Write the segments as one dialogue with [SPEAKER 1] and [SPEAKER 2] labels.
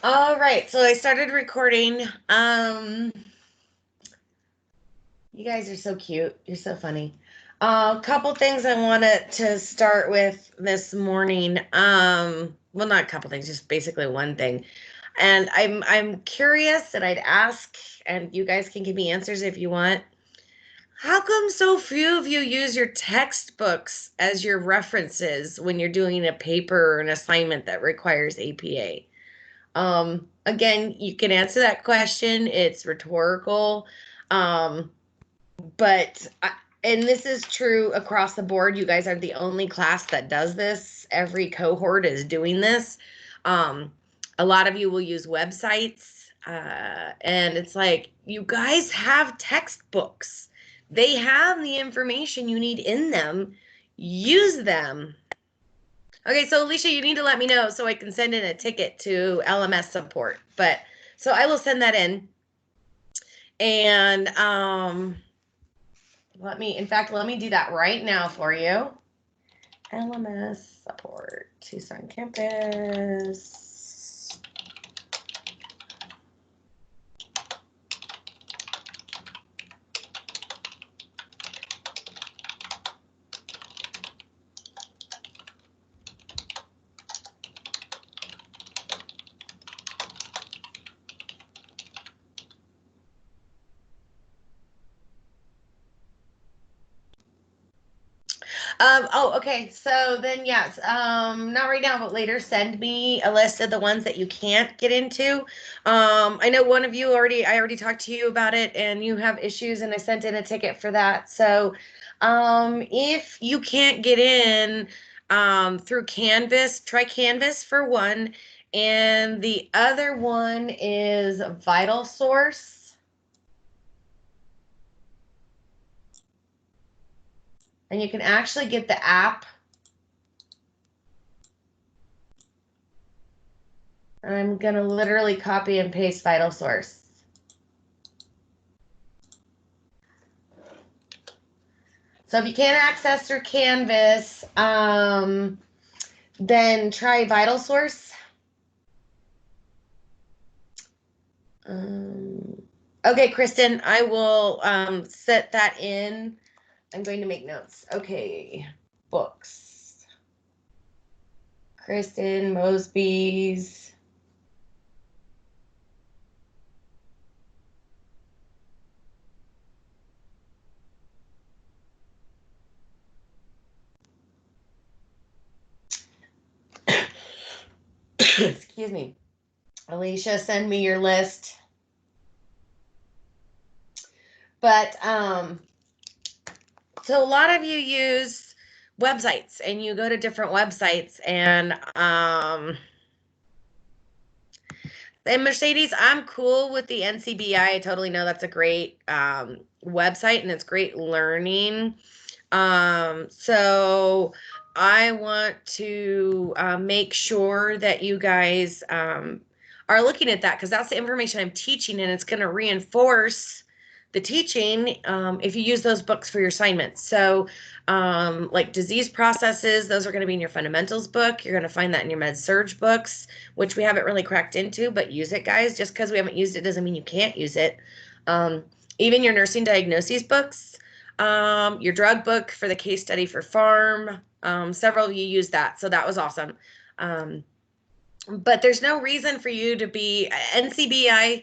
[SPEAKER 1] All right, so I started recording. You guys are so cute. You're so funny. A couple things I wanted to start with this morning. Well, not a couple things, just basically one thing. And I'm curious, and I'd ask, and you guys can give me answers if you want. How come so few of you use your textbooks as your references when you're doing a paper or an assignment that requires APA? Again, you can answer that question. It's rhetorical. Um, but and this is true across the board. You guys are the only class that does this. Every cohort is doing this. Um, a lot of you will use websites, and it's like you guys have textbooks. They have the information you need in them. Use them. Okay, so Alicia, you need to let me know so I can send in a ticket to LMS support. But so I will send that in. And let me do that right now for you. LMS support, Tucson campus. Okay. So then, yes, not right now, but later, send me a list of the ones that you can't get into. I know one of you I already talked to you about it, and you have issues, and I sent in a ticket for that. So, if you can't get in, through Canvas, try Canvas for one, and the other one is Vital Source. And you can actually get the app. I'm going to literally copy and paste Vital Source. So if you can't access through Canvas, then try Vital Source. Okay, Kristen, I will set that in. I'm going to make notes. Okay, books. Kristen Mosby's. Excuse me. Alicia, send me your list. But so a lot of you use websites, and you go to different websites, and Mercedes, I'm cool with the NCBI. I totally know that's a great website, and it's great learning. So I want to make sure that you guys are looking at that, because that's the information I'm teaching, and it's going to reinforce the teaching if you use those books for your assignments. So like disease processes, those are going to be in your fundamentals book. You're going to find that in your med surg books, which we haven't really cracked into, but use it, guys. Just because we haven't used it doesn't mean you can't use it. Even your nursing diagnoses books, your drug book for the case study for pharm. Several of you used that, so that was awesome. But there's no reason for you to be NCBI.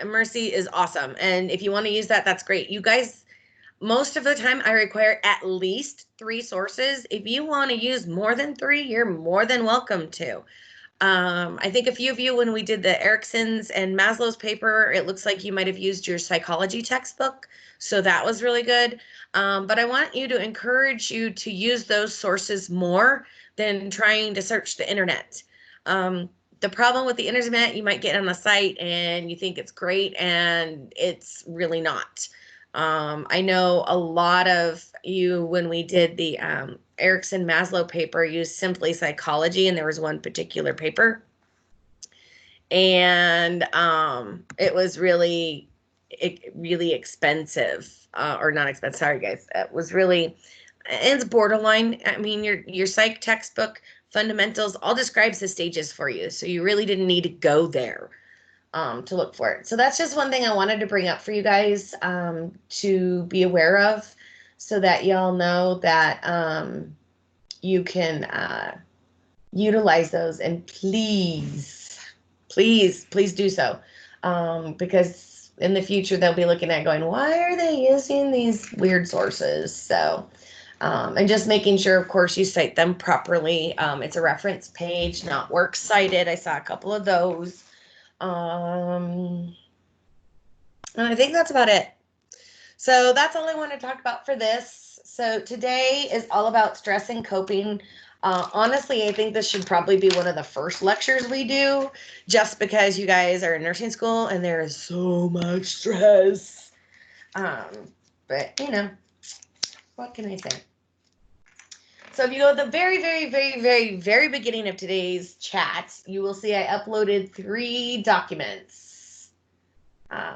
[SPEAKER 1] Mercy is awesome, and if you want to use that, that's great. You guys, most of the time I require at least 3 sources. If you want to use more than 3, you're more than welcome to. I think a few of you, when we did the Erickson's and Maslow's paper, it looks like you might have used your psychology textbook, so that was really good. But I want you to encourage you to use those sources more than trying to search the internet. The problem with the internet, you might get on a site and you think it's great, and it's really not. I know a lot of you, when we did the Erickson Maslow paper, used simply psychology, and there was one particular paper, and it was really expensive, or not expensive. Sorry, guys. It was really it's borderline. I mean, your psych textbook fundamentals all describes the stages for you, so you really didn't need to go there to look for it. So that's just one thing I wanted to bring up for you guys to be aware of, so that y'all know that you can utilize those. And please do so, because in the future they'll be looking at going, why are they using these weird sources? So and just making sure, of course, you cite them properly. It's a reference page, not works cited. I saw a couple of those. And I think that's about it. So that's all I want to talk about for this. So today is all about stress and coping. Honestly, I think this should probably be one of the first lectures we do, just because you guys are in nursing school and there is so much stress. But you know, what can I say? So if you go to the very beginning of today's chat, you will see I uploaded 3 documents. And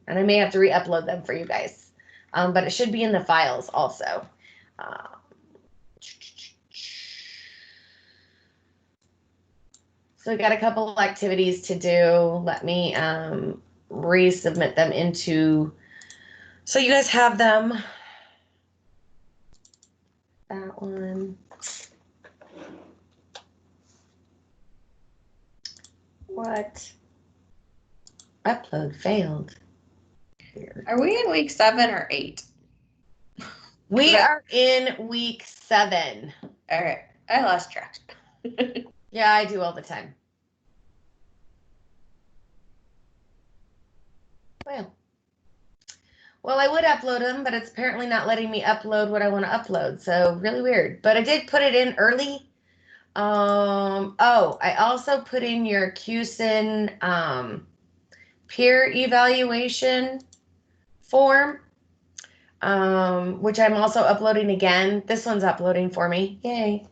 [SPEAKER 1] I may have to re-upload them for you guys. But it should be in the files also. So we got a couple of activities to do. Let me resubmit them into, so you guys have them. That one. What? Upload failed. Weird.
[SPEAKER 2] Are we in week 7 or 8?
[SPEAKER 1] We are in week 7.
[SPEAKER 2] All right. I lost track.
[SPEAKER 1] Yeah, I do all the time. Well, I would upload them, but it's apparently not letting me upload what I want to upload. So really weird. But I did put it in early. Oh, I also put in your CUSIN peer evaluation form, which I'm also uploading again. This one's uploading for me. Yay.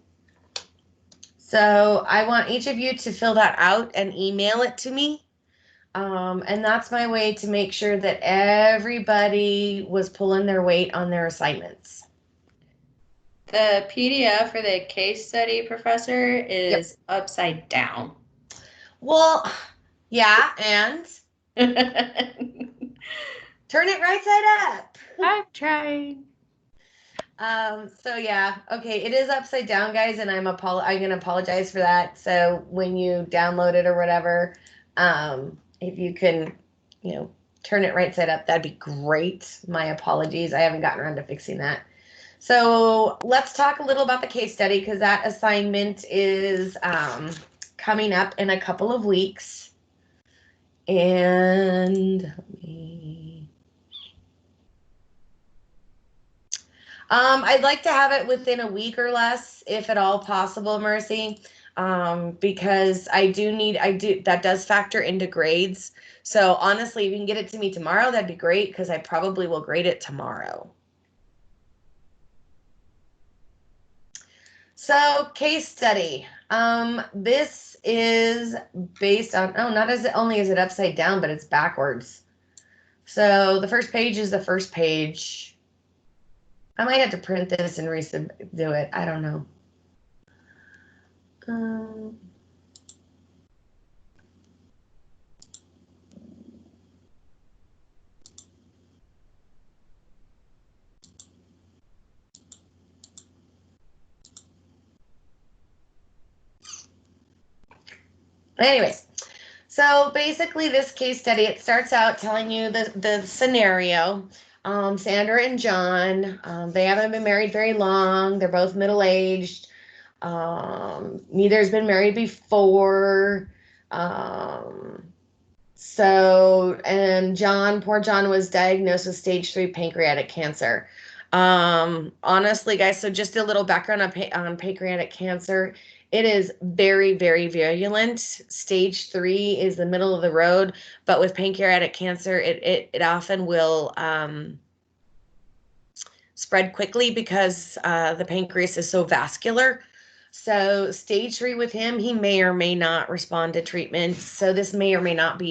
[SPEAKER 1] So I want each of you to fill that out and email it to me. And that's my way to make sure that everybody was pulling their weight on their assignments.
[SPEAKER 2] The PDF for the case study, professor, is upside down.
[SPEAKER 1] Well, yeah, and turn it right side up.
[SPEAKER 2] I'm trying.
[SPEAKER 1] So yeah, okay, it is upside down, guys, and I'm gonna apologize for that. So when you download it or whatever, if you can, turn it right side up, that'd be great. My apologies. I haven't gotten around to fixing that. So let's talk a little about the case study, because that assignment is coming up in a couple of weeks. And I'd like to have it within a week or less, if at all possible, Mercy, because that does factor into grades. So honestly, if you can get it to me tomorrow, that'd be great, because I probably will grade it tomorrow. So case study. This is based on, not only is it upside down, but it's backwards. So the first page is the first page. I might have to print this and do it. I don't know. Anyways, so basically this case study, it starts out telling you the scenario. Sandra and John, they haven't been married very long. They're both middle-aged. Neither's been married before. And poor John was diagnosed with stage 3 pancreatic cancer. Honestly, guys, so just a little background on pancreatic cancer. It is very virulent. Stage 3 is the middle of the road, but with pancreatic cancer, it often will spread quickly because the pancreas is so vascular. So stage 3 with him, he may or may not respond to treatment. So this may or may not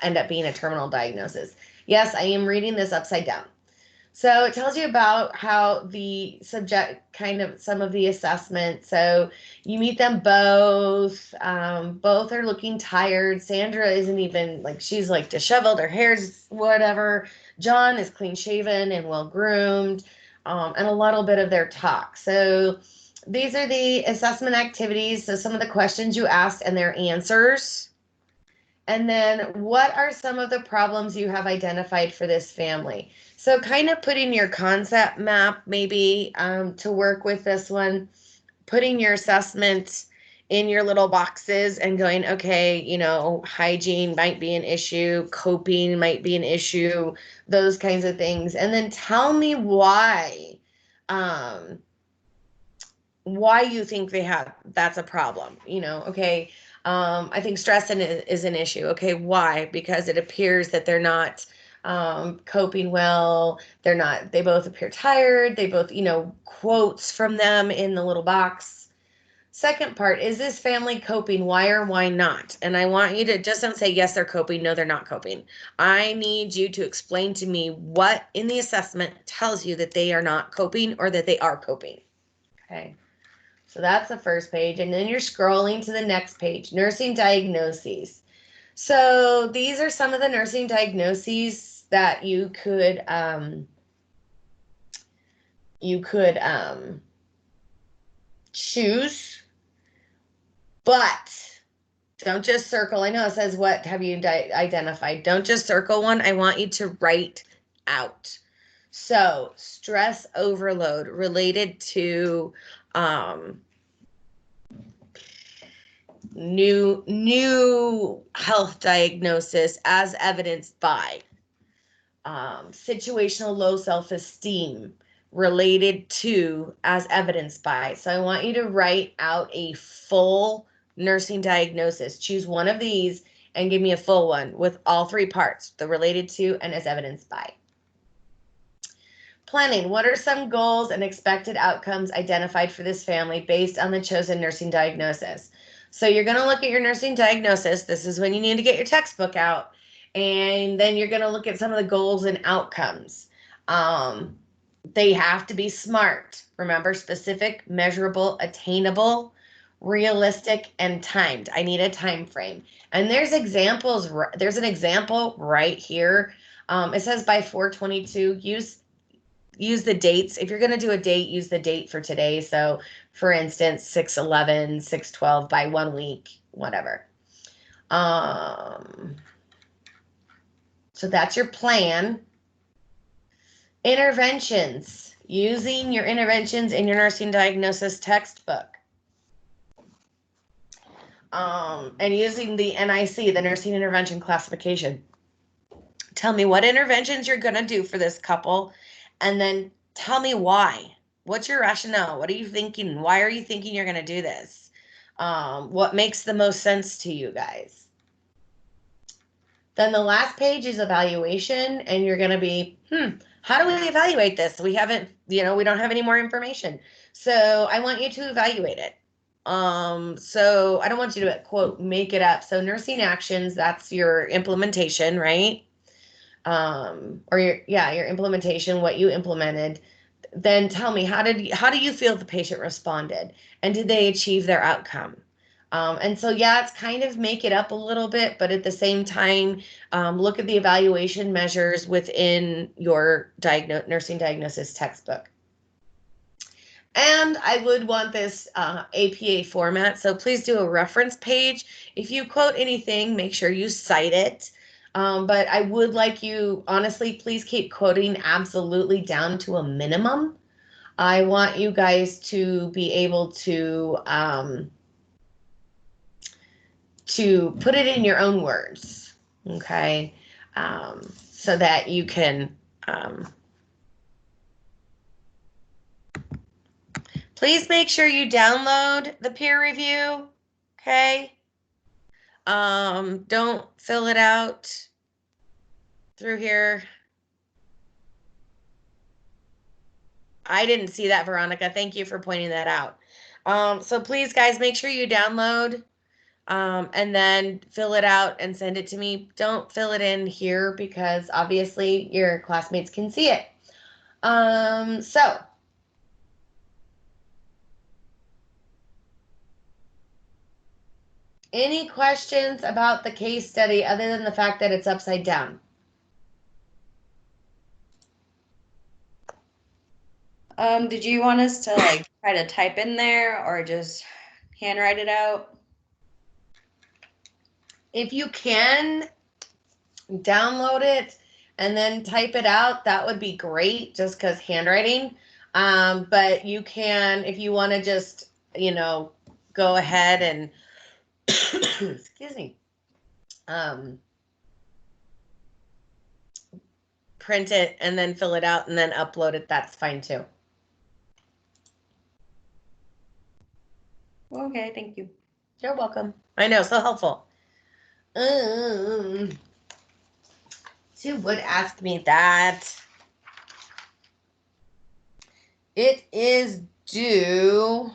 [SPEAKER 1] end up being a terminal diagnosis. Yes, I am reading this upside down. So it tells you about how the subject, kind of some of the assessment. So you meet them both. Both are looking tired. Sandra isn't even like, she's like disheveled. Her hair's whatever. John is clean shaven and well groomed, and a little bit of their talk. So these are the assessment activities. So some of the questions you asked and their answers. And then what are some of the problems you have identified for this family? So kind of putting your concept map maybe to work with this one, putting your assessments in your little boxes and going, okay, you know, hygiene might be an issue, coping might be an issue, those kinds of things. And then tell me um, why you think that's a problem, you know. Okay, I think stress is an issue. Okay, why? Because it appears that they're not coping well. They both appear tired. They both, you know, quotes from them in the little box. Second part, is this family coping? Why or why not? And I want you to just don't say yes, they're coping, no, they're not coping. I need you to explain to me what in the assessment tells you that they are not coping or that they are coping. Okay. So that's the first page. And then you're scrolling to the next page, nursing diagnoses. So these are some of the nursing diagnoses that you could choose, but don't just circle. I know it says, what have you identified? Don't just circle one. I want you to write out. So stress overload related to new health diagnosis as evidenced by situational low self-esteem related to as evidenced by. So I want you to write out a full nursing diagnosis. Choose one of these and give me a full one with all three parts, the related to and as evidenced by. Planning. What are some goals and expected outcomes identified for this family based on the chosen nursing diagnosis? So you're going to look at your nursing diagnosis. This is when you need to get your textbook out. And then you're going to look at some of the goals and outcomes. They have to be SMART. Remember, specific, measurable, attainable, realistic, and timed. I need a time frame. And there's examples. There's an example right here. It says by 4/22, use the dates. If you're going to do a date, use the date for today. So for instance, 6/11, 6/12 by 1 week, whatever. So that's your plan. Interventions, using your interventions in your nursing diagnosis textbook. And using the NIC, the nursing intervention classification. Tell me what interventions you're going to do for this couple, and then tell me why. What's your rationale? What are you thinking? Why are you thinking you're going to do this? What makes the most sense to you guys? Then the last page is evaluation, and you're going to be, how do we evaluate this? We haven't, we don't have any more information. So I want you to evaluate it. So I don't want you to, quote, make it up. So nursing actions, that's your implementation, right? Or your implementation, what you implemented. Then tell me, how do you feel the patient responded, and did they achieve their outcome? And so, it's kind of make it up a little bit, but at the same time, look at the evaluation measures within your nursing diagnosis textbook. And I would want this APA format, so please do a reference page. If you quote anything, make sure you cite it. But I would like you, honestly, please keep quoting absolutely down to a minimum. I want you guys to be able to put it in your own words, okay? So that you can, please make sure you download the peer review, okay? Don't fill it out through here. I didn't see that, Veronica. Thank you for pointing that out. So please, guys, make sure you download and then fill it out and send it to me. Don't fill it in here because obviously your classmates can see it. So any questions about the case study other than the fact that it's upside down?
[SPEAKER 2] Did you want us to like try to type in there or just handwrite it out?
[SPEAKER 1] If you can download it and then type it out, that would be great just because handwriting. But you can, if you want to just, go ahead and, excuse me, print it and then fill it out and then upload it, that's fine too.
[SPEAKER 2] Okay, thank you.
[SPEAKER 1] You're welcome. I know, so helpful. Who would ask me that? It is due,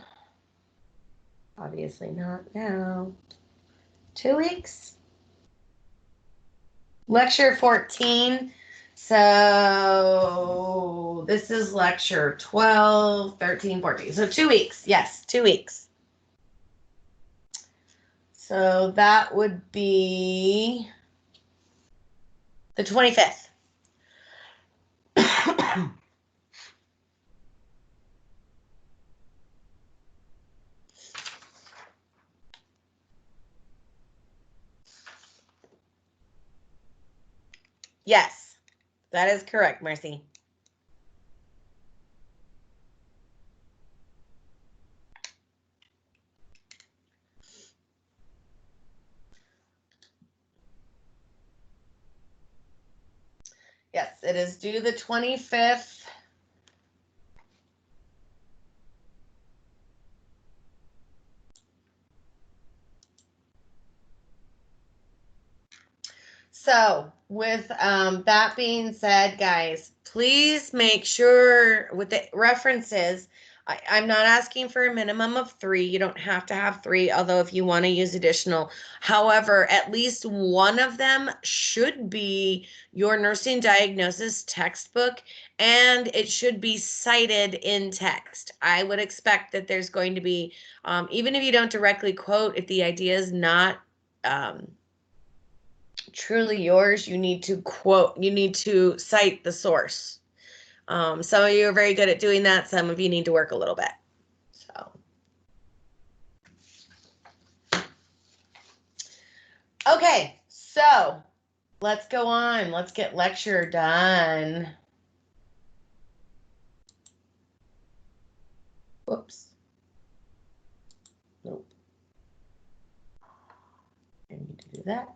[SPEAKER 1] obviously not now, 2 weeks. Lecture 14. So this is lecture 12, 13, 14. So 2 weeks. Yes, 2 weeks. So that would be the 25th. Yes, that is correct, Mercy. Yes, it is due the 25th. So with that being said, guys, please make sure with the references, I'm not asking for a minimum of 3. You don't have to have 3, although if you want to use additional. However, at least one of them should be your nursing diagnosis textbook, and it should be cited in text. I would expect that there's going to be, even if you don't directly quote, if the idea is not truly yours, you need to cite the source. Some of you are very good at doing that. Some of you need to work a little bit. So, okay, so let's go on. Let's get lecture done. Whoops. Nope. I need to do that.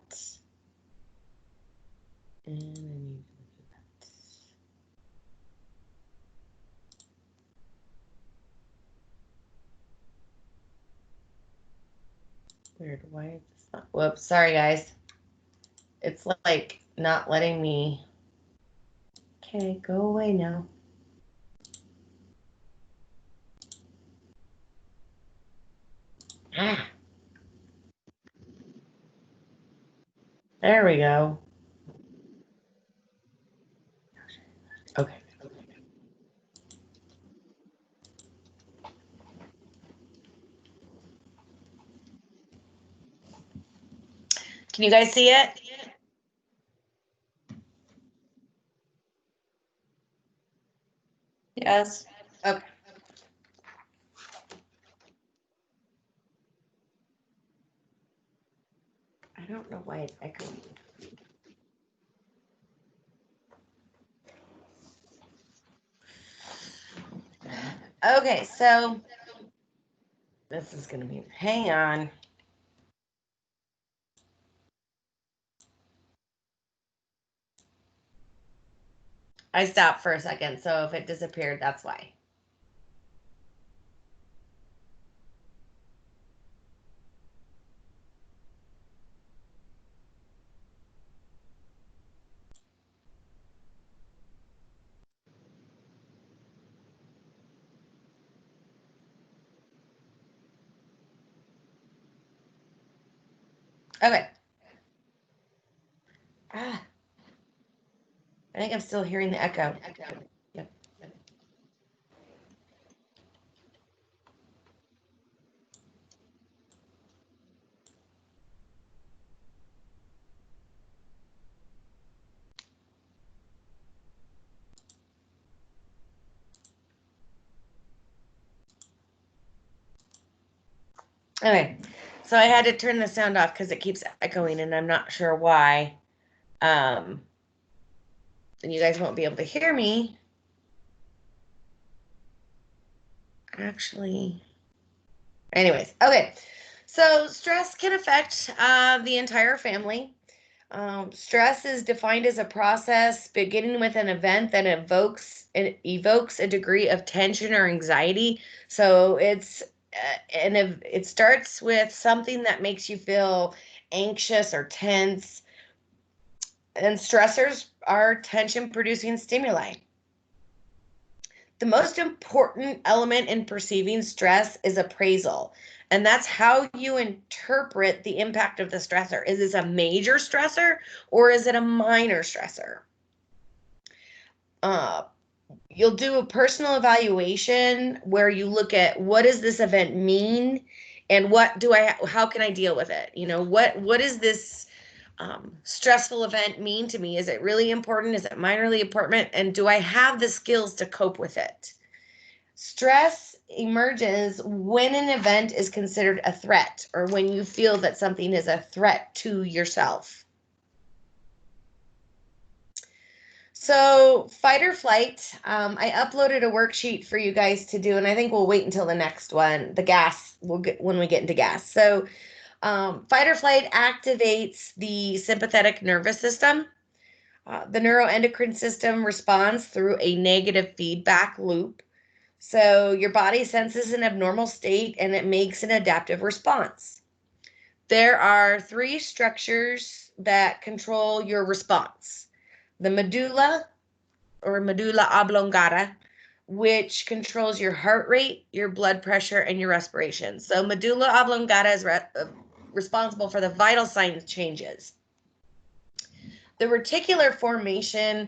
[SPEAKER 1] And I need to do that. Weird. Why is this not? Whoops. Sorry, guys. It's like not letting me. Okay, go away now. Ah. There we go. Okay. Can you guys see it?
[SPEAKER 2] Yes.
[SPEAKER 1] Okay. I don't know why it's echoing. Okay, so this is gonna be, hang on. I stopped for a second, so if it disappeared, that's why. Okay. Ah, I think I'm still hearing the echo. Yep. Okay, so I had to turn the sound off because it keeps echoing and I'm not sure why. And you guys won't be able to hear me. Actually, anyways, okay. So stress can affect the entire family. Stress is defined as a process beginning with an event that evokes a degree of tension or anxiety. So it starts with something that makes you feel anxious or tense, and stressors are tension producing stimuli. The most important element in perceiving stress is appraisal. And that's how you interpret the impact of the stressor. Is this a major stressor or is it a minor stressor? Uh, you'll do a personal evaluation where you look at what does this event mean and how can I deal with it? What is this stressful event mean to me? Is it really important? Is it minorly important? And do I have the skills to cope with it? Stress emerges when an event is considered a threat or when you feel that something is a threat to yourself. So, fight or flight, I uploaded a worksheet for you guys to do, and I think we'll wait until the next one, the gas, when we get into gas. So, fight or flight activates the sympathetic nervous system. The neuroendocrine system responds through a negative feedback loop. So your body senses an abnormal state and it makes an adaptive response. There are three structures that control your response. The medulla or medulla oblongata, which controls your heart rate, your blood pressure, and your respiration. So medulla oblongata is responsible for the vital signs changes. The reticular formation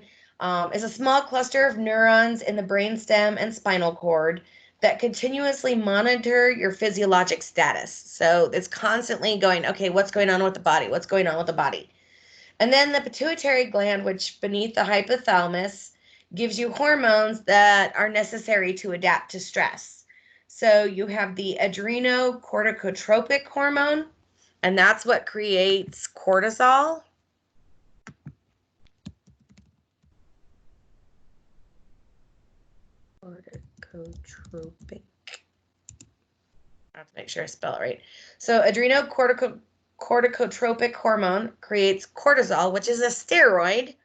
[SPEAKER 1] is a small cluster of neurons in the brainstem and spinal cord that continuously monitor your physiologic status. So it's constantly going, okay, what's going on with the body? What's going on with the body? And then the pituitary gland, which beneath the hypothalamus, gives you hormones that are necessary to adapt to stress. So you have the adrenocorticotropic hormone, and that's what creates cortisol. Corticotropic. I have to make sure I spell it right. So adrenocorticotropic hormone creates cortisol, which is a steroid.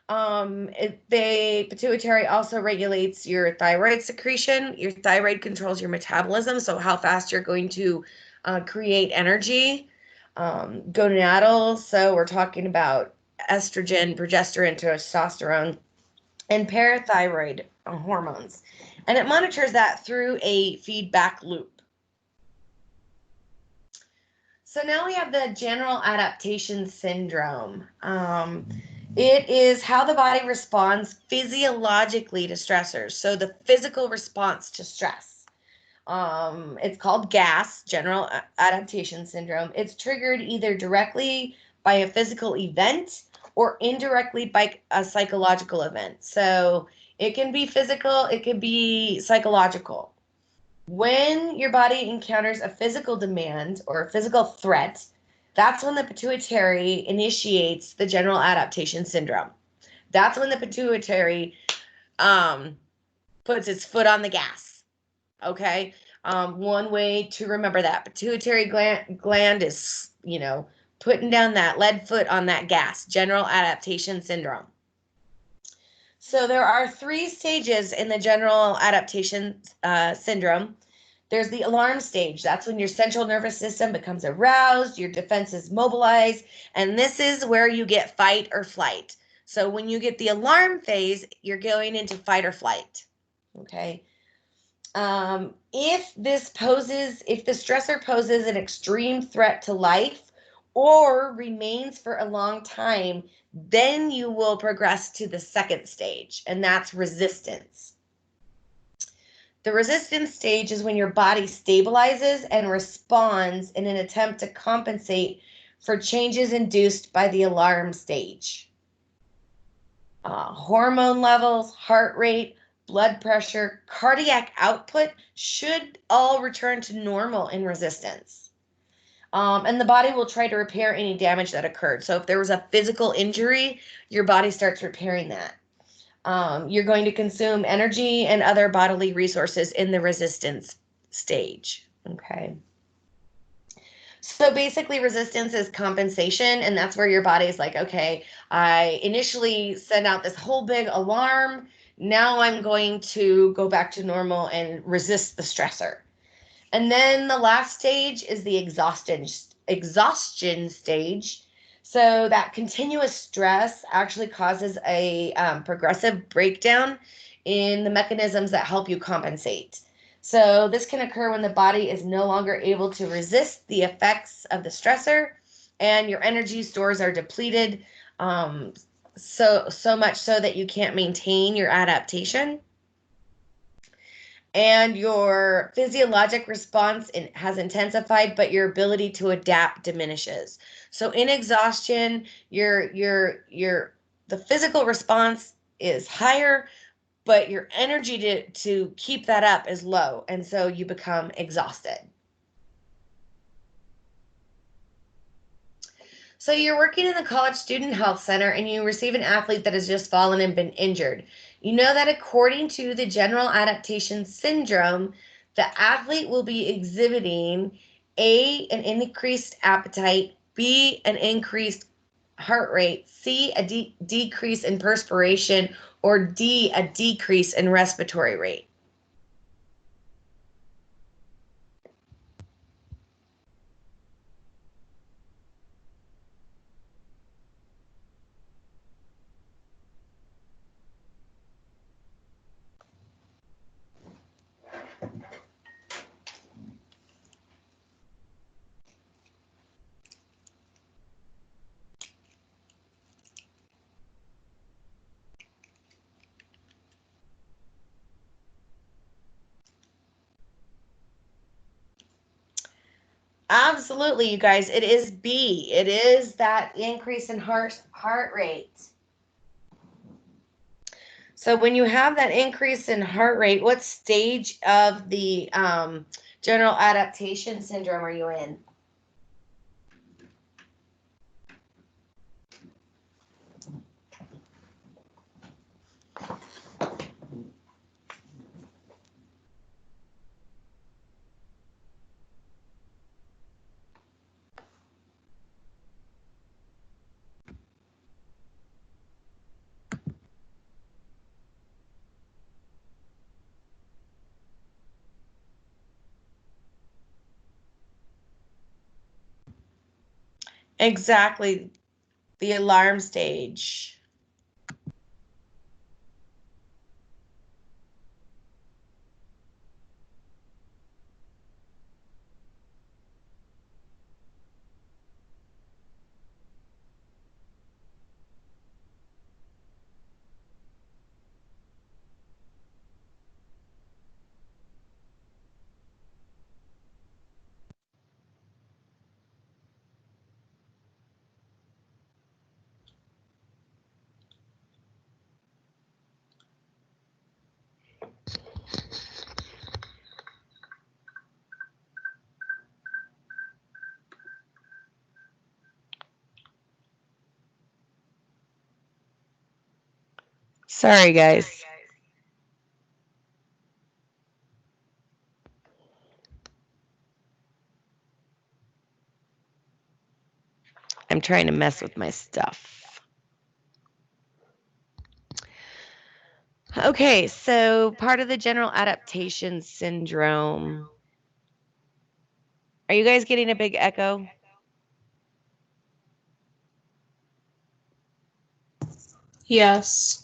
[SPEAKER 1] The pituitary also regulates your thyroid secretion. Your thyroid controls your metabolism, so how fast you're going to create energy. Gonadal, so we're talking about estrogen, progesterone, testosterone, and parathyroid hormones. And it monitors that through a feedback loop. So now we have the general adaptation syndrome. It is how the body responds physiologically to stressors. So the physical response to stress. It's called GAS, general adaptation syndrome. It's triggered either directly by a physical event or indirectly by a psychological event. So it can be physical, it can be psychological. When your body encounters a physical demand or a physical threat, that's when the pituitary initiates the general adaptation syndrome. That's when the pituitary puts its foot on the gas. Okay. One way to remember that pituitary gland is, putting down that lead foot on that gas, general adaptation syndrome. So there are three stages in the general adaptation syndrome. There's the alarm stage. That's when your central nervous system becomes aroused, your defenses mobilize, and this is where you get fight or flight. So when you get the alarm phase, you're going into fight or flight. Okay. If the stressor poses an extreme threat to life or remains for a long time, then you will progress to the second stage, and that's resistance. The resistance stage is when your body stabilizes and responds in an attempt to compensate for changes induced by the alarm stage. Hormone levels, heart rate, blood pressure, cardiac output should all return to normal in resistance. And the body will try to repair any damage that occurred. So if there was a physical injury, your body starts repairing that. You're going to consume energy and other bodily resources in the resistance stage. Okay. So basically, resistance is compensation, and that's where your body is like, okay, I initially sent out this whole big alarm. Now I'm going to go back to normal and resist the stressor. And then the last stage is the exhaustion stage. So that continuous stress actually causes a progressive breakdown in the mechanisms that help you compensate. So this can occur when the body is no longer able to resist the effects of the stressor, and your energy stores are depleted. So much so that you can't maintain your adaptation, and your physiologic response has intensified, but your ability to adapt diminishes. So in exhaustion, the physical response is higher, but your energy to keep that up is low, and so you become exhausted. So you're working in the college student health center and you receive an athlete that has just fallen and been injured. You know that according to the general adaptation syndrome, the athlete will be exhibiting A, an increased appetite, B, an increased heart rate, C, a decrease in perspiration, or D, a decrease in respiratory rate. Absolutely, you guys. It is B. It is that increase in heart rate. So when you have that increase in heart rate, what stage of the general adaptation syndrome are you in? Exactly, the alarm stage. Sorry, guys. I'm trying to mess with my stuff. Okay, so part of the general adaptation syndrome. Are you guys getting a big echo?
[SPEAKER 2] Yes.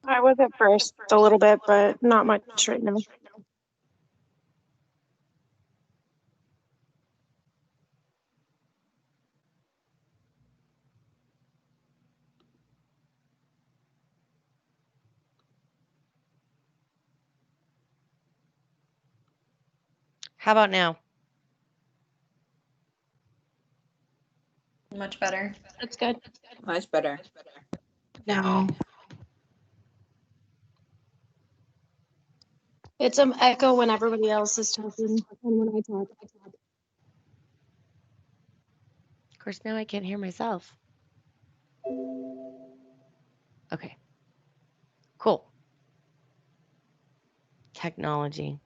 [SPEAKER 3] I was at first a little bit, but not much right now.
[SPEAKER 1] How about now?
[SPEAKER 2] Much better.
[SPEAKER 3] That's good.
[SPEAKER 4] Much better.
[SPEAKER 3] No. It's an echo when everybody else is talking and when I talk.
[SPEAKER 1] Of course, now I can't hear myself. Okay. Cool. Technology.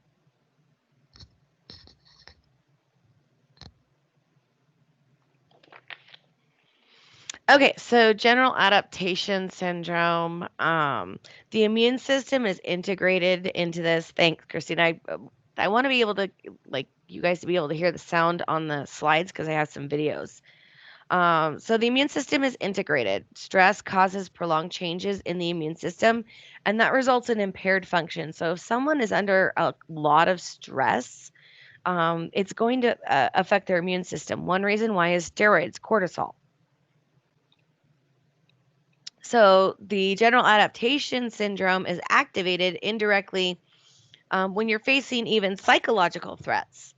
[SPEAKER 1] Okay, so general adaptation syndrome. The immune system is integrated into this. Thanks, Christine. I want to be able to like you guys to be able to hear the sound on the slides because I have some videos. So the immune system is integrated. Stress causes prolonged changes in the immune system, and that results in impaired function. So if someone is under a lot of stress, it's going to affect their immune system. One reason why is steroids, cortisol. So the general adaptation syndrome is activated indirectly when you're facing even psychological threats.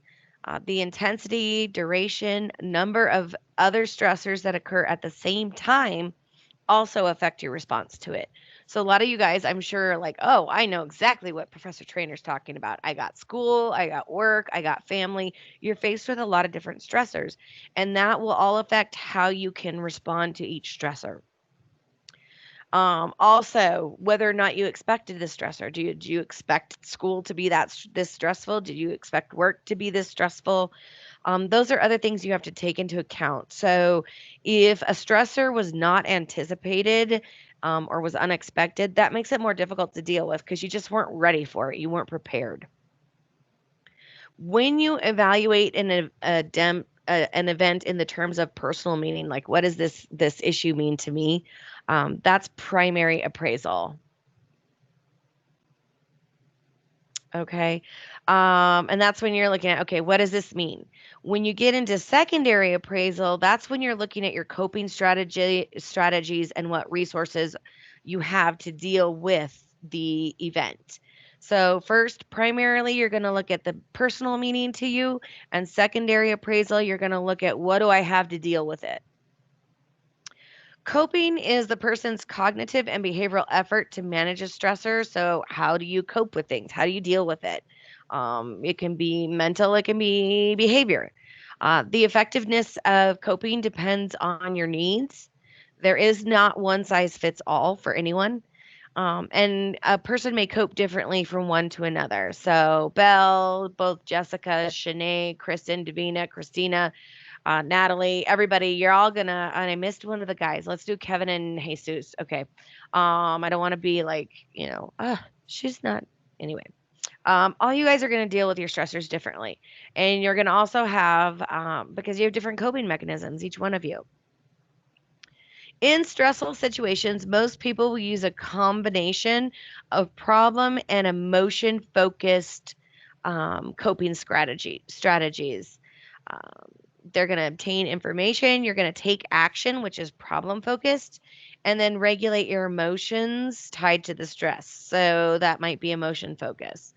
[SPEAKER 1] The intensity, duration, number of other stressors that occur at the same time also affect your response to it. So a lot of you guys, I'm sure, are like, oh, I know exactly what Professor Trainer's talking about. I got school, I got work, I got family. You're faced with a lot of different stressors, and that will all affect how you can respond to each stressor. Also, whether or not you expected this stressor. Do you expect school to be this stressful? Did you expect work to be this stressful? Those are other things you have to take into account. So, if a stressor was not anticipated or was unexpected, that makes it more difficult to deal with because you just weren't ready for it. You weren't prepared. When you evaluate an event in the terms of personal meaning, like what does this issue mean to me? That's primary appraisal. Okay. And that's when you're looking at, okay, what does this mean? When you get into secondary appraisal, that's when you're looking at your coping strategies and what resources you have to deal with the event. So first, primarily, you're going to look at the personal meaning to you, and secondary appraisal, you're going to look at what do I have to deal with it. Coping is the person's cognitive and behavioral effort to manage a stressor. So, how do you cope with things? How do you deal with it? It can be mental, it can be behavior. The effectiveness of coping depends on your needs. There is not one size fits all for anyone. And a person may cope differently from one to another. So, Belle, both Jessica, Shanae, Kristen, Davina, Christina, Natalie, everybody, you're all gonna, and I missed one of the guys. Let's do Kevin and Jesus. Okay. I don't want to be like, she's not, anyway. All you guys are going to deal with your stressors differently. And you're going to also have, because you have different coping mechanisms, each one of you. In stressful situations, most people will use a combination of problem and emotion focused coping strategies. Um, they're going to obtain information, you're going to take action, which is problem focused, and then regulate your emotions tied to the stress. So that might be emotion focus.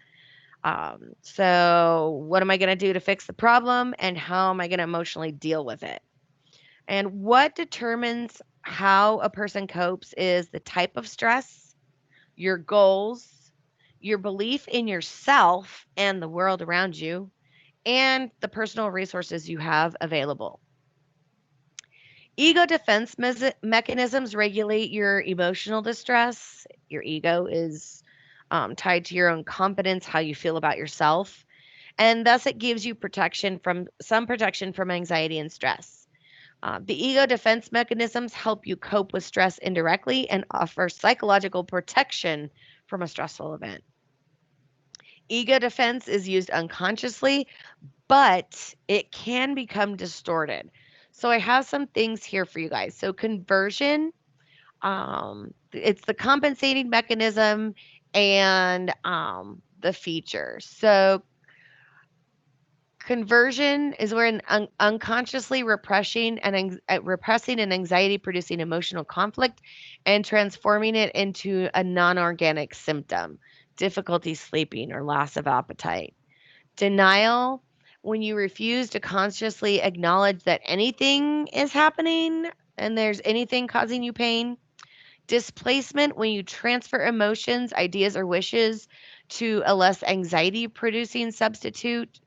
[SPEAKER 1] So, what am I going to do to fix the problem, and how am I going to emotionally deal with it? And what determines how a person copes is the type of stress, your goals, your belief in yourself and the world around you, and the personal resources you have available. Ego defense mechanisms regulate your emotional distress. Your ego is tied to your own confidence, how you feel about yourself, and thus it gives you protection from anxiety and stress. The ego defense mechanisms help you cope with stress indirectly and offer psychological protection from a stressful event. Ego defense is used unconsciously, but it can become distorted. So I have some things here for you guys. So conversion, it's the compensating mechanism and the feature. So conversion is where unconsciously repressing an anxiety-producing emotional conflict and transforming it into a non-organic symptom, difficulty sleeping or loss of appetite. Denial, when you refuse to consciously acknowledge that anything is happening and there's anything causing you pain. Displacement, when you transfer emotions, ideas, or wishes to a less anxiety producing substitute.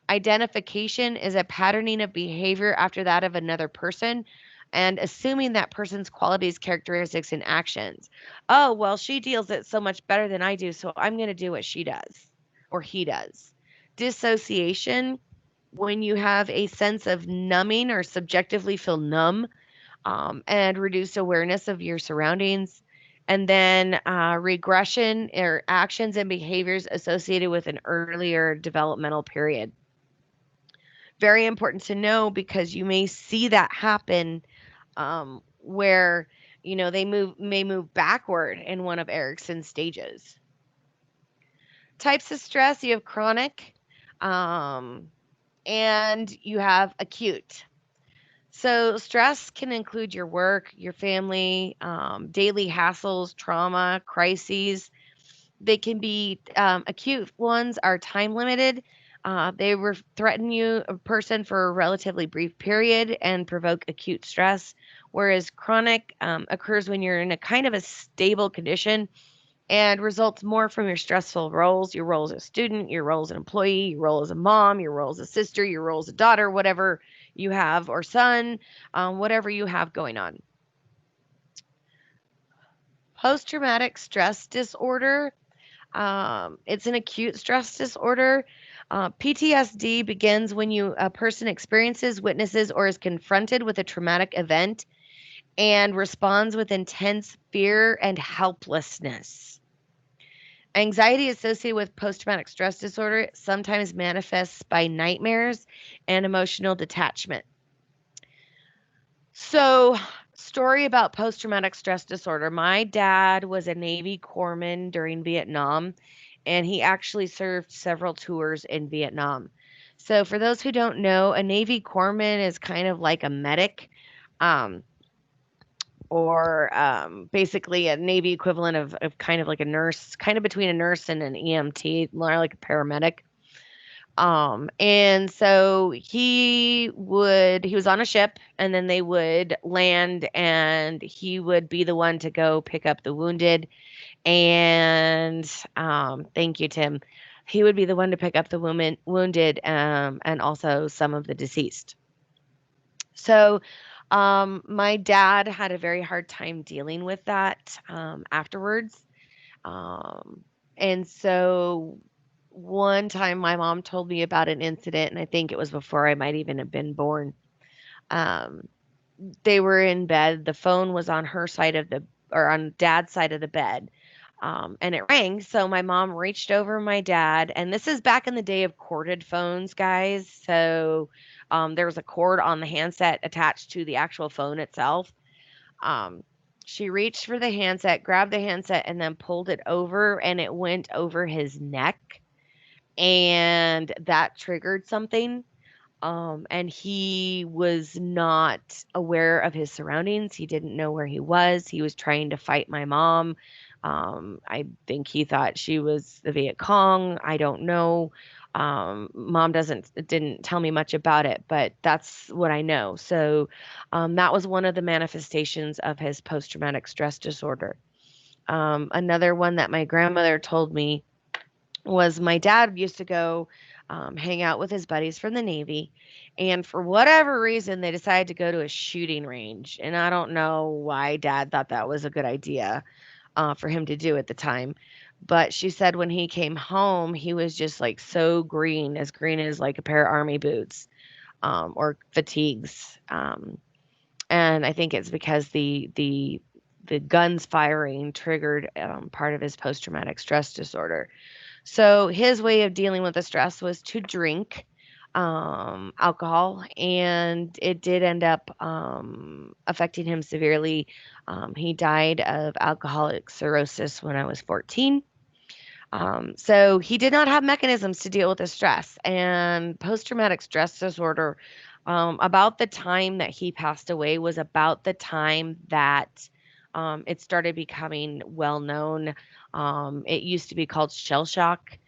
[SPEAKER 1] Identification is a patterning of behavior after that of another person and assuming that person's qualities, characteristics, and actions. Oh, well, she deals it so much better than I do, so I'm going to do what she does or he does. Dissociation, when you have a sense of numbing or subjectively feel numb and reduced awareness of your surroundings. And then regression or actions and behaviors associated with an earlier developmental period. Very important to know because you may see that happen where they may move backward in one of Erickson's stages. Types of stress, you have chronic and you have acute. So stress can include your work, your family, daily hassles, trauma, crises. They can be acute ones are time limited. They threaten a person for a relatively brief period and provoke acute stress, whereas chronic occurs when you're in a kind of a stable condition and results more from your stressful roles, your role as a student, your role as an employee, your role as a mom, your role as a sister, your role as a daughter, whatever you have, or son, whatever you have going on. Post traumatic stress disorder. It's an acute stress disorder. PTSD begins when a person experiences, witnesses, or is confronted with a traumatic event and responds with intense fear and helplessness. Anxiety associated with post traumatic stress disorder sometimes manifests by nightmares and emotional detachment. So, story about post traumatic stress disorder. My dad was a Navy corpsman during Vietnam, and he actually served several tours in Vietnam. So, for those who don't know, a Navy corpsman is kind of like a medic. Um, or basically a Navy equivalent of kind of like a nurse, kind of between a nurse and an EMT, more like a paramedic. And so he was on a ship and then they would land and he would be the one to go pick up the wounded. And thank you, Tim. He would be the one to pick up the wounded and also some of the deceased. So my dad had a very hard time dealing with that afterwards. Um, and so one time my mom told me about an incident, and I think it was before I might even have been born. Um, they were in bed. The phone was on her side of or on dad's side of the bed. And it rang. So my mom reached over my dad, and this is back in the day of corded phones, guys. So there was a cord on the handset attached to the actual phone itself. Um, she reached for the handset, grabbed the handset, and then pulled it over, and it went over his neck. And that triggered something. And he was not aware of his surroundings. He didn't know where he was. He was trying to fight my mom. I think he thought she was the Viet Cong. I don't know. Mom didn't tell me much about it, but that's what I know. So that was one of the manifestations of his post-traumatic stress disorder. Another one that my grandmother told me was my dad used to go hang out with his buddies from the Navy. And for whatever reason, they decided to go to a shooting range. And I don't know why dad thought that was a good idea for him to do at the time. But she said when he came home, he was just like so green as like a pair of army boots or fatigues. And I think it's because the guns firing triggered part of his post traumatic stress disorder. So his way of dealing with the stress was to drink alcohol, and it did end up affecting him severely. He died of alcoholic cirrhosis when I was 14. So he did not have mechanisms to deal with the stress and post traumatic stress disorder. About the time that he passed away was about the time that it started becoming well known. It used to be called shell shock,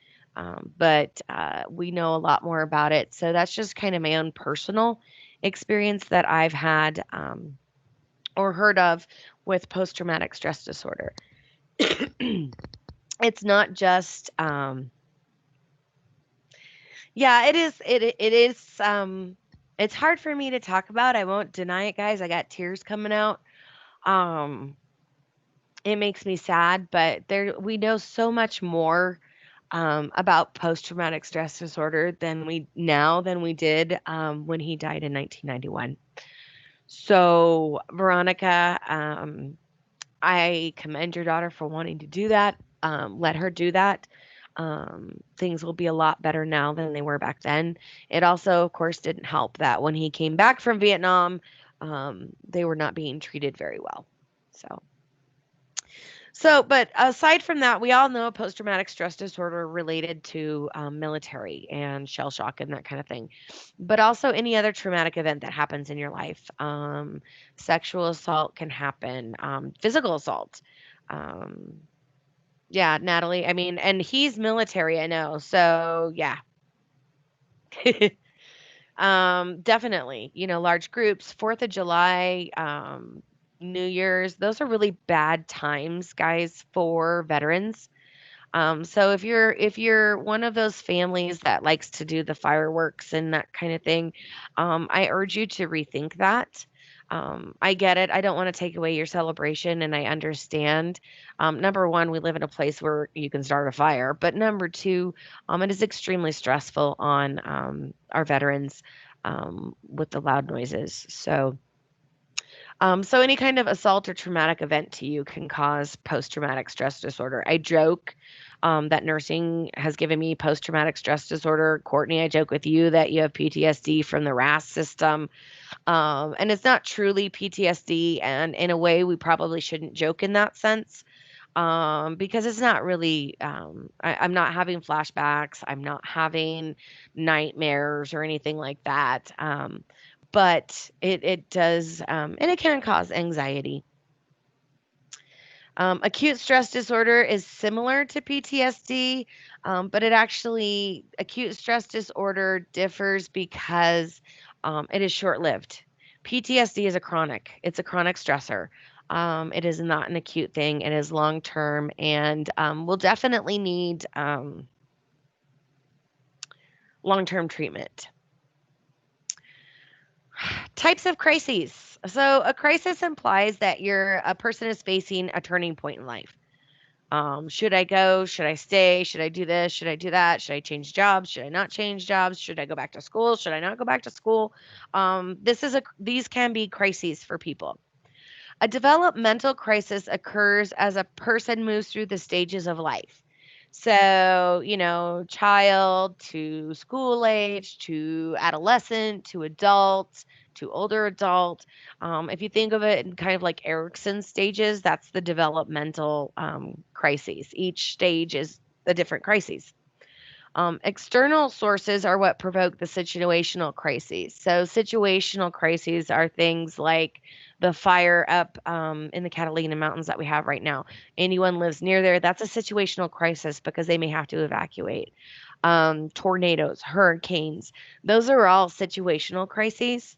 [SPEAKER 1] but we know a lot more about it. So that's just kind of my own personal experience that I've had or heard of with post-traumatic stress disorder. It's not just yeah, it is it's hard for me to talk about. I won't deny it, guys. I got tears coming out. Um it makes me sad, but there we know so much more about post-traumatic stress disorder than we did when he died in 1991. So, Veronica, I commend your daughter for wanting to do that. Let her do that. Things will be a lot better now than they were back then. It also, of course, didn't help that when he came back from Vietnam, they were not being treated very well. But aside from that, we all know post traumatic stress disorder related to military and shell shock and that kind of thing. But also any other traumatic event that happens in your life. Sexual assault can happen, physical assault. Um, yeah, Natalie. I mean, and he's military, I know. So, yeah. Definitely, large groups, 4th of July, New Year's, those are really bad times, guys, for veterans. So if you're one of those families that likes to do the fireworks and that kind of thing, I urge you to rethink that. I get it. I don't want to take away your celebration, and I understand. Number one, we live in a place where you can start a fire, but number two, it is extremely stressful on our veterans with the loud noises. So any kind of assault or traumatic event to you can cause post-traumatic stress disorder. I joke that nursing has given me post-traumatic stress disorder. Courtney, I joke with you that you have PTSD from the RAS system. And it's not truly PTSD. And in a way, we probably shouldn't joke in that sense because it's not really, I'm not having flashbacks. I'm not having nightmares or anything like that. But it does, and it can cause anxiety. Acute stress disorder is similar to PTSD, but acute stress disorder differs because it is short lived. PTSD is it's a chronic stressor. It is not an acute thing, it is long term and will definitely need long term treatment. Types of crises. So, a crisis implies that a person is facing a turning point in life. Should I go? Should I stay? Should I do this? Should I do that? Should I change jobs? Should I not change jobs? Should I go back to school? Should I not go back to school? These can be crises for people. A developmental crisis occurs as a person moves through the stages of life. So, child to school age, to adolescent, to adult, to older adult. If you think of it in kind of like Erickson stages, that's the developmental crises. Each stage is a different crisis. External sources are what provoke the situational crises. So, situational crises are things like the fire up in the Catalina Mountains that we have right now. Anyone lives near there, that's a situational crisis because they may have to evacuate. Tornadoes, hurricanes, those are all situational crises.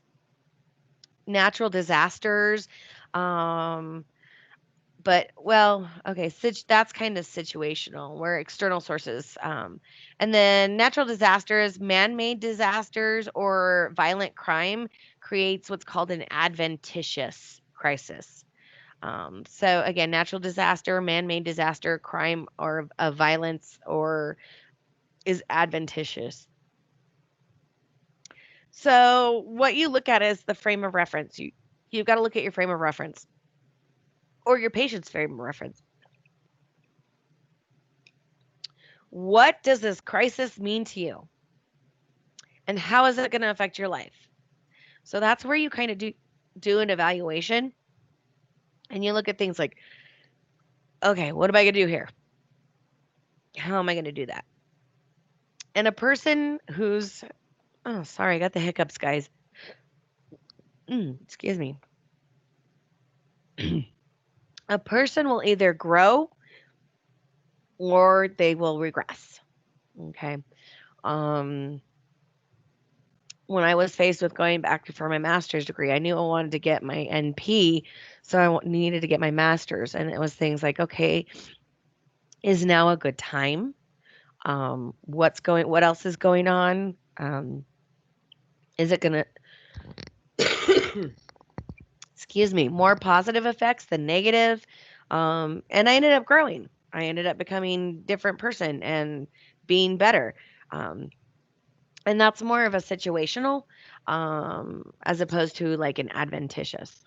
[SPEAKER 1] Natural disasters, um, but well, okay, that's kind of situational where external sources, and then natural disasters, man-made disasters, or violent crime creates what's called an adventitious crisis. So again, natural disaster, man-made disaster, crime or of violence or is adventitious. So what you look at is the frame of reference. You've got to look at your frame of reference or your patient's frame of reference. What does this crisis mean to you? And how is it going to affect your life? So that's where you kind of do an evaluation and you look at things like, okay, what am I going to do here? How am I going to do that? And a person who's, oh, sorry, I got the hiccups, guys. Excuse me. A person will either grow or they will regress. Okay. when I was faced with going back for my master's degree, I knew I wanted to get my NP, so needed to get my master's. And it was things like, okay, is now a good time? What else is going on? Is it going to, excuse me, more positive effects than negative? And I ended up growing. I ended up becoming a different person and being better. Um, and that's more of a situational, as opposed to like an adventitious.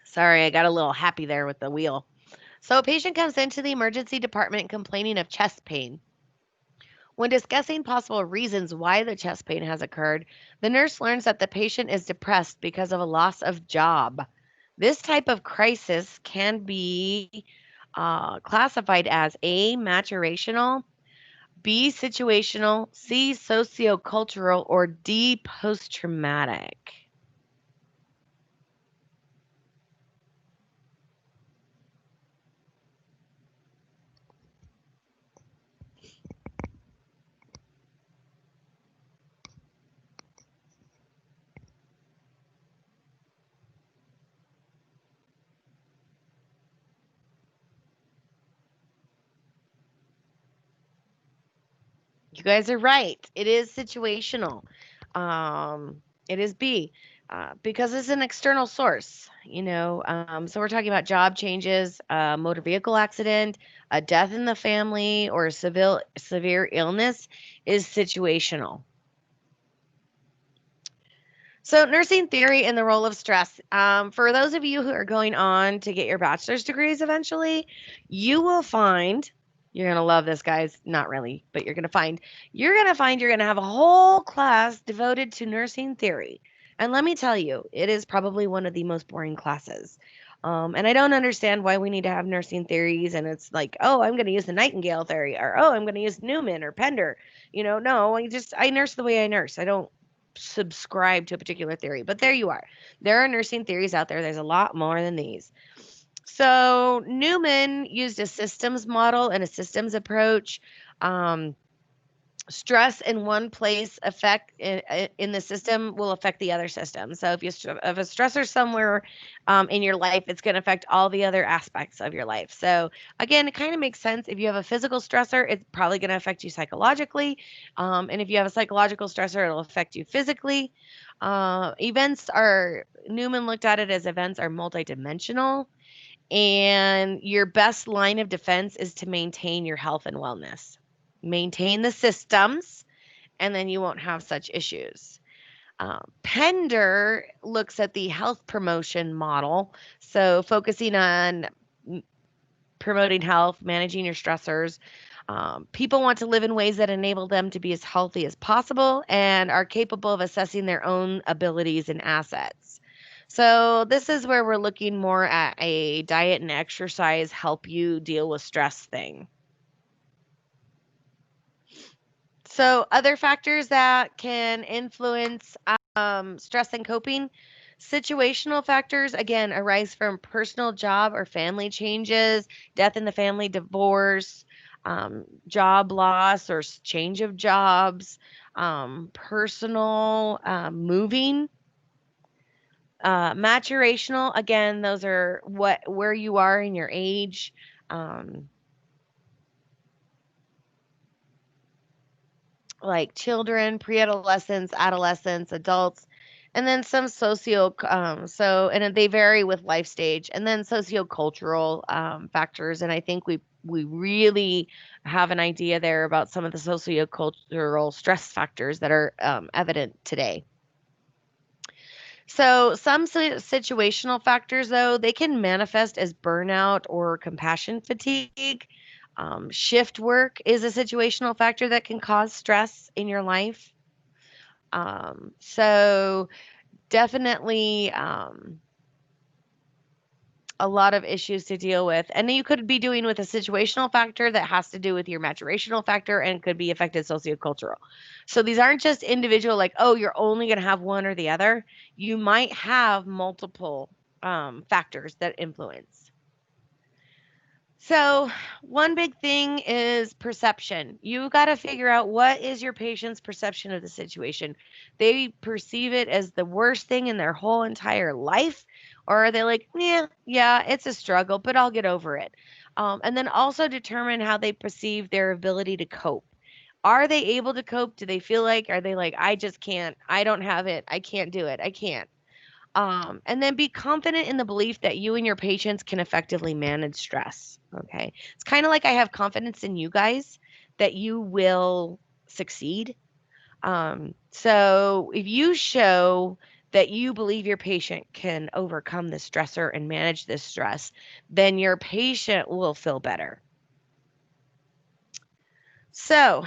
[SPEAKER 1] Sorry, I got a little happy there with the wheel. So a patient comes into the emergency department complaining of chest pain. When discussing possible reasons why the chest pain has occurred, the nurse learns that the patient is depressed because of a loss of job. This type of crisis can be classified as A, maturational, B, situational, C, sociocultural, or D, post traumatic. You guys are right. It is situational. It is B, because it's an external source. So we're talking about job changes, motor vehicle accident, a death in the family, or a severe illness is situational. So, nursing theory and the role of stress. For those of you who are going on to get your bachelor's degrees eventually, you will find you're going to love this, guys. Not really, but you're going to have a whole class devoted to nursing theory. And let me tell you, it is probably one of the most boring classes. And I don't understand why we need to have nursing theories. And it's like, oh, I'm going to use the Nightingale theory, or oh, I'm going to use Newman or Pender. No, I nurse the way I nurse. I don't subscribe to a particular theory, but there you are. There are nursing theories out there. There's a lot more than these. So Newman used a systems model and a systems approach. Um, Stress in one place affect in the system will affect the other system. So if a stressor somewhere in your life, it's going to affect all the other aspects of your life. So again, it kind of makes sense. If you have a physical stressor, it's probably going to affect you psychologically, and if you have a psychological stressor, it'll affect you physically. Newman looked at it as events are multidimensional, and your best line of defense is to maintain your health and wellness. Maintain the systems, and then you won't have such issues. Pender looks at the health promotion model, so focusing on promoting health, managing your stressors. People want to live in ways that enable them to be as healthy as possible and are capable of assessing their own abilities and assets. So, this is where we're looking more at a diet and exercise help you deal with stress thing. So, other factors that can influence stress and coping, situational factors, again, arise from personal job or family changes, death in the family, divorce, job loss or change of jobs, personal moving. Maturational, again, those are where you are in your age. Like children, pre-adolescents, adolescents, adults, and then some and they vary with life stage, and then sociocultural factors. And I think we really have an idea there about some of the sociocultural stress factors that are evident today. So some situational factors, though, they can manifest as burnout or compassion fatigue. Shift work is a situational factor that can cause stress in your life. So definitely a lot of issues to deal with. And you could be doing with a situational factor that has to do with your maturational factor and could be affected sociocultural. So these aren't just individual, like, oh, you're only going to have one or the other. You might have multiple factors that influence. So, one big thing is perception. You got to figure out what is your patient's perception of the situation. They perceive it as the worst thing in their whole entire life, or are they like, yeah, it's a struggle, but I'll get over it. And then also determine how they perceive their ability to cope. Are they able to cope? Do they feel like, are they like, I just can't, I don't have it, I can't do it, I can't. And then be confident in the belief that you and your patients can effectively manage stress. Okay. It's kind of like I have confidence in you guys that you will succeed. So if you show that you believe your patient can overcome the stressor and manage this stress, then your patient will feel better. So,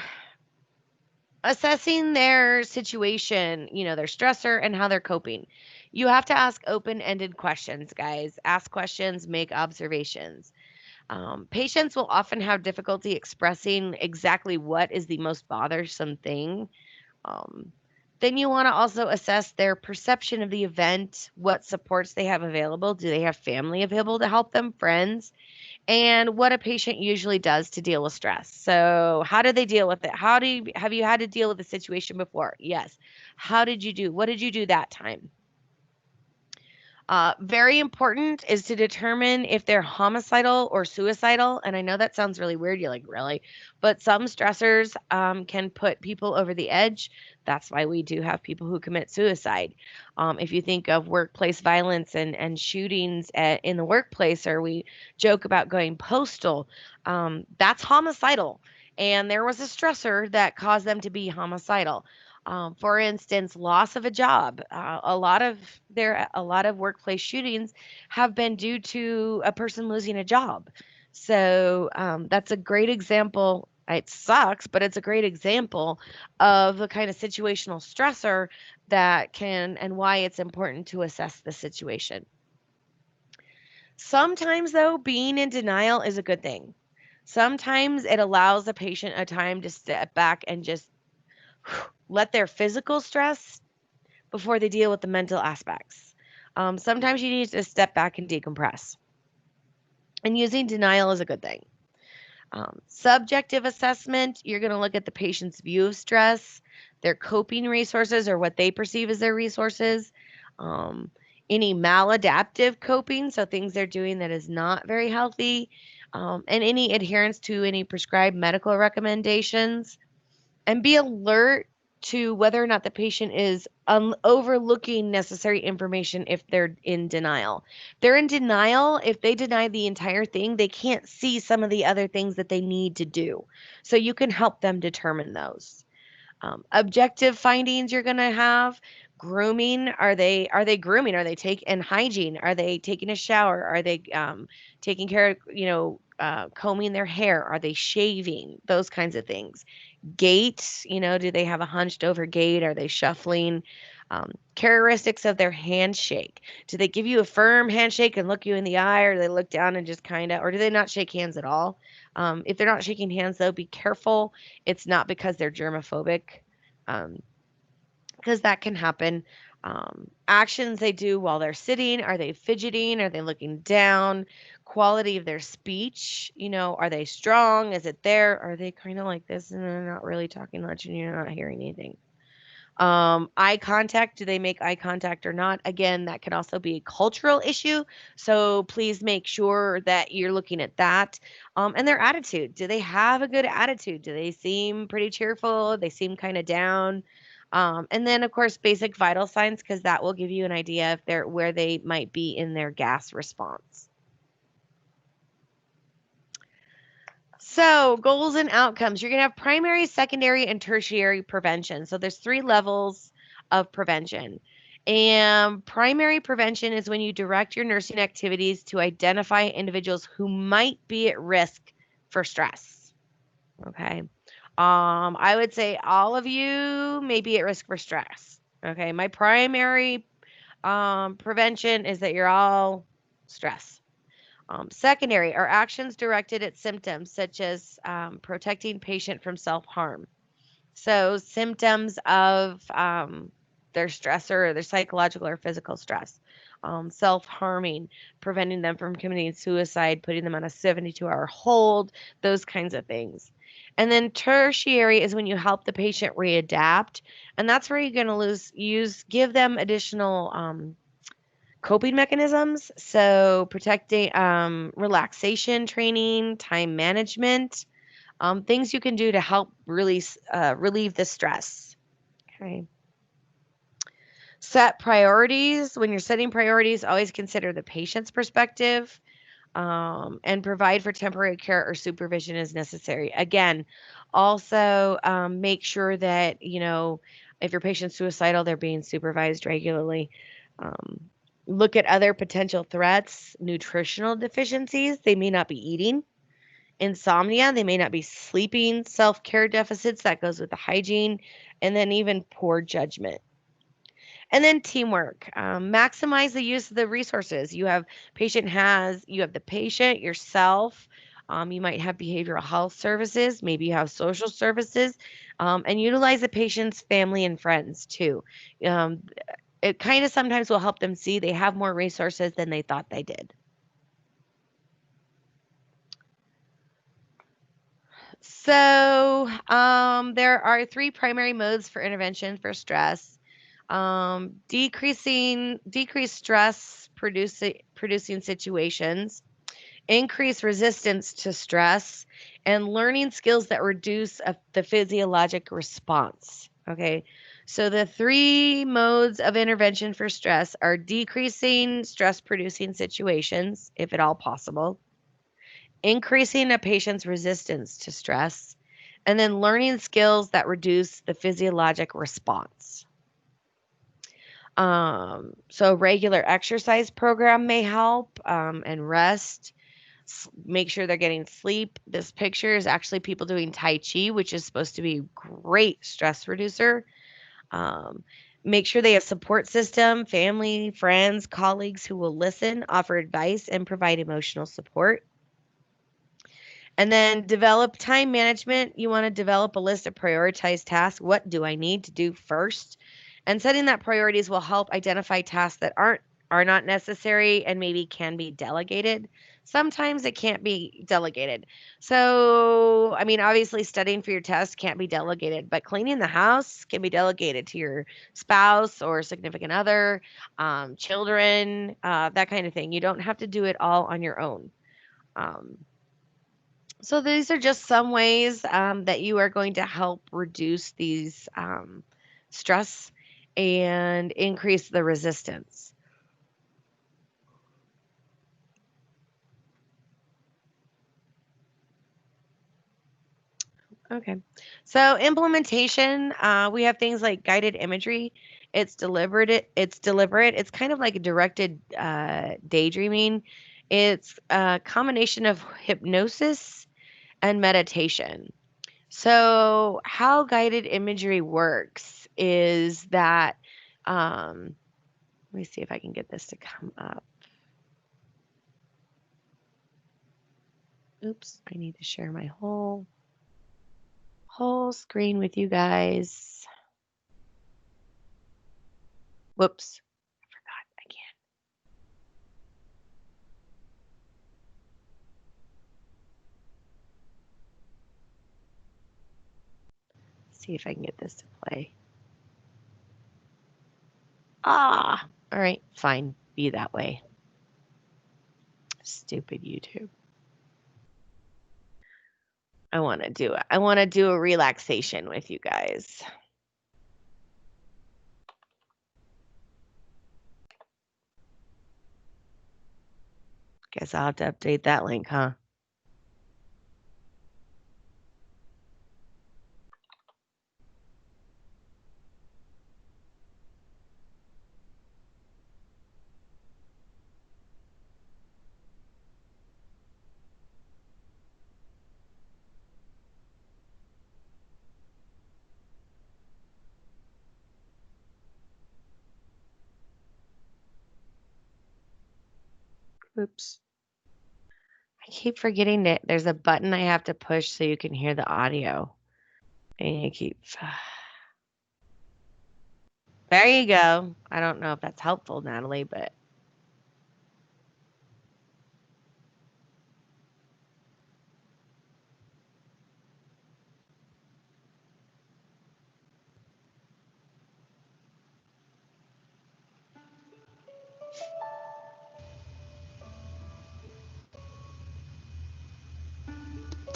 [SPEAKER 1] assessing their situation, their stressor and how they're coping. You have to ask open ended questions, guys. Ask questions, make observations. Patients will often have difficulty expressing exactly what is the most bothersome thing. Um, then you want to also assess their perception of the event, what supports they have available. Do they have family available to help them, friends? And what a patient usually does to deal with stress. So, how do they deal with it? Have you had to deal with a situation before? Yes. How did you do? What did you do that time? Very important is to determine if they're homicidal or suicidal. And I know that sounds really weird. You're like, really? But some stressors can put people over the edge. That's why we do have people who commit suicide. If you think of workplace violence and shootings in the workplace, or we joke about going postal, that's homicidal. And there was a stressor that caused them to be homicidal. For instance, loss of a job. A lot of workplace shootings have been due to a person losing a job. So that's a great example. It sucks, but it's a great example of the kind of situational stressor that can and why it's important to assess the situation. Sometimes, though, being in denial is a good thing. Sometimes it allows the patient a time to step back and just let their physical stress before they deal with the mental aspects. Sometimes you need to step back and decompress. And using denial is a good thing. Subjective assessment, you're going to look at the patient's view of stress, their coping resources or what they perceive as their resources, um, any maladaptive coping, so things they're doing that is not very healthy, and any adherence to any prescribed medical recommendations, and be alert to whether or not the patient is overlooking necessary information if they're in denial. They're in denial. If they deny the entire thing, they can't see some of the other things that they need to do. So you can help them determine those. Objective findings you're going to have: grooming. Are they grooming? Are they taking hygiene? Are they taking a shower? Are they taking care of combing their hair? Are they shaving? Those kinds of things. Gait, do they have a hunched over gait? Are they shuffling? Characteristics of their handshake. Do they give you a firm handshake and look you in the eye, or do they look down and just kind of, or do they not shake hands at all? If they're not shaking hands, though, be careful. It's not because they're germophobic, because that can happen. Actions they do while they're sitting. Are they fidgeting? Are they looking down? Quality of their speech. Are they strong? Is it there? Are they kind of like this and they're not really talking much and you're not hearing anything? Eye contact. Do they make eye contact or not? Again, that could also be a cultural issue. So please make sure that you're looking at that. And their attitude. Do they have a good attitude? Do they seem pretty cheerful? They seem kind of down. And then, of course, basic vital signs, because that will give you an idea if they're where they might be in their gas response. So, goals and outcomes. You're going to have primary, secondary, and tertiary prevention. So, there's 3 levels of prevention. And primary prevention is when you direct your nursing activities to identify individuals who might be at risk for stress. Okay. I would say all of you may be at risk for stress. Okay. My primary prevention is that you're all stressed. Secondary are actions directed at symptoms such as protecting patient from self-harm. So symptoms of their stressor or their psychological or physical stress. self-harming, preventing them from committing suicide, putting them on a 72-hour hold, those kinds of things. And then tertiary is when you help the patient readapt, and that's where you're going to give them additional coping mechanisms. So protecting, relaxation training, time management, things you can do to help relieve the stress. Okay. Set priorities. When you're setting priorities, always consider the patient's perspective, and provide for temporary care or supervision as necessary. Again, also make sure that, if your patient's suicidal, they're being supervised regularly. Um, Look at other potential threats, nutritional deficiencies, they may not be eating, insomnia, they may not be sleeping, self care deficits, that goes with the hygiene, and then even poor judgment. And then teamwork. Maximize the use of the resources. You have the patient, yourself. You might have behavioral health services. Maybe you have social services, and utilize the patient's family and friends too. Um, it kind of sometimes will help them see they have more resources than they thought they did. So, there are three primary modes for intervention for stress. Decrease stress producing situations, increase resistance to stress, and learning skills that reduce the physiologic response. Okay. So the three modes of intervention for stress are decreasing stress producing situations, if at all possible, increasing a patient's resistance to stress, and then learning skills that reduce the physiologic response. So regular exercise program may help, and rest. Make sure they're getting sleep. This picture is actually people doing Tai Chi, which is supposed to be a great stress reducer. Um, Make sure they have support system, family, friends, colleagues who will listen, offer advice, and provide emotional support. And then develop time management. You want to develop a list of prioritized tasks. What do I need to do first? And setting that priorities will help identify tasks that are not necessary and maybe can be delegated. Sometimes it can't be delegated. So, I mean, obviously studying for your test can't be delegated, but cleaning the house can be delegated to your spouse or significant other, children, that kind of thing. You don't have to do it all on your own. Um, so these are just some ways that you are going to help reduce these stress and increase the resistance. Okay. So implementation, we have things like guided imagery. It's deliberate. It's deliberate. It's kind of like a directed daydreaming. It's a combination of hypnosis and meditation. So, how guided imagery works is that, let me see if I can get this to come up. Oops, I need to share my whole screen with you guys. Whoops, I forgot. I can't. See if I can get this to play. Ah, all right, fine. Be that way. Stupid YouTube. I want to do it. I want to do a relaxation with you guys. Guess I'll have to update that link, huh? Oops. I keep forgetting that there's a button I have to push so you can hear the audio. And you keep. There you go. I don't know if that's helpful, Natalie, but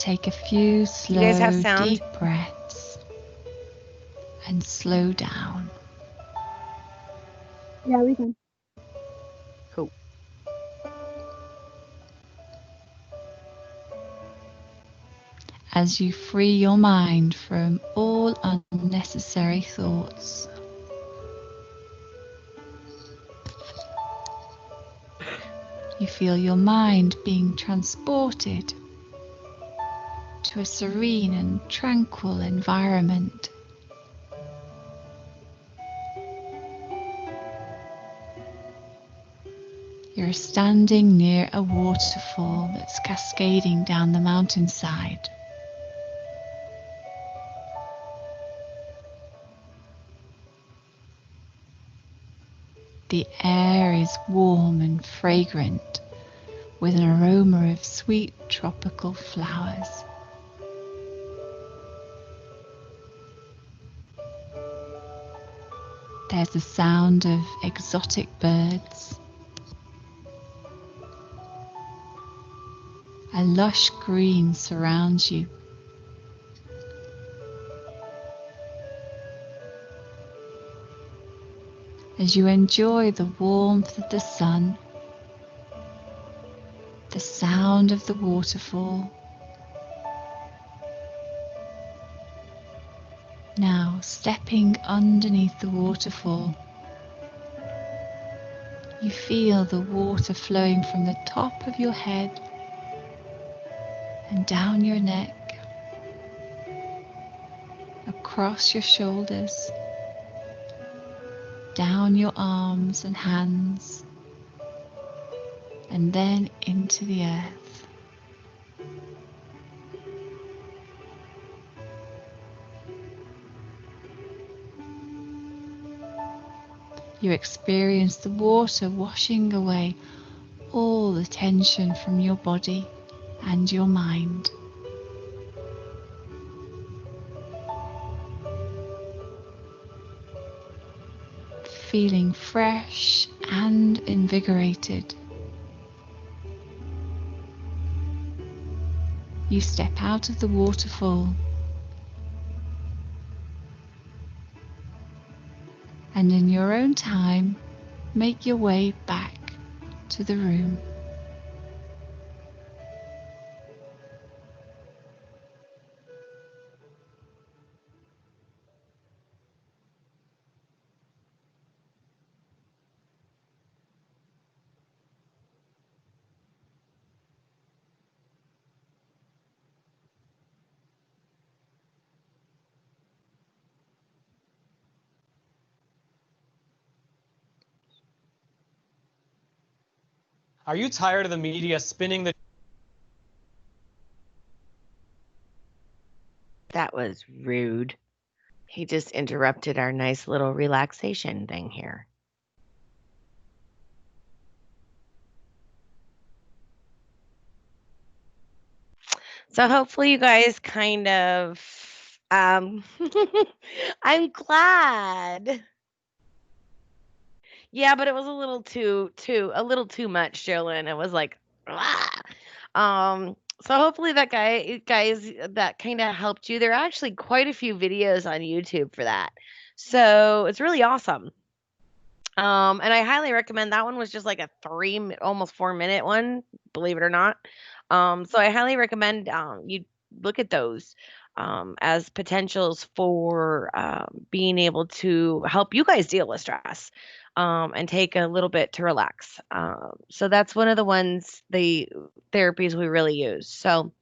[SPEAKER 4] Take a few slow,
[SPEAKER 1] You guys have sound?
[SPEAKER 4] deep breaths and slow down.
[SPEAKER 3] Yeah, we can.
[SPEAKER 1] Cool.
[SPEAKER 4] As you free your mind from all unnecessary thoughts. You feel your mind being transported to a serene and tranquil environment. You're standing near a waterfall that's cascading down the mountainside. The air is warm and fragrant with an aroma of sweet tropical flowers. There's the sound of exotic birds. A lush green surrounds you. As you enjoy the warmth of the sun, the sound of the waterfall. Now, stepping underneath the waterfall, you feel the water flowing from the top of your head and down your neck, across your shoulders, down your arms and hands, and then into the earth. You experience the water washing away all the tension from your body and your mind. Feeling fresh and invigorated. You step out of the waterfall and in your own time make your way back to the room.
[SPEAKER 5] Are you tired of the media spinning the...
[SPEAKER 1] That was rude. He just interrupted our nice little relaxation thing here. So hopefully you guys kind of I'm glad. Yeah, but it was a little too much, Jolyn. It was like, "Ah." So hopefully guys, that kind of helped you. There are actually quite a few videos on YouTube for that. So it's really awesome. And I highly recommend that one was just like a almost 4 minute one, believe it or not. So I highly recommend you look at those as potentials for being able to help you guys deal with stress and take a little bit to relax. So that's one of the therapies we really use. So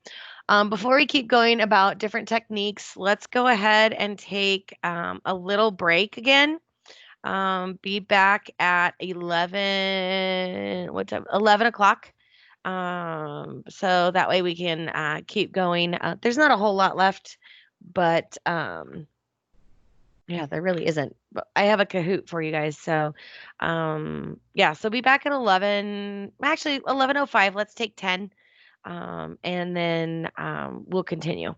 [SPEAKER 1] before we keep going about different techniques, let's go ahead and take a little break again. Be back at 11, what time? 11 o'clock. So that way we can keep going. There's not a whole lot left, but yeah, there really isn't. But I have a Kahoot for you guys. So yeah, so be back at 11, actually 11:05. Let's take 10. And then we'll continue.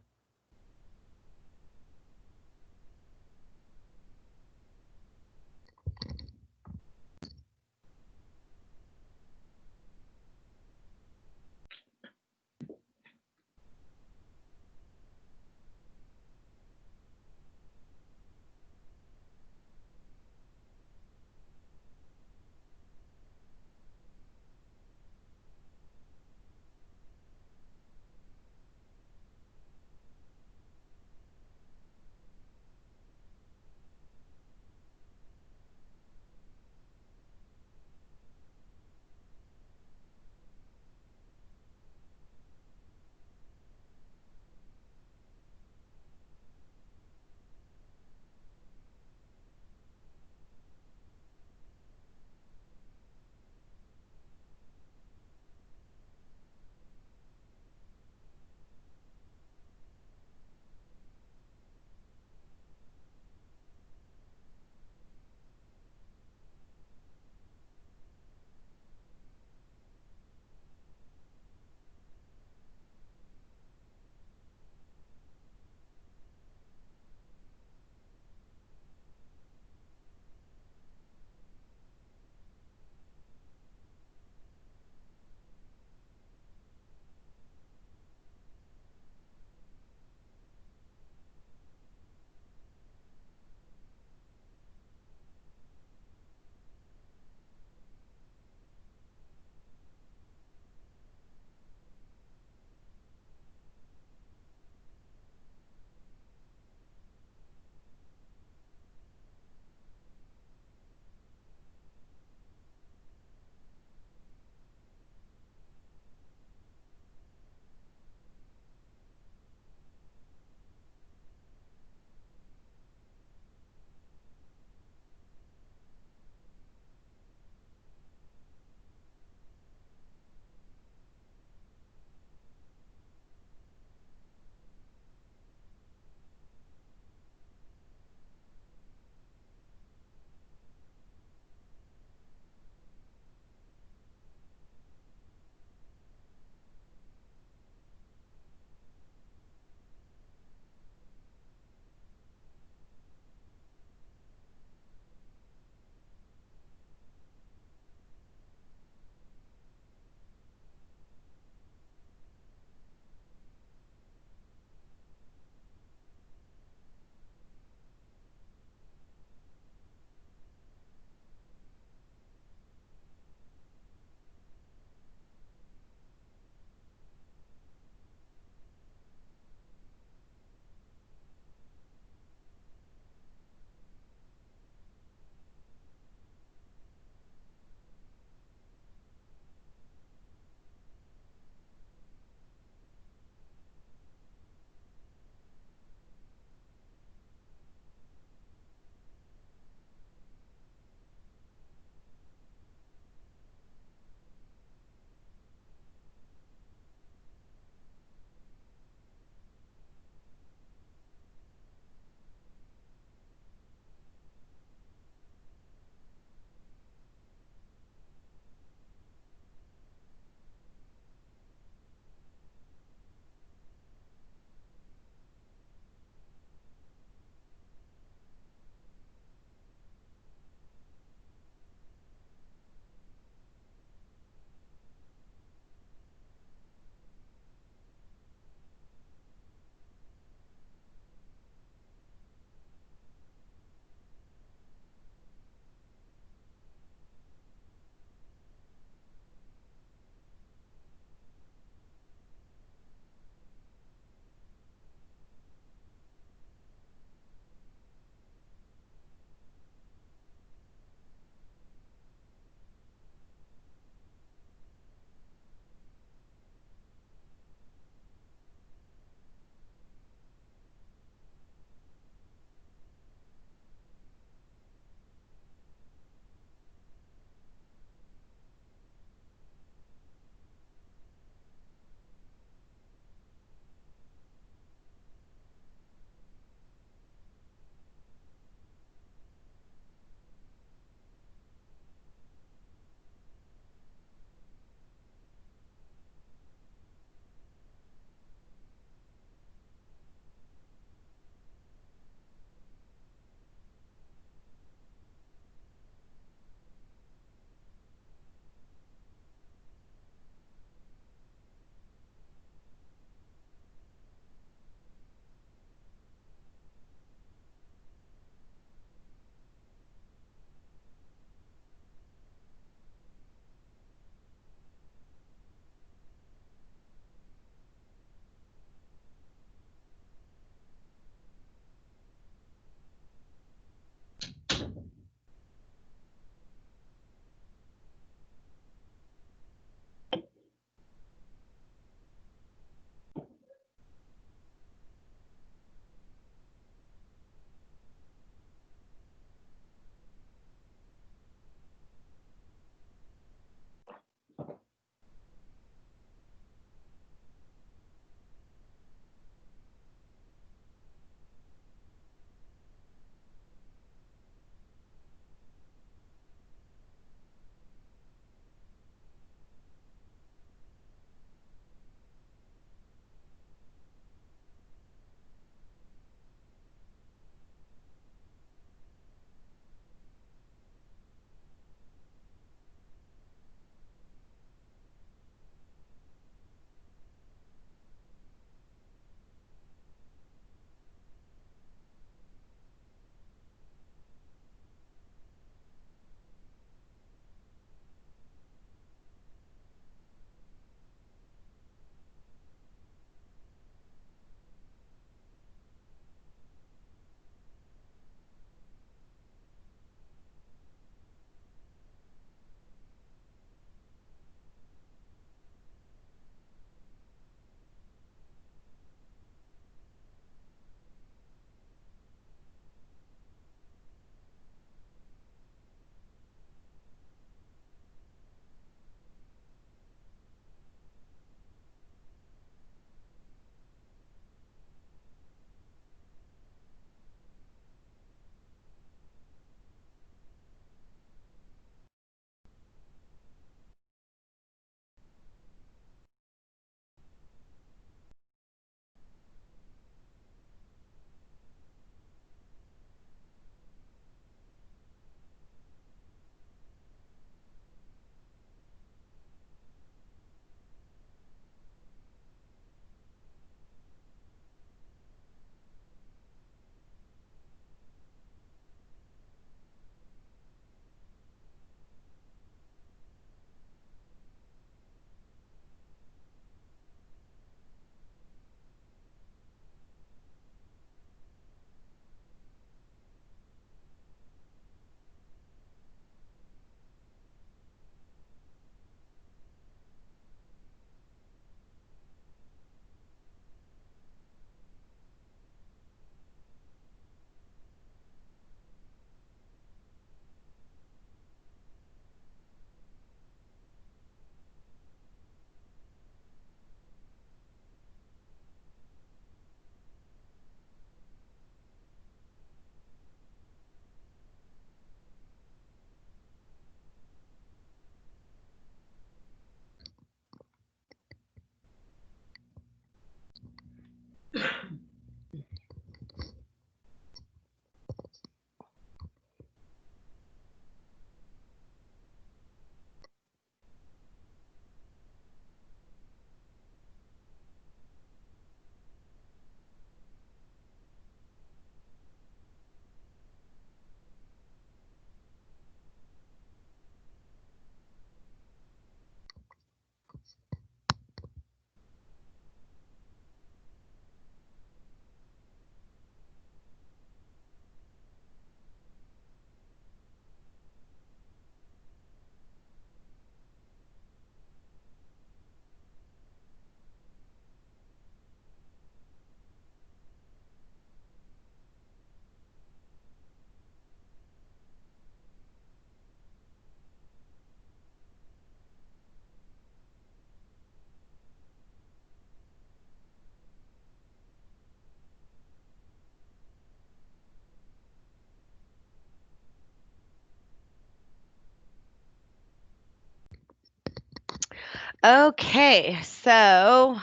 [SPEAKER 1] Okay, so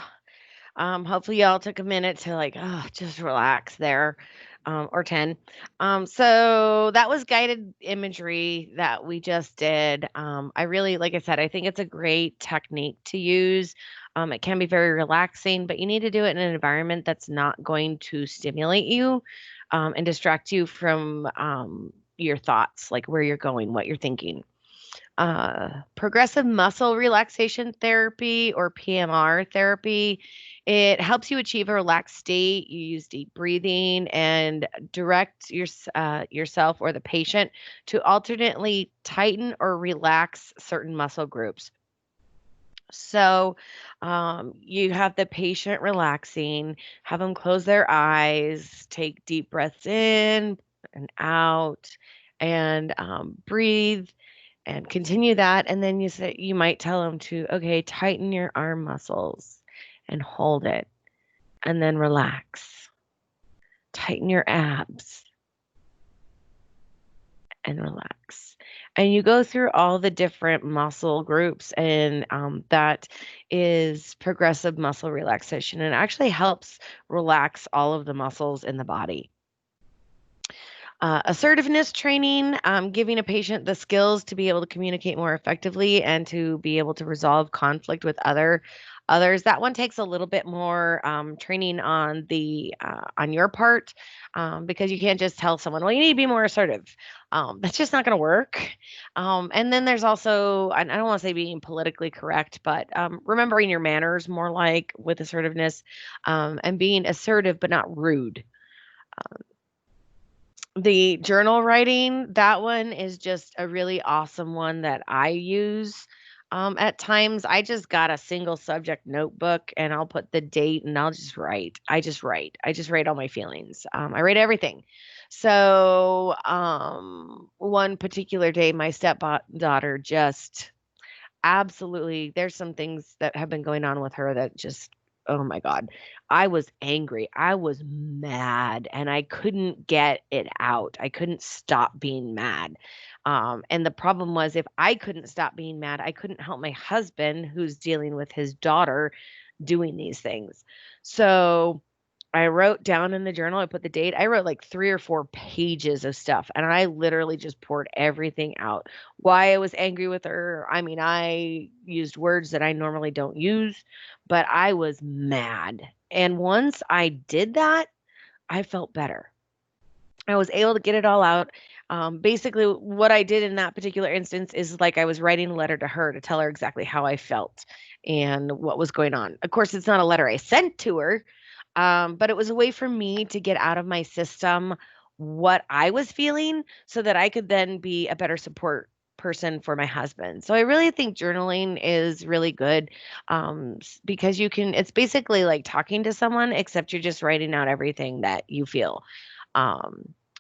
[SPEAKER 1] hopefully y'all took a minute to like, just relax there, or 10. So that was guided imagery that we just did. I really, like I said, I think it's a great technique to use. It can be very relaxing, but you need to do it in an environment that's not going to stimulate you, and distract you from your thoughts, like where you're going, what you're thinking. Progressive muscle relaxation therapy, or PMR therapy. It helps you achieve a relaxed state. You use deep breathing and direct yourself or the patient to alternately tighten or relax certain muscle groups. So, you have the patient relaxing, have them close their eyes, take deep breaths in and out, and breathe and continue that. And then you might tell them to, okay, tighten your arm muscles and hold it, and then relax. Tighten your abs and relax. And you go through all the different muscle groups, and that is progressive muscle relaxation, and it actually helps relax all of the muscles in the body. Assertiveness training, giving a patient the skills to be able to communicate more effectively and to be able to resolve conflict with others. That one takes a little bit more training on your part, because you can't just tell someone, well, you need to be more assertive. That's just not going to work. And then there's also, and I don't want to say being politically correct, but remembering your manners more, like with assertiveness, and being assertive but not rude. The journal writing, that one is just a really awesome one that I use. At times, I just got a single subject notebook, and I'll put the date and I'll just write. I just write. I just write all my feelings. I write everything. So, one particular day, my stepdaughter just absolutely, there's some things that have been going on with her that just, oh my God. I was angry. I was mad, and I couldn't get it out. I couldn't stop being mad. And the problem was, if I couldn't stop being mad, I couldn't help my husband who's dealing with his daughter doing these things. So I wrote down in the journal, I put the date. I wrote like 3 or 4 pages of stuff, and I literally just poured everything out. Why I was angry with her. I mean, I used words that I normally don't use, but I was mad. And once I did that, I felt better. I was able to get it all out. Basically, what I did in that particular instance is like I was writing a letter to her to tell her exactly how I felt and what was going on. Of course, it's not a letter I sent to her, but it was a way for me to get out of my system what I was feeling so that I could then be a better support person for my husband. So I really think journaling is really good, because it's basically like talking to someone, except you're just writing out everything that you feel.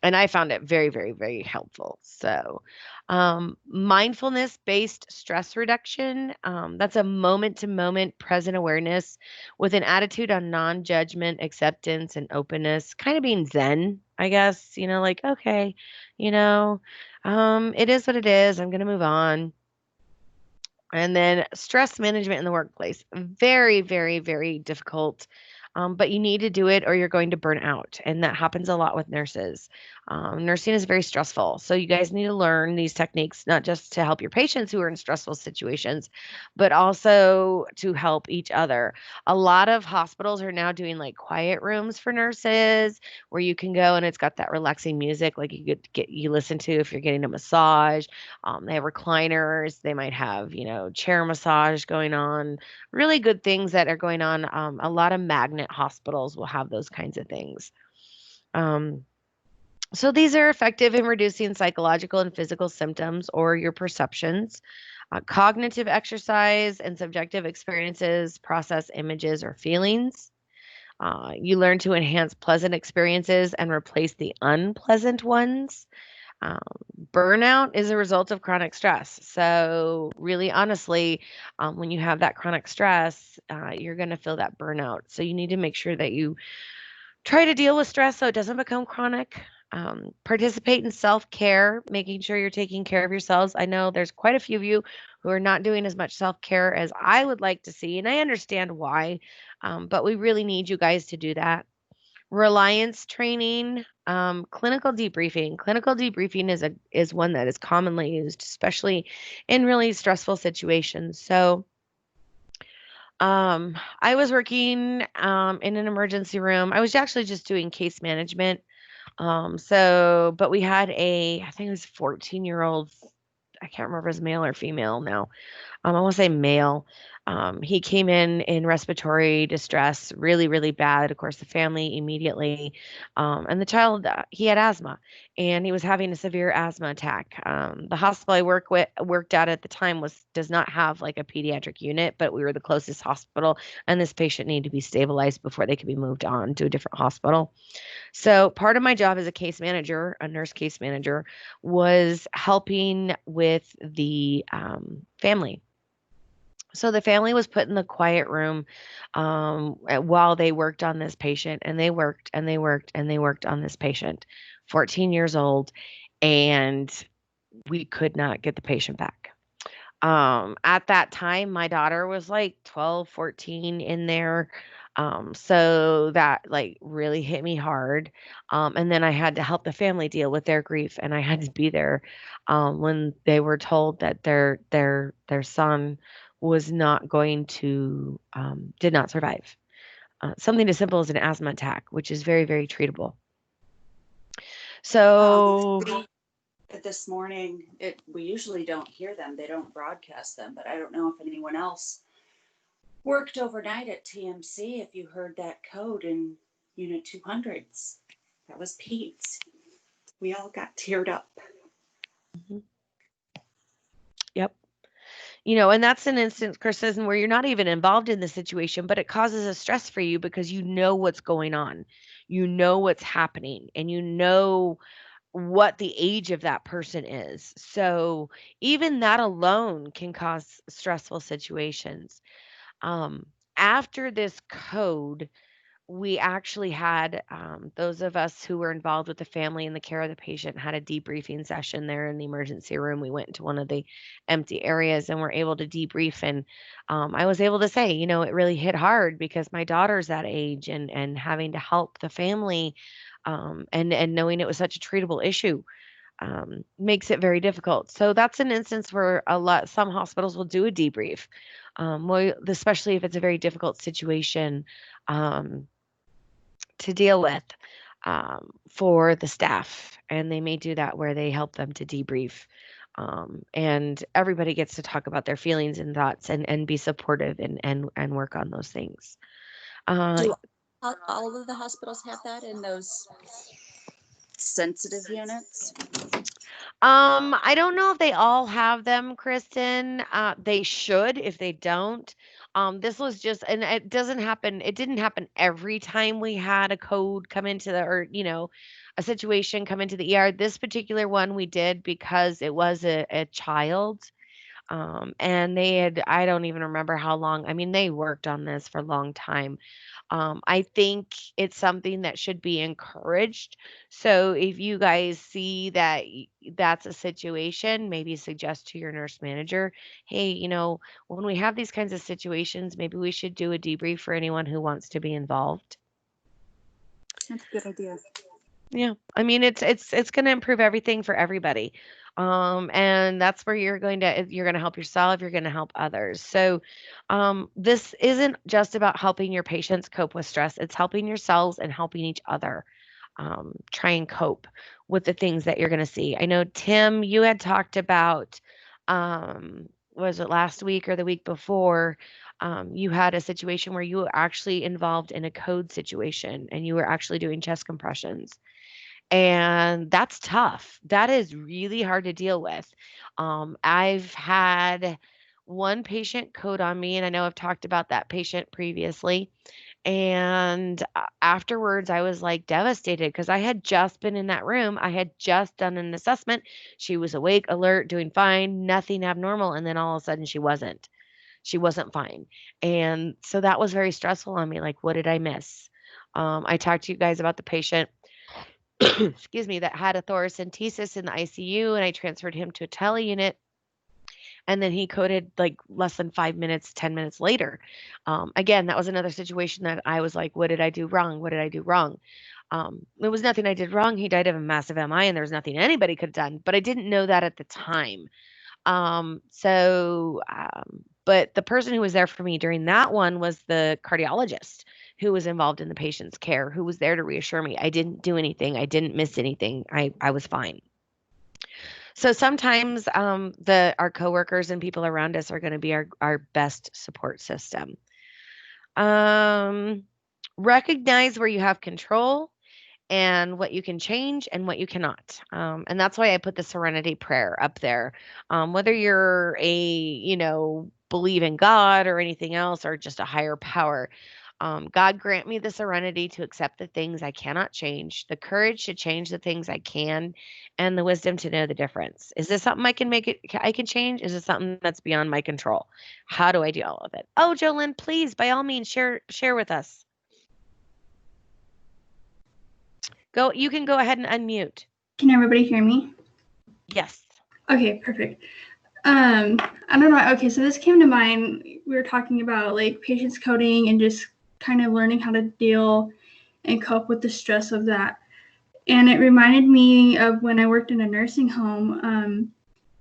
[SPEAKER 1] And I found it very, very, very helpful. So, mindfulness based stress reduction, that's a moment to moment present awareness with an attitude on non judgment, acceptance, and openness, kind of being Zen, I guess, like, okay, you know, it is what it is. I'm going to move on. And then stress management in the workplace. Very, very, very difficult. But you need to do it or you're going to burn out. And that happens a lot with nurses. Nursing is very stressful. So you guys need to learn these techniques, not just to help your patients who are in stressful situations, but also to help each other. A lot of hospitals are now doing like quiet rooms for nurses where you can go and it's got that relaxing music like you listen to if you're getting a massage. They have recliners. They might have, chair massage going on. Really good things that are going on. A lot of magnet hospitals will have those kinds of things. So these are effective in reducing psychological and physical symptoms or your perceptions. Cognitive exercise and subjective experiences process images or feelings. You learn to enhance pleasant experiences and replace the unpleasant ones. Um, Burnout is a result of chronic stress. So, really, honestly, when you have that chronic stress, you're going to feel that burnout. So, you need to make sure that you try to deal with stress so it doesn't become chronic. Participate in self-care, making sure you're taking care of yourselves. I know there's quite a few of you who are not doing as much self-care as I would like to see, and I understand why, but we really need you guys to do that. Reliance training, clinical debriefing. Clinical debriefing is one that is commonly used, especially in really stressful situations. So, I was working in an emergency room. I was actually just doing case management. But we had I think it was 14-year-old. I can't remember if it was male or female now. I want to say male. He came in respiratory distress, really, really bad. Of course, the family immediately, and the child, he had asthma, and he was having a severe asthma attack. The hospital I worked at the time does not have like a pediatric unit, but we were the closest hospital, and this patient needed to be stabilized before they could be moved on to a different hospital. So part of my job as a case manager, a nurse case manager, was helping with the family. So the family was put in the quiet room while they worked on this patient, and they worked and they worked and they worked on this patient, 14 years old, and we could not get the patient back. At that time, my daughter was like 12, 14 in there. So that like really hit me hard. And then I had to help the family deal with their grief, and I had to be there when they were told that their son was not going to did not survive. Something as simple as an asthma attack, which is very, very treatable. So
[SPEAKER 6] This morning, we usually don't hear them. They don't broadcast them, but I don't know if anyone else worked overnight at TMC. If you heard that code in Unit 200s, that was Pete's. We all got teared up.
[SPEAKER 1] Mhm. Yep. And that's an instance, Kristen, where you're not even involved in the situation, but it causes a stress for you because you know what's going on. You know what's happening, and you know what the age of that person is. So even that alone can cause stressful situations. Um, After this code, we actually had those of us who were involved with the family and the care of the patient had a debriefing session there in the emergency room. We went into one of the empty areas and were able to debrief. And I was able to say, it really hit hard because my daughter's that age, and having to help the family, and knowing it was such a treatable issue makes it very difficult. So that's an instance where some hospitals will do a debrief, especially if it's a very difficult situation. To deal with for the staff. And they may do that where they help them to debrief. And everybody gets to talk about their feelings and thoughts, and be supportive, and work on those things.
[SPEAKER 6] Do all of the hospitals have that in those sensitive units?
[SPEAKER 1] I don't know if they all have them, Kristen. They should if they don't. This was just, and it didn't happen every time we had a code come into a situation come into the ER. This particular one we did because it was a child. And I don't even remember how long. I mean, they worked on this for a long time. I think it's something that should be encouraged. So if you guys see that that's a situation, maybe suggest to your nurse manager, hey, when we have these kinds of situations, maybe we should do a debrief for anyone who wants to be involved.
[SPEAKER 6] That's a good idea.
[SPEAKER 1] Yeah. I mean, it's going to improve everything for everybody. And that's where you're going to help yourself, you're going to help others. So, this isn't just about helping your patients cope with stress. It's helping yourselves and helping each other, try and cope with the things that you're going to see. I know, Tim, you had talked about, was it last week or the week before? You had a situation where you were actually involved in a code situation, and you were actually doing chest compressions. And that's tough. That is really hard to deal with. I've had one patient code on me, and I know I've talked about that patient previously. And afterwards, I was like devastated because I had just been in that room. I had just done an assessment. She was awake, alert, doing fine, nothing abnormal. And then all of a sudden, she wasn't. She wasn't fine. And so that was very stressful on me. Like, what did I miss? I talked to you guys about the patient excuse me, that had a thoracentesis in the ICU, and I transferred him to a tele unit. And then he coded like less than 5 minutes, 10 minutes later. Again, that was another situation that I was like, what did I do wrong? What did I do wrong? There was nothing I did wrong. He died of a massive MI, and there was nothing anybody could have done, but I didn't know that at the time. But the person who was there for me during that one was the cardiologist who was involved in the patient's care, who was there to reassure me I didn't do anything, I didn't miss anything, I was fine. So sometimes our coworkers and people around us are going to be our best support system. Recognize where you have control and what you can change and what you cannot. And that's why I put the serenity prayer up there. Whether you're believe in God or anything else or just a higher power, God grant me the serenity to accept the things I cannot change, the courage to change the things I can, and the wisdom to know the difference. Is this something I can change? Is this something that's beyond my control? How do I do all of it? Oh, Jolynn, please, by all means, share with us. You can go ahead and unmute.
[SPEAKER 7] Can everybody hear me?
[SPEAKER 1] Yes.
[SPEAKER 7] Okay, perfect. I don't know. Okay, so this came to mind. We were talking about like patience coding and just kind of learning how to deal and cope with the stress of that. And it reminded me of when I worked in a nursing home.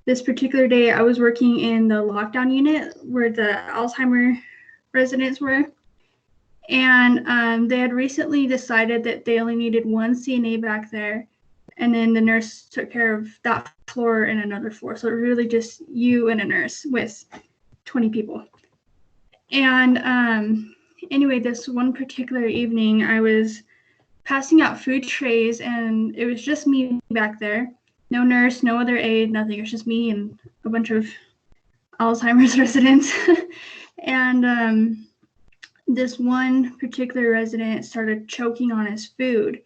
[SPEAKER 7] This particular day, I was working in the lockdown unit where the Alzheimer residents were. And they had recently decided that they only needed one CNA back there. And then the nurse took care of that floor and another floor. So it was really just you and a nurse with 20 people. And anyway, this one particular evening, I was passing out food trays, and it was just me back there. No nurse, no other aide, nothing. It was just me and a bunch of Alzheimer's residents. And this one particular resident started choking on his food.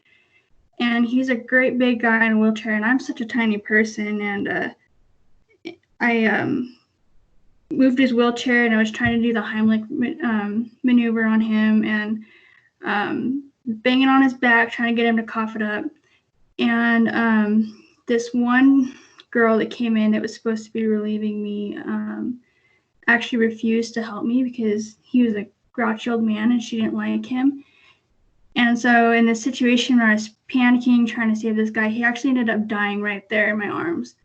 [SPEAKER 7] And he's a great big guy in a wheelchair, and I'm such a tiny person. And I moved his wheelchair, and I was trying to do the Heimlich maneuver on him, and banging on his back, trying to get him to cough it up. And this one girl that came in that was supposed to be relieving me actually refused to help me because he was a grouchy old man and she didn't like him. And so in this situation where I was panicking, trying to save this guy, he actually ended up dying right there in my arms.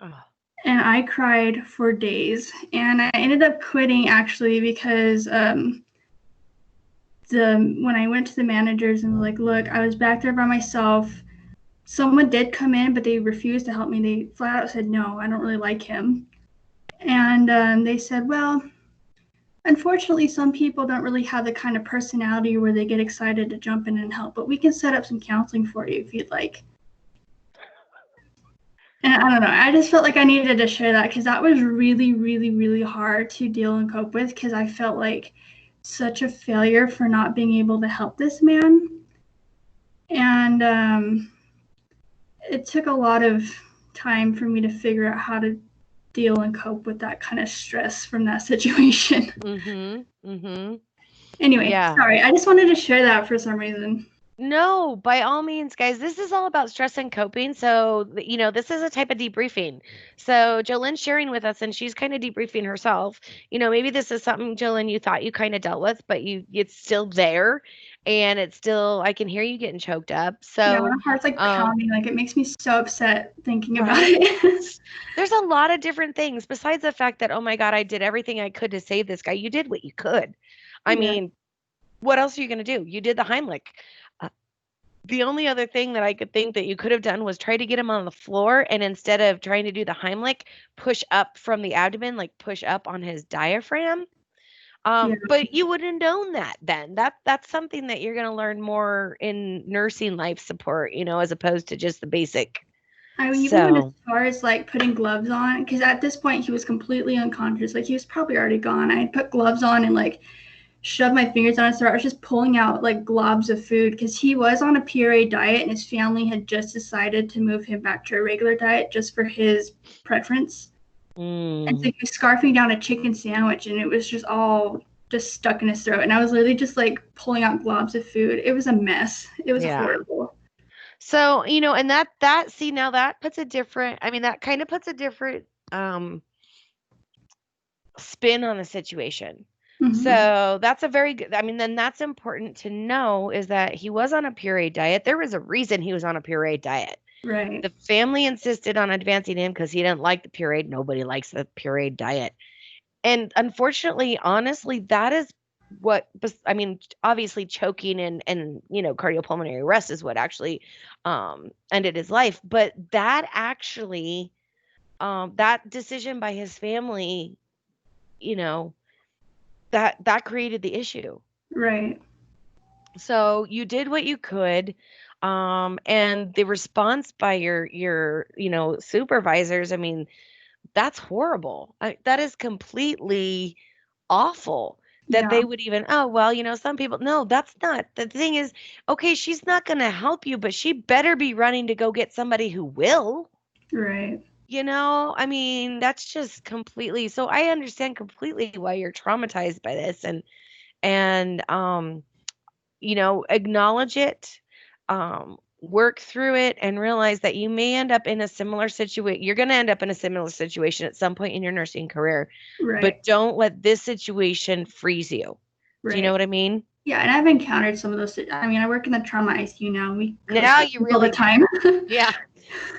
[SPEAKER 7] Oh. And I cried for days. And I ended up quitting actually because when I went to the managers and was like, look, I was back there by myself. Someone did come in, but they refused to help me. They flat out said, no, I don't really like him. And they said, well, unfortunately, some people don't really have the kind of personality where they get excited to jump in and help, but we can set up some counseling for you if you'd like. And I don't know, I just felt like I needed to share that because that was really, really, really hard to deal and cope with because I felt like such a failure for not being able to help this man. And it took a lot of time for me to figure out how to deal and cope with that kind of stress from that situation. Anyway, yeah. Sorry, I just wanted to share that for some reason.
[SPEAKER 1] No, by all means, guys, this is all about stress and coping. So, this is a type of debriefing. So Jolynn's sharing with us and she's kind of debriefing herself. Maybe this is something, Jolynn, you thought you kind of dealt with, but it's still there and it's still, I can hear you getting choked up. So
[SPEAKER 7] yeah, my heart's like pounding. Like it makes me so upset thinking about it.
[SPEAKER 1] There's a lot of different things besides the fact that, oh my God, I did everything I could to save this guy. You did what you could. I mean, what else are you going to do? You did the Heimlich. The only other thing that I could think that you could have done was try to get him on the floor, and instead of trying to do the Heimlich, push up from the abdomen, like push up on his diaphragm. But you wouldn't have known that then. That's something that you're going to learn more in nursing life support, as opposed to just the basic.
[SPEAKER 7] I mean, even as far as like putting gloves on, because at this point he was completely unconscious. Like he was probably already gone. I put gloves on and like shoved my fingers on his throat. I was just pulling out like globs of food because he was on a PRA diet and his family had just decided to move him back to a regular diet just for his preference. And so he was scarfing down a chicken sandwich and it was just all just stuck in his throat. And I was literally just like pulling out globs of food. It was a mess. It was horrible.
[SPEAKER 1] So, and see, now that puts a different, I mean, that kind of puts a different spin on the situation.
[SPEAKER 7] Mhm.
[SPEAKER 1] So that's a very good, I mean, then that's important to know is that he was on a pureed diet. There was a reason he was on a pureed diet.
[SPEAKER 7] Right.
[SPEAKER 1] The family insisted on advancing him because he didn't like the pureed. Nobody likes the pureed diet. And unfortunately, honestly, that is I mean, obviously choking and cardiopulmonary arrest is what actually ended his life. But that actually, that decision by his family, you know, that created the issue.
[SPEAKER 7] Right.
[SPEAKER 1] So you did what you could. And the response by your supervisors, I mean, that's horrible. That is completely awful that
[SPEAKER 7] Yeah.
[SPEAKER 1] they would even, oh, well, some people, no, that's not. The thing is, okay, she's not going to help you, but she better be running to go get somebody who will.
[SPEAKER 7] Right.
[SPEAKER 1] I mean, that's just completely, so I understand completely why you're traumatized by this and acknowledge it, work through it, and realize that you may end up in a similar situation. You're going to end up in a similar situation at some point in your nursing career, but
[SPEAKER 7] Right.
[SPEAKER 1] don't let this situation freeze you. Do you know
[SPEAKER 7] Right.
[SPEAKER 1] what I mean?
[SPEAKER 7] Yeah, and I've encountered some of those. I mean, I work in the trauma ICU now, and we
[SPEAKER 1] Now you
[SPEAKER 7] all the
[SPEAKER 1] really do.
[SPEAKER 7] time.
[SPEAKER 1] Yeah.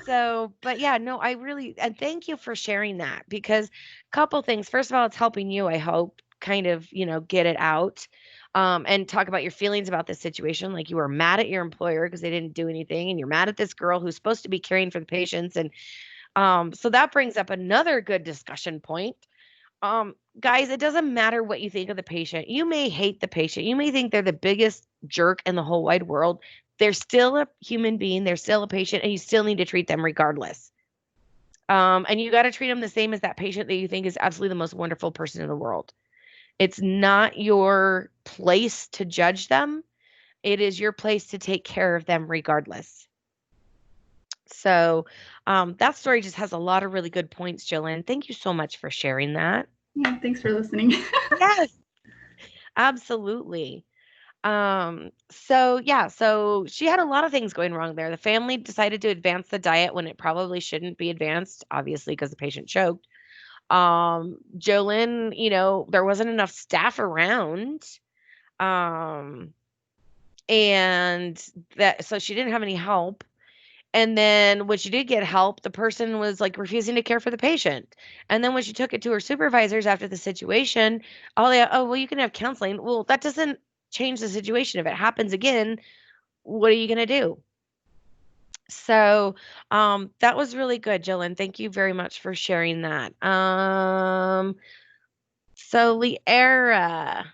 [SPEAKER 1] So, but yeah, no, I really, and thank you for sharing that because a couple things. First of all, it's helping you, I hope, kind of, get it out, and talk about your feelings about this situation. Like you were mad at your employer because they didn't do anything, and you're mad at this girl who's supposed to be caring for the patients. And so that brings up another good discussion point. Guys, it doesn't matter what you think of the patient. You may hate the patient. You may think they're the biggest jerk in the whole wide world. They're still a human being. They're still a patient, and you still need to treat them regardless. And you got to treat them the same as that patient that you think is absolutely the most wonderful person in the world. It's not your place to judge them. It is your place to take care of them regardless. So that story just has a lot of really good points, Jillian. Thank you so much for sharing that.
[SPEAKER 7] Yeah, thanks for listening.
[SPEAKER 1] Yes, absolutely. So she had a lot of things going wrong there. The family decided to advance the diet when it probably shouldn't be advanced, obviously, because the patient choked. Jolyn, there wasn't enough staff around. Um, and so she didn't have any help. And then when she did get help, the person was like refusing to care for the patient. And then when she took it to her supervisors after the situation, oh, well, you can have counseling. Well, that doesn't change the situation. If it happens again, what are you going to do? So, that was really good, Jillian. Thank you very much for sharing that. So Liara,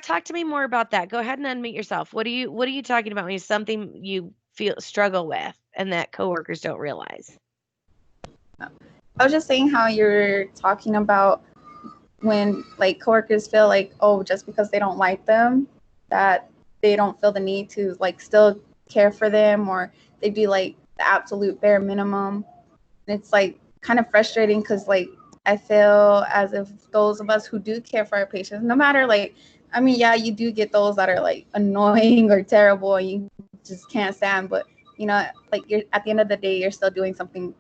[SPEAKER 1] talk to me more about that. Go ahead and unmute yourself. What are you talking about when it's something you feel struggle with and that coworkers don't realize?
[SPEAKER 8] I was just saying how you're talking about when like coworkers feel like, oh, just because they don't like them, that they don't feel the need to like still care for them, or they'd be like the absolute bare minimum. And it's like kind of frustrating because like I feel as if those of us who do care for our patients, no matter like, I mean, yeah, you do get those that are like annoying or terrible and you just can't stand, but like you're at the end of the day, you're still doing something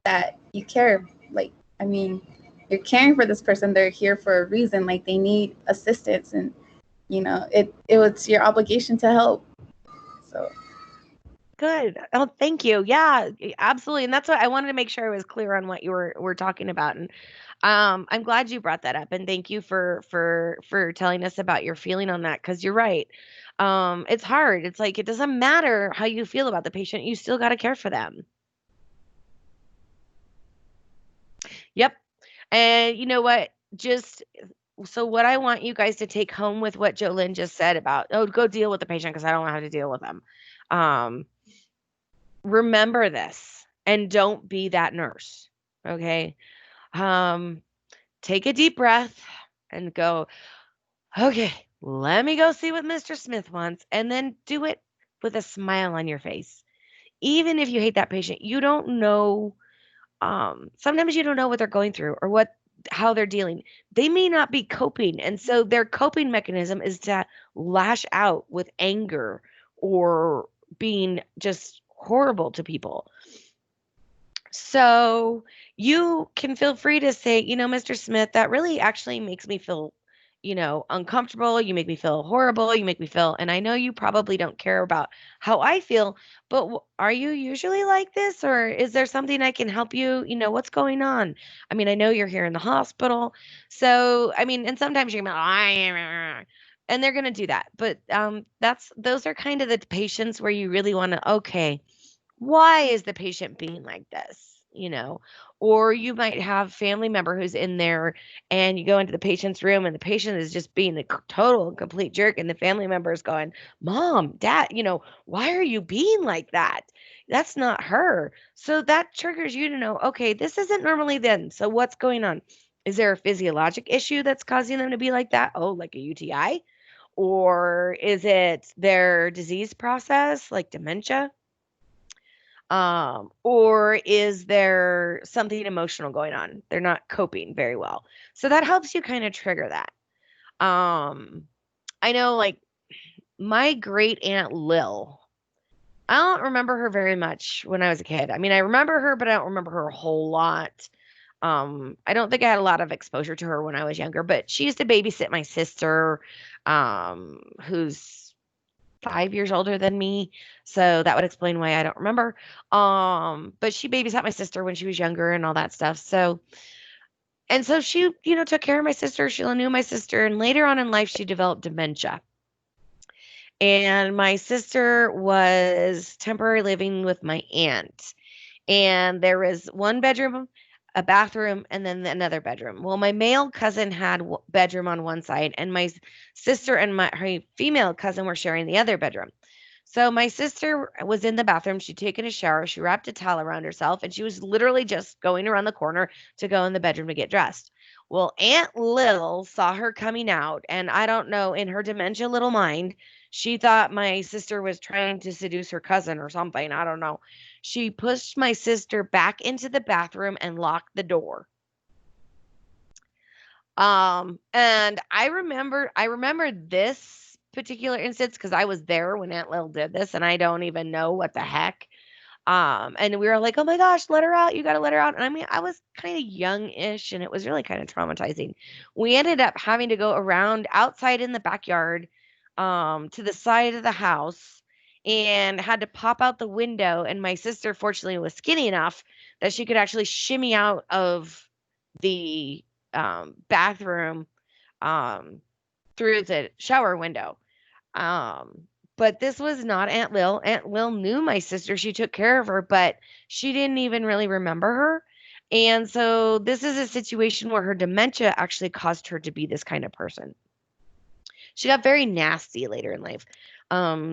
[SPEAKER 8] that you care. Like, I mean, you're caring for this person. They're here for a reason. Like they need assistance, and it was your obligation to help. So
[SPEAKER 1] Good. Oh, thank you. Yeah, absolutely. And that's what I wanted to make sure I was clear on what you were talking about. And I'm glad you brought that up. And thank you for telling us about your feeling on that because you're right. It's hard. It's like it doesn't matter how you feel about the patient. You still got to care for them. Yep. And you know what? So what I want you guys to take home with what Jolynn just said about, oh, go deal with the patient because I don't know how to deal with them. Remember this and don't be that nurse. Okay. Take a deep breath and go, okay, let me go see what Mr. Smith wants, and then do it with a smile on your face. Even if you hate that patient, you don't know. Sometimes you don't know what they're going through or how they're dealing. They may not be coping, and so their coping mechanism is to lash out with anger or being just horrible to people. So you can feel free to say, Mr. Smith, that really actually makes me feel, uncomfortable. You make me feel horrible. You make me feel, and I know you probably don't care about how I feel, but are you usually like this, or is there something I can help you? What's going on? I mean, I know you're here in the hospital. So, I mean, and sometimes you're going to, and they're going to do that. But those are kind of the patients where you really want to, okay, why is the patient being like this? Or you might have family member who's in there and you go into the patient's room and the patient is just being the total and complete jerk. And the family member is going, Mom, Dad, why are you being like that? That's not her. So that triggers you to know, okay, this isn't normally then. So what's going on? Is there a physiologic issue that's causing them to be like that? Oh, like a UTI? Or is it their disease process, like dementia? Or is there something emotional going on? They're not coping very well. So that helps you kind of trigger that. I know like my great aunt Lil, I don't remember her very much when I was a kid. I mean, I remember her, but I don't remember her a whole lot. I don't think I had a lot of exposure to her when I was younger, but she used to babysit my sister, who's 5 years older than me, so that would explain why I don't remember. But she babysat my sister when she was younger and all that stuff. So she, took care of my sister. She knew my sister, and later on in life, she developed dementia. And my sister was temporarily living with my aunt, and there was one bedroom, a bathroom, and then another bedroom. Well, my male cousin had bedroom on one side, and my sister and her female cousin were sharing the other bedroom. So my sister was in the bathroom. She'd taken a shower. She wrapped a towel around herself, and she was literally just going around the corner to go in the bedroom to get dressed. Well, Aunt Lil saw her coming out, and I don't know, in her dementia little mind, she thought my sister was trying to seduce her cousin or something. I don't know. She pushed my sister back into the bathroom and locked the door. And I remember this particular instance because I was there when Aunt Lil did this, and I don't even know what the heck. And we were like, oh my gosh, let her out. You got to let her out. And I mean, I was kind of young-ish, and it was really kind of traumatizing. We ended up having to go around outside in the backyard, to the side of the house, and had to pop out the window. And my sister, fortunately, was skinny enough that she could actually shimmy out of the bathroom, um, through the shower window. Um, but this was not Aunt Lil. Aunt Lil knew my sister. She took care of her, but she didn't even really remember her. And so this is a situation where her dementia actually caused her to be this kind of person. She got very nasty later in life.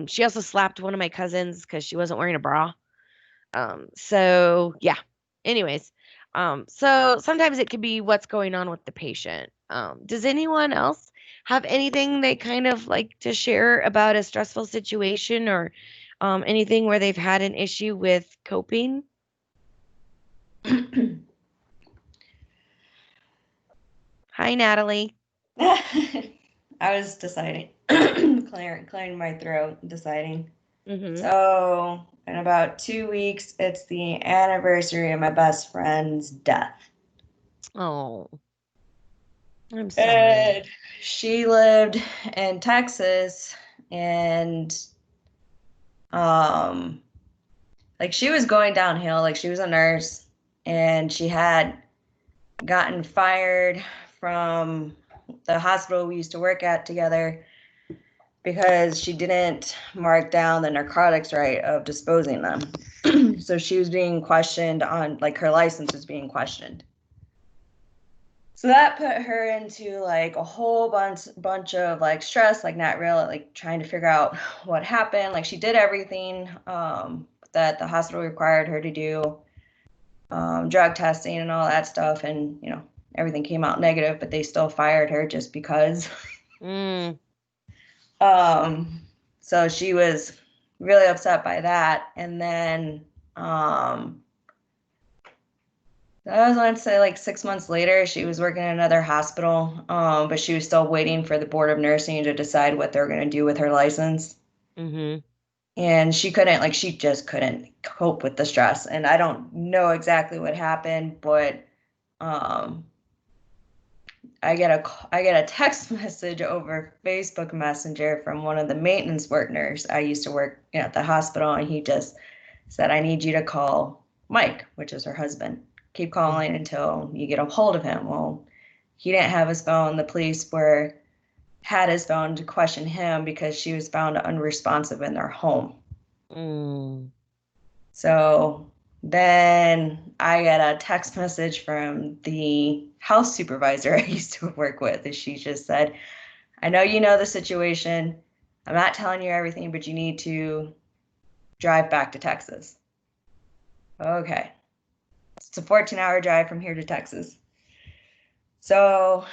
[SPEAKER 1] She also slapped one of my cousins because she wasn't wearing a bra. So yeah. Anyways, so sometimes it could be what's going on with the patient. Does anyone else have anything they kind of like to share about a stressful situation or anything where they've had an issue with coping? Hi, Natalie.
[SPEAKER 2] I was deciding, clearing my throat, deciding.
[SPEAKER 1] Mm-hmm.
[SPEAKER 2] So, in about 2 weeks, it's the anniversary of my best friend's death.
[SPEAKER 1] Oh, I'm sorry.
[SPEAKER 2] And she lived in Texas, and like she was going downhill. Like she was a nurse, and she had gotten fired from the hospital we used to work at together because she didn't mark down the narcotics right of disposing them. So she was being questioned on, like, her license was being questioned. So that put her into like a whole bunch of like stress, like not real, like trying to figure out what happened. Like she did everything that the hospital required her to do, drug testing and all that stuff, and everything came out negative, but they still fired her just because. So she was really upset by that. And then I was going to say like 6 months later, she was working in another hospital, but she was still waiting for the board of nursing to decide what they're going to do with her license.
[SPEAKER 1] Mm-hmm.
[SPEAKER 2] And she just couldn't cope with the stress. And I don't know exactly what happened, but I get a text message over Facebook Messenger from one of the maintenance workers. I used to work at the hospital, and he just said, I need you to call Mike, which is her husband. Keep calling until you get a hold of him. Well, he didn't have his phone. The police had his phone to question him because she was found unresponsive in their home. So then I got a text message from the house supervisor I used to work with, and she just said, I know you know the situation. I'm not telling you everything, but you need to drive back to Texas. Okay. It's a 14-hour drive from here to Texas. So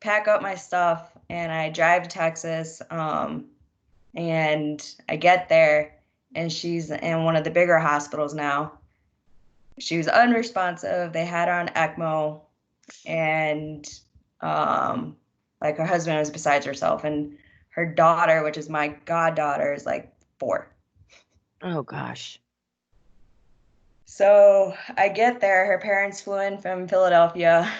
[SPEAKER 2] pack up my stuff and I drive to Texas. And I get there, and she's in one of the bigger hospitals now. She was unresponsive. They had her on ECMO, and like her husband was besides herself, and her daughter, which is my goddaughter, is like 4.
[SPEAKER 1] Oh gosh.
[SPEAKER 2] So I get there. Her parents flew in from Philadelphia,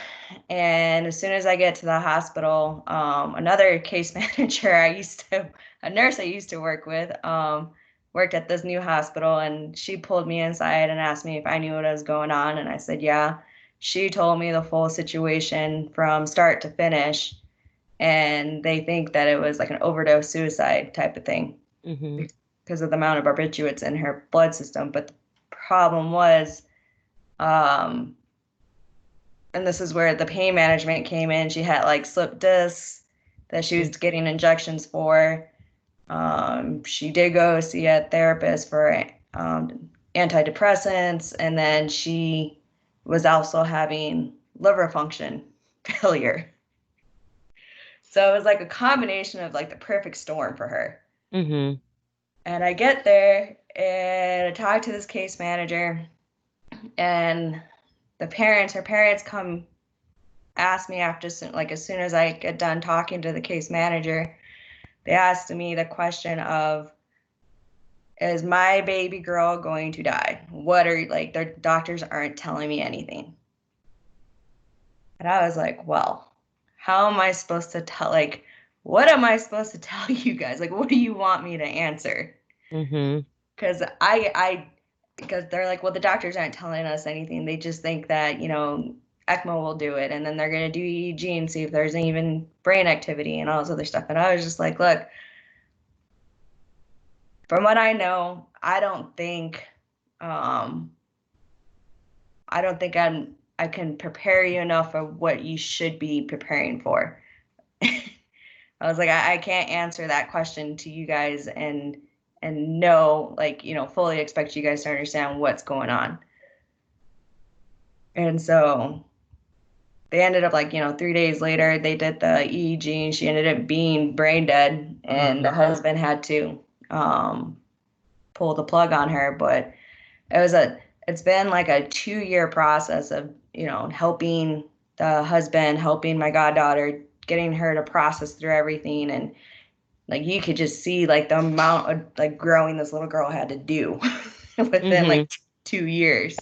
[SPEAKER 2] and as soon as I get to the hospital, another case manager a nurse I used to work with, worked at this new hospital, and she pulled me inside and asked me if I knew what was going on, and I said yeah. She told me the full situation from start to finish, and they think that it was like an overdose suicide type of thing because of the amount of barbiturates in her blood system. But the problem was, and this is where the pain management came in, she had like slip discs that she was getting injections for. She did go see a therapist for antidepressants, and then she was also having liver function failure. So it was like a combination of like the perfect storm for her. And I get there and I talk to this case manager, and her parents come ask me after, like as soon as I get done talking to the case manager, they asked me the question of, is my baby girl going to die? What are, like, their doctors aren't telling me anything. And I was like, well, how am I supposed to tell, like, what am I supposed to tell you guys? Like, what do you want me to answer? Because because they're like, well, the doctors aren't telling us anything. They just think that, ECMO will do it. And then they're going to do EEG and see if there's even brain activity and all this other stuff. And I was just like, look, from what I know, I don't think I can prepare you enough for what you should be preparing for. I was like, I can't answer that question to you guys and know, like, fully expect you guys to understand what's going on. And so they ended up, like, 3 days later, they did the EEG, and she ended up being brain dead, and the husband had to pull the plug on her. But it's been like a 2-year process of, helping the husband, helping my goddaughter, getting her to process through everything. And like, you could just see like the amount of like growing this little girl had to do within like 2 years.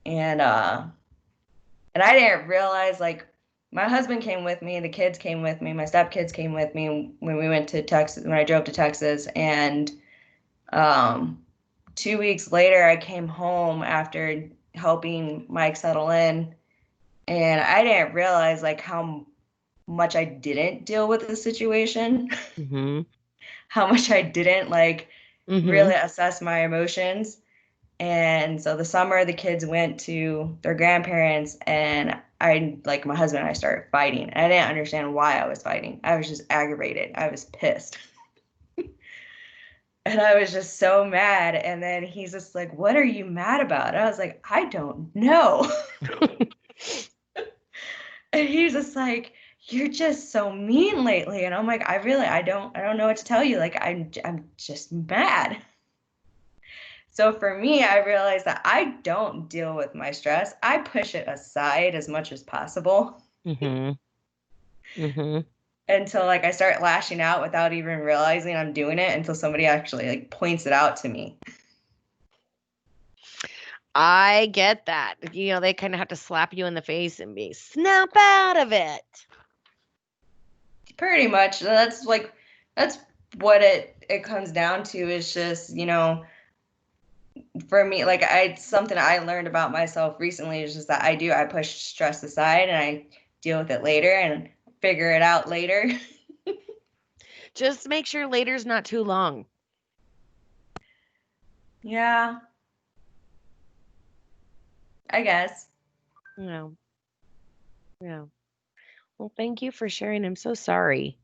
[SPEAKER 2] And I didn't realize, like, my husband came with me, the kids came with me, my stepkids came with me when we went to Texas, when I drove to Texas. And 2 weeks later, I came home after helping Mike settle in, and I didn't realize like how much I didn't deal with the situation, how much I didn't like really assess my emotions. And so the summer, the kids went to their grandparents, and my husband and I started fighting. I didn't understand why I was fighting. I was just aggravated. I was pissed. And I was just so mad. And then he's just like, what are you mad about? And I was like, I don't know. And he's just like, you're just so mean lately. And I'm like, I don't know what to tell you. Like, I'm just mad. So for me, I realized that I don't deal with my stress. I push it aside as much as possible. And until like I start lashing out without even realizing I'm doing it until somebody actually like points it out to me.
[SPEAKER 1] I get that. They kind of have to slap you in the face and be snap out of it.
[SPEAKER 2] Pretty much. That's what it comes down to, is just, for me, like something I learned about myself recently is just that I push stress aside and I deal with it later and figure it out later.
[SPEAKER 1] Just make sure later's not too long.
[SPEAKER 2] Yeah. I guess.
[SPEAKER 1] Yeah. Well, thank you for sharing. I'm so sorry.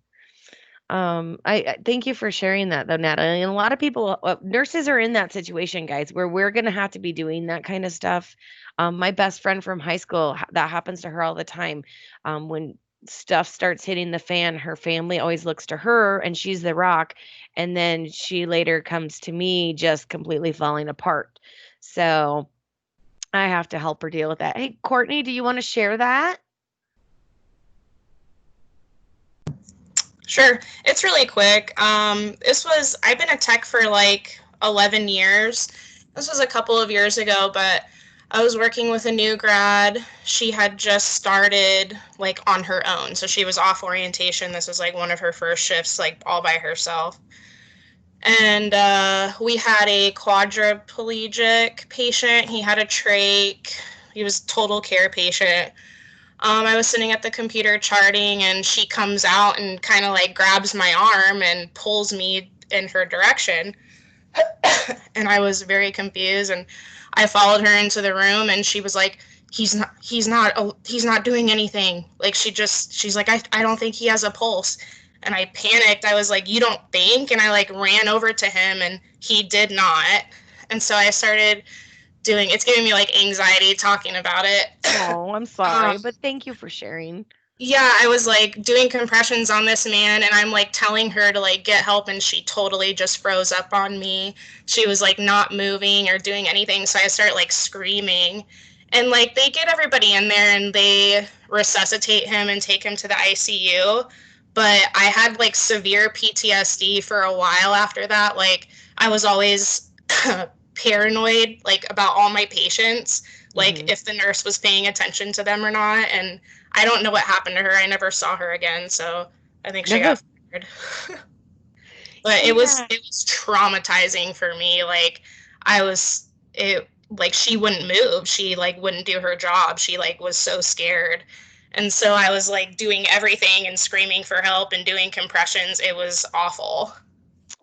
[SPEAKER 1] I thank you for sharing that though, Natalie. And a lot of people, nurses are in that situation, guys, where we're gonna have to be doing that kind of stuff. My best friend from high school, that happens to her all the time. When stuff starts hitting the fan, her family always looks to her, and she's the rock. And then she later comes to me, just completely falling apart. So I have to help her deal with that. Hey, Courtney, do you want to share that?
[SPEAKER 3] Sure. It's really quick. I've been a tech for like 11 years. This was a couple of years ago, but I was working with a new grad. She had just started like on her own. So she was off orientation. This was like one of her first shifts, like all by herself. And we had a quadriplegic patient. He had a trach. He was total care patient. I was sitting at the computer charting, and she comes out and kind of like grabs my arm and pulls me in her direction. And I was very confused, and I followed her into the room, and she was like, he's not doing anything. Like she's like, I don't think he has a pulse. And I panicked. I was like, you don't think? And I like ran over to him, and he did not. And so I started it's giving me like anxiety talking about it.
[SPEAKER 1] Oh, I'm sorry, but thank you for sharing.
[SPEAKER 3] Yeah, I was like doing compressions on this man, and I'm like telling her to like get help, and she totally just froze up on me. She was like not moving or doing anything, so I start like screaming. And like they get everybody in there and they resuscitate him and take him to the ICU. But I had like severe PTSD for a while after that. Like I was always paranoid like about all my patients, like if the nurse was paying attention to them or not. And I don't know what happened to her. I never saw her again, so I think she got fired. But it was traumatizing for me. Like like she wouldn't move. She like wouldn't do her job. She like was so scared. And so I was like doing everything and screaming for help and doing compressions. It was awful.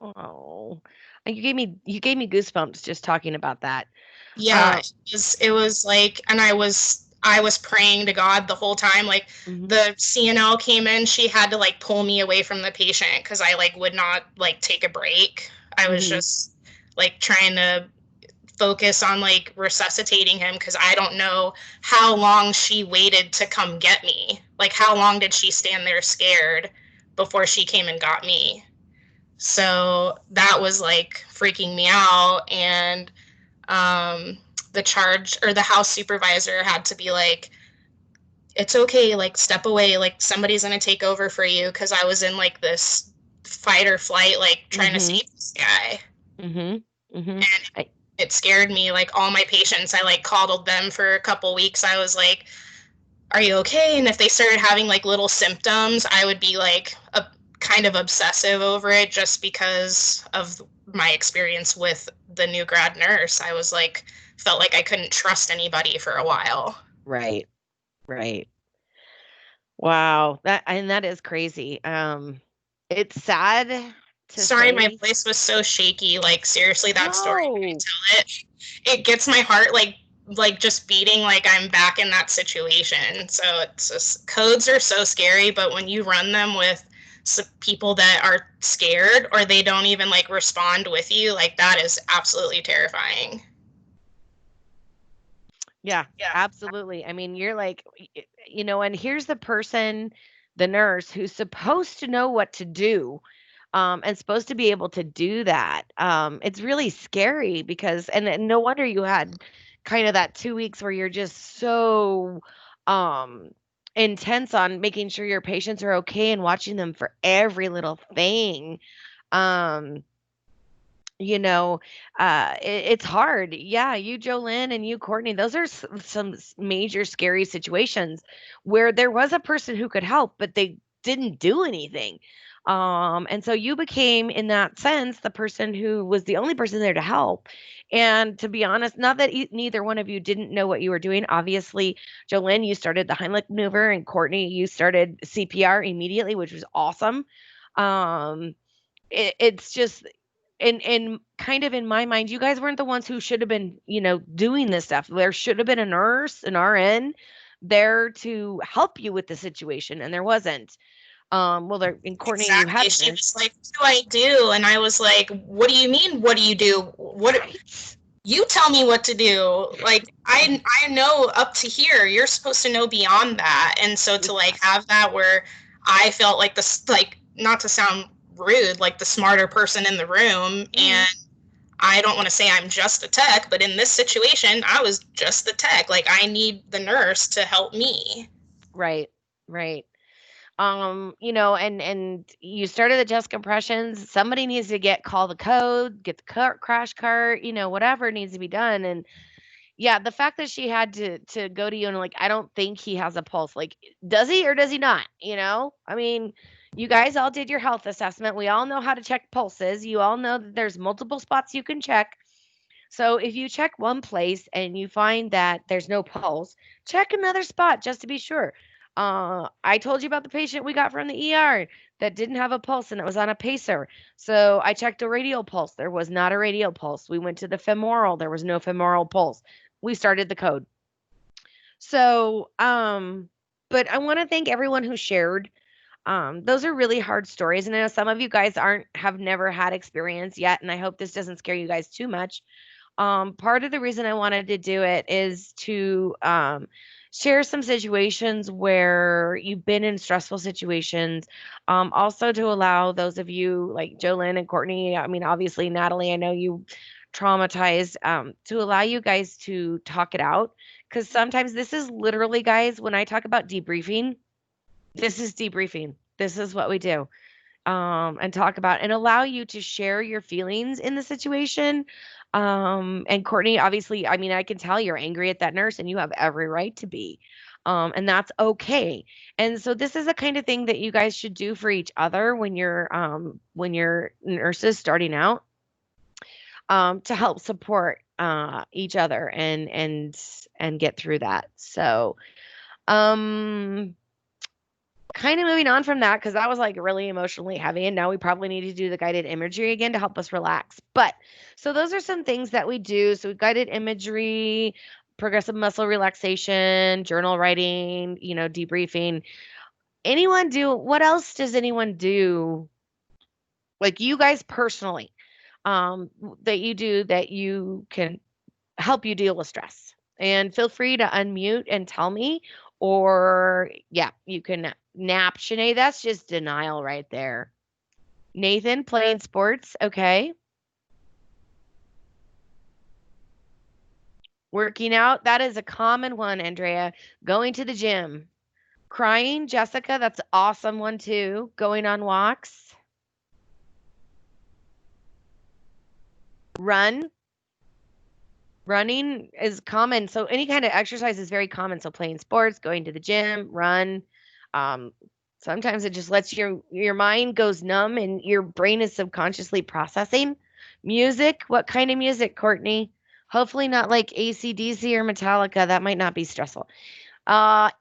[SPEAKER 1] Oh, and you gave me goosebumps just talking about that.
[SPEAKER 3] Yeah, it was like, and I was praying to God the whole time. Like the CNL came in, she had to like pull me away from the patient because I like would not like take a break. I was just like trying to focus on like resuscitating him because I don't know how long she waited to come get me. Like how long did she stand there scared before she came and got me? So that was like freaking me out. And the house supervisor had to be like, it's okay, like step away, like somebody's gonna take over for you, because I was in like this fight or flight, like trying to save this guy. And it scared me. Like all my patients, I like coddled them for a couple weeks. I was like, are you okay? And if they started having like little symptoms, I would be like a kind of obsessive over it, just because of my experience with the new grad nurse. I was like, felt like I couldn't trust anybody for a while.
[SPEAKER 1] Right. Wow, that is crazy. It's sad to
[SPEAKER 3] Sorry,
[SPEAKER 1] say.
[SPEAKER 3] my voice was so shaky. Like seriously, that story, when I tell it gets my heart like just beating like I'm back in that situation. So it's just, codes are so scary, but when you run them with people that are scared or they don't even like respond with you, like that is absolutely terrifying.
[SPEAKER 1] Yeah, absolutely. I mean, you're like, and here's the person, the nurse, who's supposed to know what to do, and supposed to be able to do that. It's really scary because, and no wonder you had kind of that 2 weeks where you're just so, um, intense on making sure your patients are okay and watching them for every little thing. Um, you know, it's hard. Yeah, you, Jolynn, and you, Courtney, those are some major scary situations where there was a person who could help, but they didn't do anything. And so you became, in that sense, the person who was the only person there to help. And to be honest, not that neither one of you didn't know what you were doing. Obviously, Jolynn, you started the Heimlich maneuver, and Courtney, you started CPR immediately, which was awesome. Um, it's just in kind of in my mind, you guys weren't the ones who should have been, doing this stuff. There should have been a nurse, an RN there to help you with the situation, and there wasn't. Well, there in Courtney, you had
[SPEAKER 3] Exactly.
[SPEAKER 1] a
[SPEAKER 3] She
[SPEAKER 1] nurse.
[SPEAKER 3] was like, "What do I do?" And I was like, "What do you mean? What do you do? What?
[SPEAKER 1] Right.
[SPEAKER 3] You tell me what to do. Like, I know up to here. You're supposed to know beyond that." And so to like have that where I felt like this, like, not to sound rude, like the smarter person in the room, and I don't want to say I'm just a tech, but in this situation, I was just the tech. Like, I need the nurse to help me.
[SPEAKER 1] Right, right. And you started the chest compressions. Somebody needs to call the code, get the crash cart, whatever needs to be done. And yeah, the fact that she had to go to you and like, I don't think he has a pulse. Like, does he or does he not? I mean, you guys all did your health assessment. We all know how to check pulses. You all know that there's multiple spots you can check. So if you check one place and you find that there's no pulse, check another spot just to be sure. I told you about the patient we got from the ER that didn't have a pulse and it was on a pacer. So I checked a radial pulse. There was not a radial pulse. We went to the femoral. There was no femoral pulse. We started the code. So, but I want to thank everyone who shared. Those are really hard stories, and I know some of you guys have never had experience yet, and I hope this doesn't scare you guys too much. Part of the reason I wanted to do it is to share some situations where you've been in stressful situations. Also to allow those of you like Jolynn and Courtney, I mean, obviously, Natalie, I know you traumatized, to allow you guys to talk it out. Because sometimes this is literally, guys, when I talk about debriefing, this is debriefing. This is what we do, and talk about and allow you to share your feelings in the situation. And Courtney, obviously, I mean, I can tell you're angry at that nurse and you have every right to be. And that's okay. And so this is the kind of thing that you guys should do for each other when you're nurses starting out, to help support each other and get through that. So, um kind of moving on from that, because that was like really emotionally heavy, and now we probably need to do the guided imagery again to help us relax. But so those are some things that we do. So guided imagery, progressive muscle relaxation, journal writing, debriefing. What else does anyone do, like you guys personally, that you do that you can help you deal with stress? And feel free to unmute and tell me, or yeah, you can nap. Shanae, that's just denial right there. Nathan, playing sports. Okay. Working out. That is a common one, Andrea. Going to the gym. Crying, Jessica. That's an awesome one too. Going on walks. Run. Running is common. So any kind of exercise is very common. So playing sports, going to the gym, run. Um, Sometimes it just lets your mind goes numb and your brain is subconsciously processing. Music, what kind of music, Courtney? Hopefully not like AC/DC or Metallica. That might not be stressful.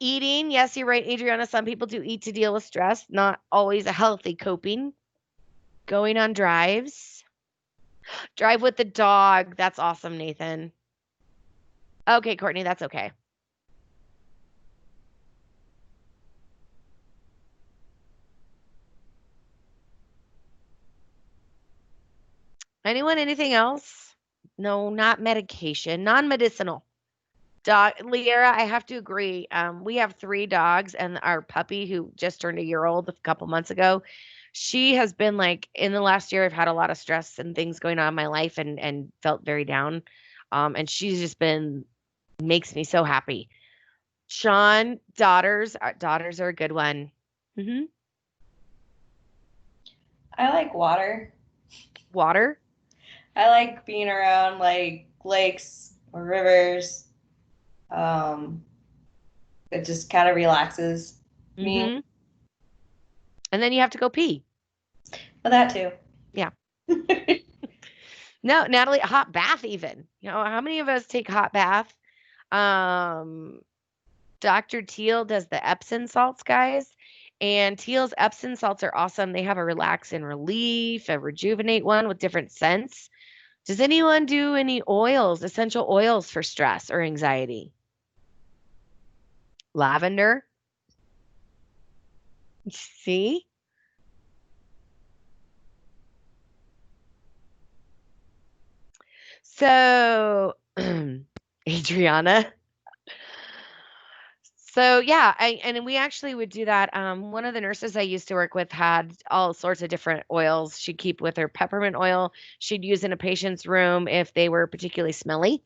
[SPEAKER 1] Eating, yes, you're right, Adriana. Some people do eat to deal with stress, not always a healthy coping. Going on drives. Drive with the dog. That's awesome, Nathan. Okay, Courtney, that's okay. Anyone, anything else? No, not medication, non-medicinal. Dog, Liera, I have to agree. We have 3 dogs, and our puppy, who just turned a year old a couple months ago, she has been like, in the last year, I've had a lot of stress and things going on in my life, and felt very down. And she's just been makes me so happy. Sean, daughters are a good one. Mm-hmm.
[SPEAKER 2] I like water.
[SPEAKER 1] Water.
[SPEAKER 2] I like being around like lakes or rivers. Um, it just kind of relaxes me.
[SPEAKER 1] Mm-hmm. And then you have to go pee.
[SPEAKER 2] But that too.
[SPEAKER 1] Yeah. No, Natalie, a hot bath even. How many of us take hot bath? Um, Dr. Teal does the Epsom salts, guys. And Teal's Epsom salts are awesome. They have a relax and relief, a rejuvenate one with different scents. Does anyone do any oils, essential oils for stress or anxiety? Lavender. See? So, Adriana. So yeah, and we actually would do that. One of the nurses I used to work with had all sorts of different oils she'd keep with her. Peppermint oil she'd use in a patient's room if they were particularly smelly.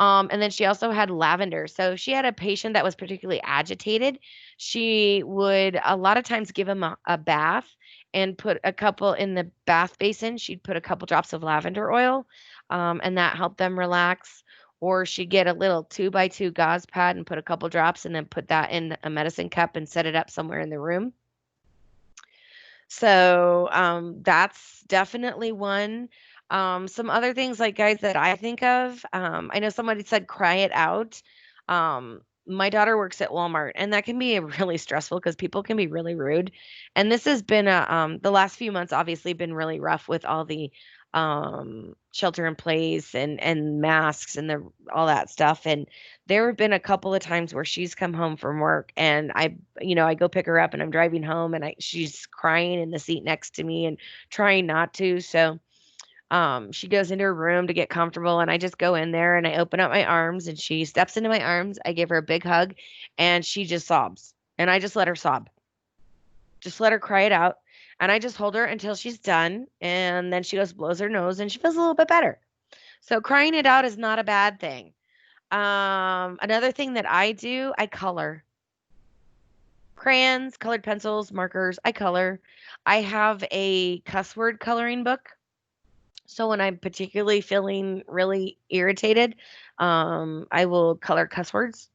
[SPEAKER 1] And then she also had lavender. So if she had a patient that was particularly agitated, she would a lot of times give him a bath and put a couple in the bath basin. She'd put a couple drops of lavender oil, and that helped them relax. Or she'd get a little 2x2 gauze pad and put a couple drops and then put that in a medicine cup and set it up somewhere in the room. So that's definitely one. Some other things like guys that I think of. I know somebody said cry it out. My daughter works at Walmart, and that can be really stressful because people can be really rude. And this has been the last few months obviously been really rough with all the shelter in place and masks and the all that stuff. And there have been a couple of times where she's come home from work and I go pick her up and I'm driving home and she's crying in the seat next to me and trying not to. So she goes into her room to get comfortable and I just go in there and I open up my arms and she steps into my arms. I give her a big hug and she just sobs. And I just let her sob. Just let her cry it out. And I just hold her until she's done. And then she goes, blows her nose and she feels a little bit better. So crying it out is not a bad thing. Another thing that I do, I color. Crayons, colored pencils, markers, I color. I have a cuss word coloring book. So when I'm particularly feeling really irritated, I will color cuss words.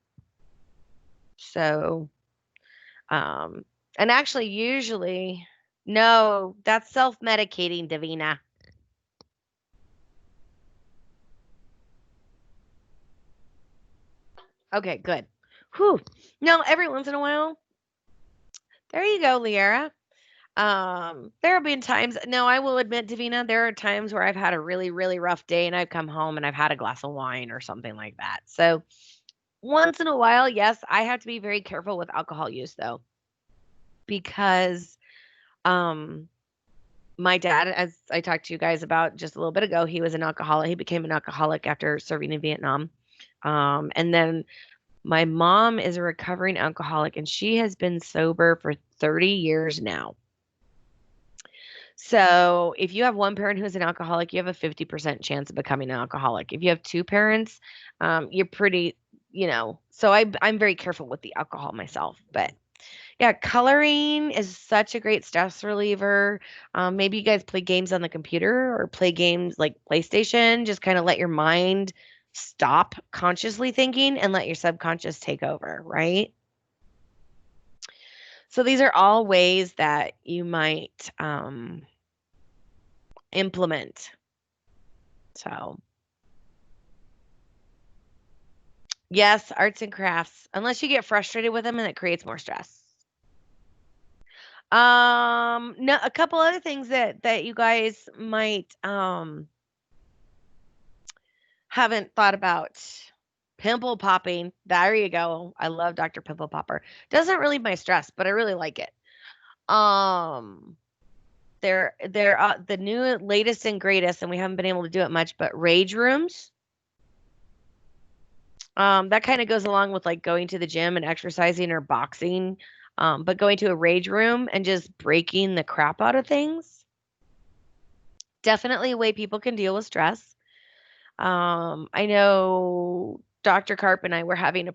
[SPEAKER 1] So, um, and actually, usually, no, that's self-medicating, Davina. Okay, good. Whew. No, every once in a while, there you go, Liara. There have been times, no, I will admit, Davina, there are times where I've had a really, really rough day and I've come home and I've had a glass of wine or something like that. So once in a while, yes, I have to be very careful with alcohol use though, because um my dad, as I talked to you guys about just a little bit ago, he was an alcoholic. He became an alcoholic after serving in Vietnam. And then my mom is a recovering alcoholic and she has been sober for 30 years now. So if you have one parent who's an alcoholic, you have a 50% chance of becoming an alcoholic. If you have two parents, you're pretty, so I'm very careful with the alcohol myself. But yeah, coloring is such a great stress reliever. Maybe you guys play games on the computer or play games like PlayStation. Just kind of let your mind stop consciously thinking and let your subconscious take over, right? So these are all ways that you might implement. So, yes, arts and crafts, unless you get frustrated with them and it creates more stress. No, a couple other things that you guys might haven't thought about. Pimple popping. There you go. I love Dr. Pimple Popper. Doesn't relieve my stress, but I really like it. Um, they're the new latest and greatest, and we haven't been able to do it much, but rage rooms. That kind of goes along with like going to the gym and exercising or boxing. But going to a rage room and just breaking the crap out of things. Definitely a way people can deal with stress. I know
[SPEAKER 9] Dr. Carp and I were having a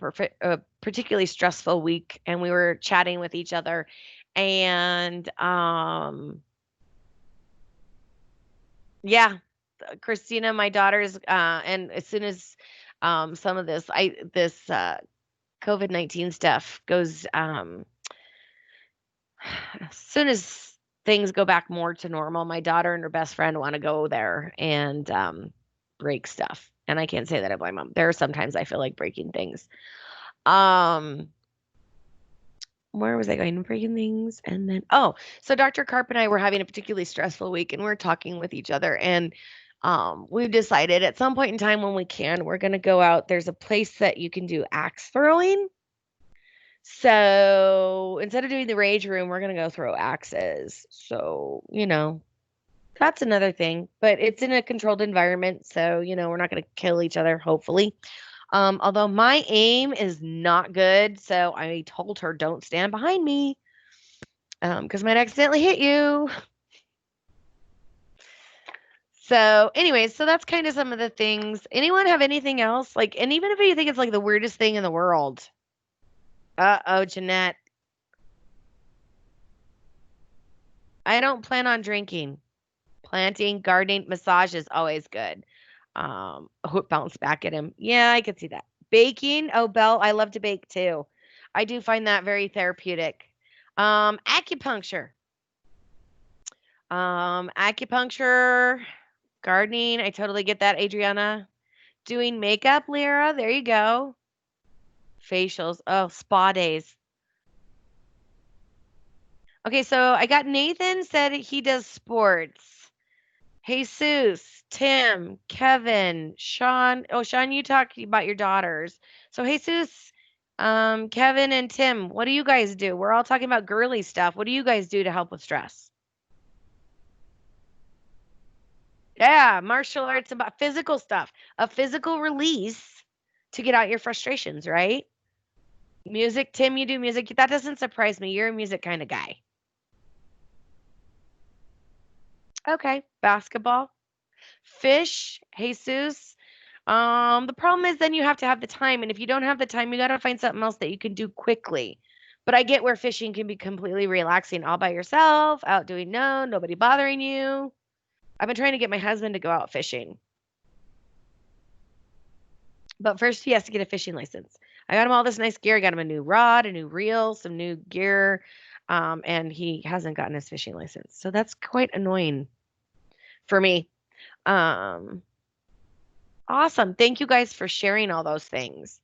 [SPEAKER 9] particularly stressful week, and we were chatting with each other, and yeah, Christina, my daughter's, and as soon as some of this COVID-19 stuff goes, as soon as things go back more to normal, my daughter and her best friend want to go there and break stuff. And I can't say that I blame them. There are sometimes I feel like breaking things. Where was I going? Breaking things, and then so Dr. Carp and I were having a particularly stressful week, and we're talking with each other, and we've decided at some point in time when we can, we're going to go out. There's a place that you can do axe throwing. So instead of doing the rage room, we're going to go throw axes. So, that's another thing, but it's in a controlled environment. So, we're not going to kill each other, hopefully. Although my aim is not good. So I told her, don't stand behind me. Because I might accidentally hit you. So anyways, so that's kind of some of the things. Anyone have anything else? And even if you think it's like the weirdest thing in the world. Uh-oh, Jeanette. I don't plan on drinking. Planting, gardening, massage is always good. Bounce back at him. Yeah, I could see that. Baking. Oh, Belle, I love to bake too. I do find that very therapeutic. Acupuncture. Acupuncture, gardening. I totally get that, Adriana. Doing makeup, Lyra. There you go. Facials. Oh, spa days. Okay, so I got Nathan said he does sports. Jesus, Tim, Kevin, Sean. Oh, Sean, you talked about your daughters. So Jesus, Kevin and Tim, what do you guys do? We're all talking about girly stuff. What do you guys do to help with stress? Yeah, martial arts about physical stuff, a physical release to get out your frustrations, right? Music, Tim, you do music. That doesn't surprise me. You're a music kind of guy. Okay, basketball. Fish, Jesus. The problem is then you have to have the time, and if you don't have the time, you got to find something else that you can do quickly. But I get where fishing can be completely relaxing all by yourself, out doing nobody bothering you. I've been trying to get my husband to go out fishing. But first he has to get a fishing license. I got him all this nice gear. I got him a new rod, a new reel, some new gear, and he hasn't gotten his fishing license. So that's quite annoying for me. Awesome. Thank you guys for sharing all those things.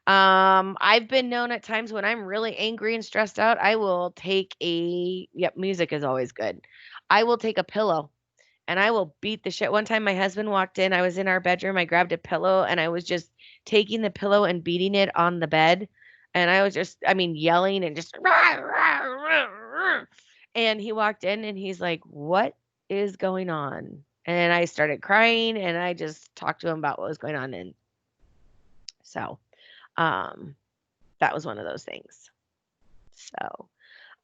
[SPEAKER 9] I've been known at times when I'm really angry and stressed out, I will take music is always good. I will take a pillow and I will beat the shit. One time my husband walked in, I was in our bedroom, I grabbed a pillow and I was just taking the pillow and beating it on the bed. And I was just, yelling and just, rah, rah, rah, rah. And he walked in and he's like, what is going on? And I started crying and I just talked to him about what was going on. And so, that was one of those things. So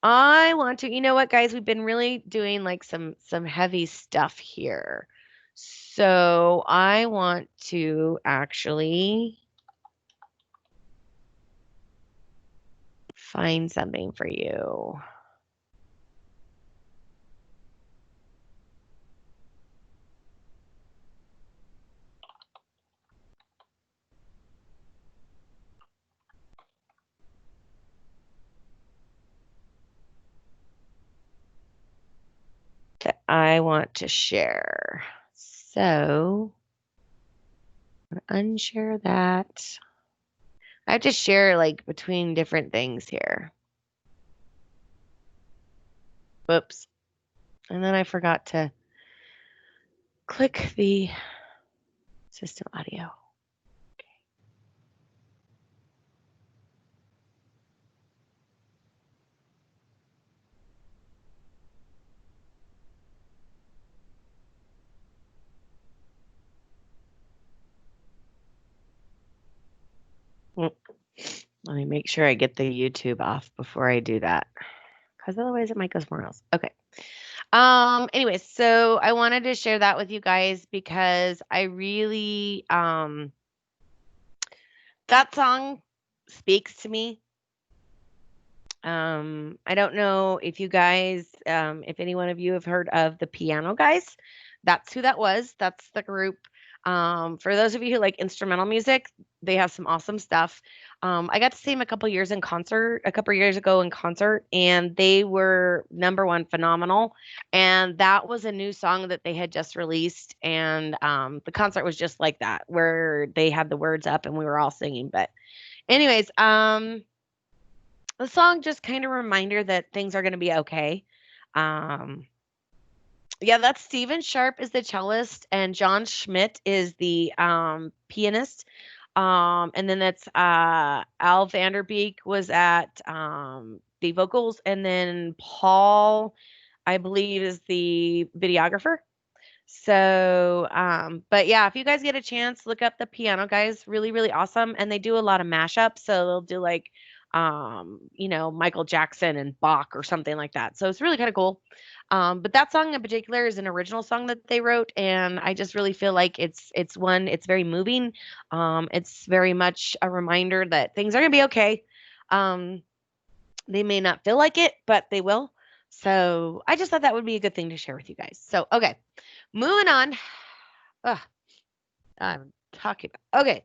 [SPEAKER 9] I want to, you know what, guys, we've been really doing like some heavy stuff here. So I want to actually find something for you. That I want to share. So unshare that. I have to share like between different things here. Whoops. And then I forgot to click the system audio. Let me make sure I get the YouTube off before I do that, because otherwise it might go somewhere else. Okay. Anyways, so I wanted to share that with you guys because I really that song speaks to me. I don't know if you guys, if any one of you have heard of the Piano Guys. That's who that was. That's the group. For those of you who like instrumental music, they have some awesome stuff. I got to see them a couple years ago in concert, and they were number one phenomenal. And that was a new song that they had just released, and the concert was just like that, where they had the words up and we were all singing. But anyways, the song just kind of a reminder that things are going to be okay. Um, yeah, that's Steven Sharp is the cellist and John Schmidt is the pianist. And then that's Al Vanderbeek was at the vocals, and then Paul, I believe, is the videographer. So, but yeah, if you guys get a chance, look up the Piano Guys. Really, really awesome. And they do a lot of mashups. So they'll do like, Michael Jackson and Bach or something like that. So it's really kind of cool. But that song in particular is an original song that they wrote, and I just really feel like it's very moving. It's very much a reminder that things are gonna be okay. Um, they may not feel like it, but they will. So I just thought that would be a good thing to share with you guys. So okay. Moving on. Ugh, I'm talking about. Okay.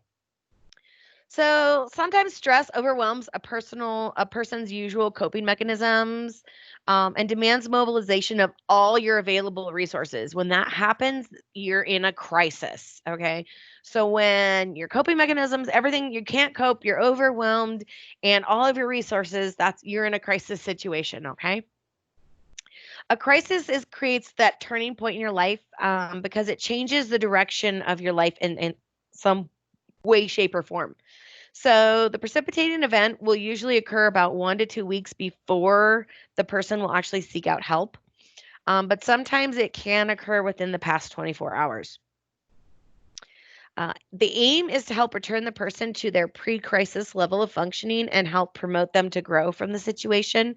[SPEAKER 9] So sometimes stress overwhelms a person's usual coping mechanisms, and demands mobilization of all your available resources. When that happens, you're in a crisis. Okay. So when your coping mechanisms, everything you can't cope, you're overwhelmed, and all of your resources, you're in a crisis situation. Okay. A crisis creates that turning point in your life, because it changes the direction of your life in some way, shape, or form. So the precipitating event will usually occur about 1 to 2 weeks before the person will actually seek out help. But sometimes it can occur within the past 24 hours. The aim is to help return the person to their pre-crisis level of functioning and help promote them to grow from the situation.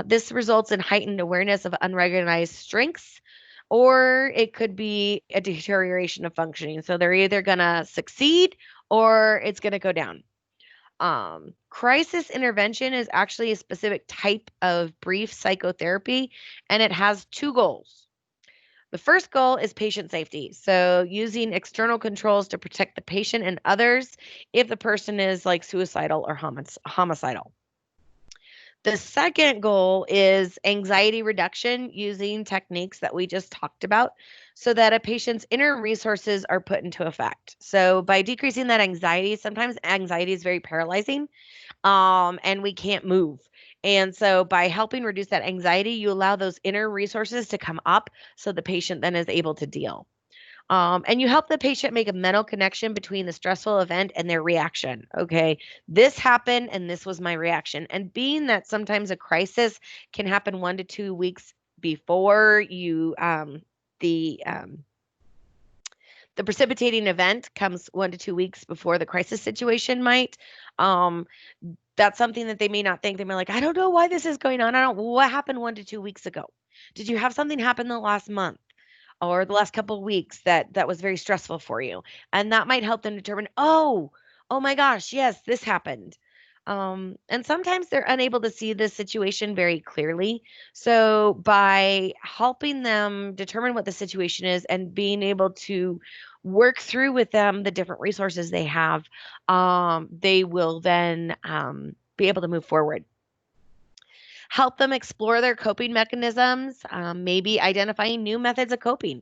[SPEAKER 9] This results in heightened awareness of unrecognized strengths, or it could be a deterioration of functioning. So they're either going to succeed or it's going to go down. Crisis intervention is actually a specific type of brief psychotherapy, and it has two goals. The first goal is patient safety. So using external controls to protect the patient and others if the person is like suicidal or homicidal. The second goal is anxiety reduction using techniques that we just talked about so that a patient's inner resources are put into effect. So by decreasing that anxiety, sometimes anxiety is very paralyzing, and we can't move. And so by helping reduce that anxiety, you allow those inner resources to come up so the patient then is able to deal. And you help the patient make a mental connection between the stressful event and their reaction. Okay, this happened and this was my reaction. And being that sometimes a crisis can happen 1 to 2 weeks before the precipitating event comes 1 to 2 weeks before the crisis situation might. That's something that they may not think. They may like, I don't know why this is going on. What happened 1 to 2 weeks ago? Did you have something happen the last month? Or the last couple of weeks that was very stressful for you, and that might help them determine, oh my gosh, yes, this happened. And sometimes they're unable to see this situation very clearly, so by helping them determine what the situation is and being able to work through with them the different resources they have, they will then be able to move forward. Help them explore their coping mechanisms, maybe identifying new methods of coping.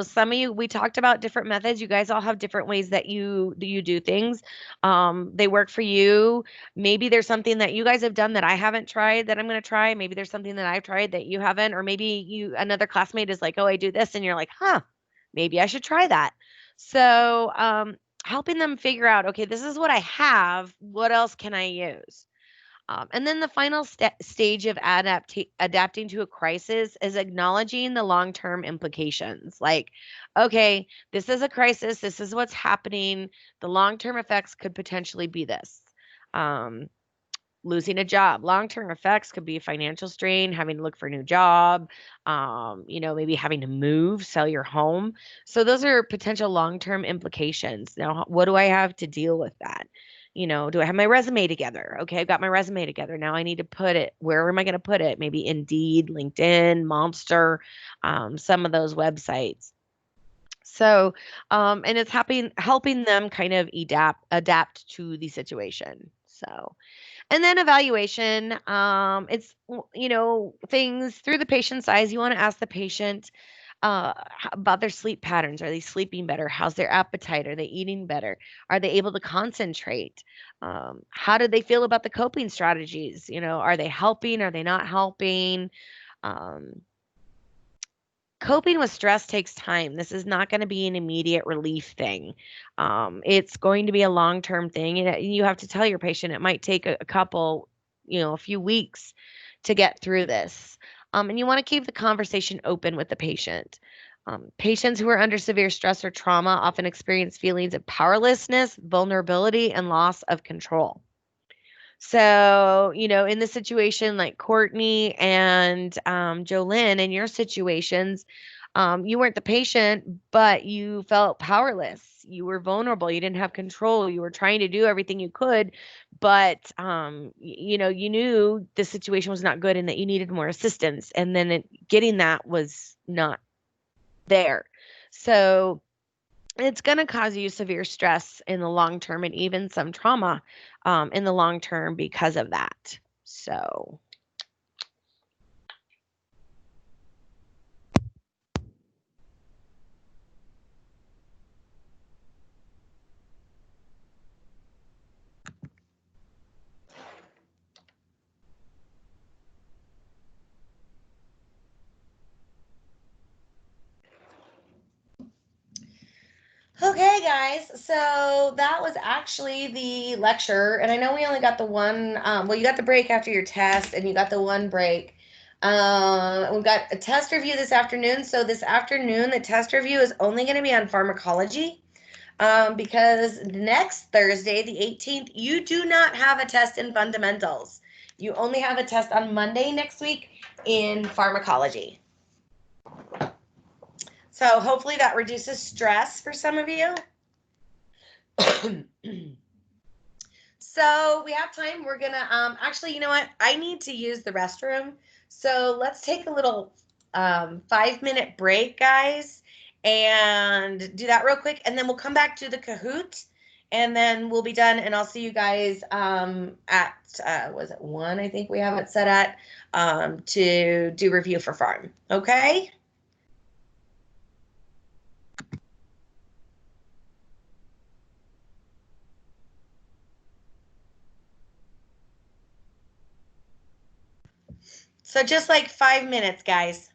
[SPEAKER 9] Some of you, we talked about different methods. You guys all have different ways that you do things. They work for you. Maybe there's something that you guys have done that I haven't tried that I'm going to try. Maybe there's something that I've tried that you haven't, or maybe another classmate is like, oh, I do this, and you're like, maybe I should try that. So helping them figure out, okay, this is what I have. What else can I use? And then the final stage of adapting to a crisis is acknowledging the long-term implications. Like, okay, this is a crisis. This is what's happening. The long-term effects could potentially be this. losing a job. Long-term effects could be financial strain, having to look for a new job, maybe having to move, sell your home. So those are potential long-term implications. Now, what do I have to deal with that? Do I have my resume together? Okay, I've got my resume together. Now I need to put it. Where am I going to put it? Maybe Indeed, LinkedIn, Monster, some of those websites. So, and it's helping them kind of adapt to the situation. So, and then evaluation, it's, things through the patient's eyes. You want to ask the patient about their sleep patterns. Are they sleeping better? How's their appetite? Are they eating better? Are they able to concentrate? How do they feel about the coping strategies? Are they helping? Are they not helping? Um, Coping with stress takes time. This is not going to be an immediate relief thing. It's going to be a long term thing. And you have to tell your patient it might take a couple, a few weeks to get through this. And you want to keep the conversation open with the patient. Patients who are under severe stress or trauma often experience feelings of powerlessness, vulnerability, and loss of control. So, in the situation like Courtney and Jolynn, in your situations, you weren't the patient, but you felt powerless. You were vulnerable. You didn't have control. You were trying to do everything you could, but you knew the situation was not good and that you needed more assistance. And then getting that was not there. So it's going to cause you severe stress in the long term and even some trauma in the long term because of that. So.
[SPEAKER 1] Okay, guys, so that was actually the lecture, and I know we only got the one, you got the break after your test, and you got the one break. We've got a test review this afternoon, so this afternoon, the test review is only going to be on pharmacology, because next Thursday, the 18th, you do not have a test in fundamentals. You only have a test on Monday next week in pharmacology. So hopefully that reduces stress for some of you. So we have time. We're gonna actually, you know what? I need to use the restroom. So let's take a little 5-minute break, guys, and do that real quick, and then we'll come back to the Kahoot, and then we'll be done. And I'll see you guys at was it 1? I think we have it set at to do review for farm. Okay. So just like 5 minutes, guys.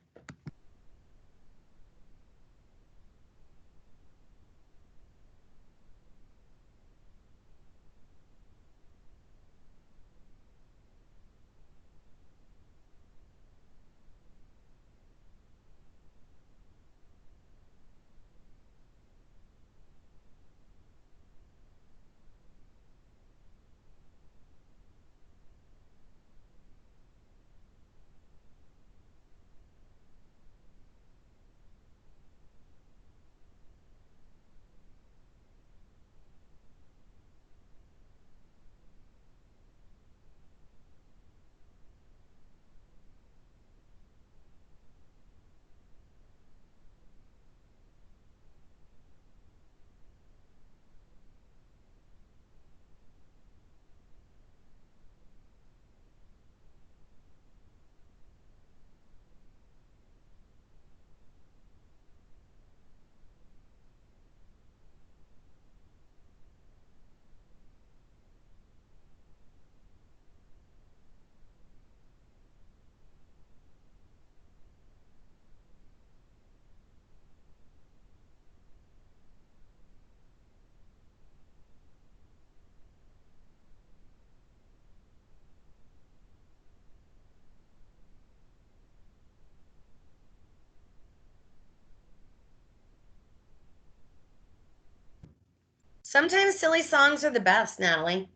[SPEAKER 1] Sometimes silly songs are the best, Natalie.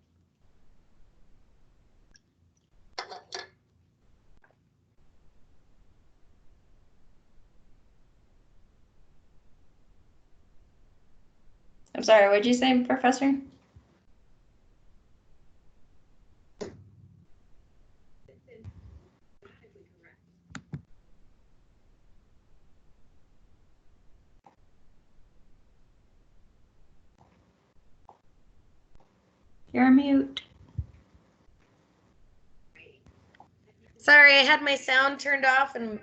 [SPEAKER 2] I'm sorry, what'd you say, Professor? You're on mute.
[SPEAKER 1] Sorry, I had my sound turned off and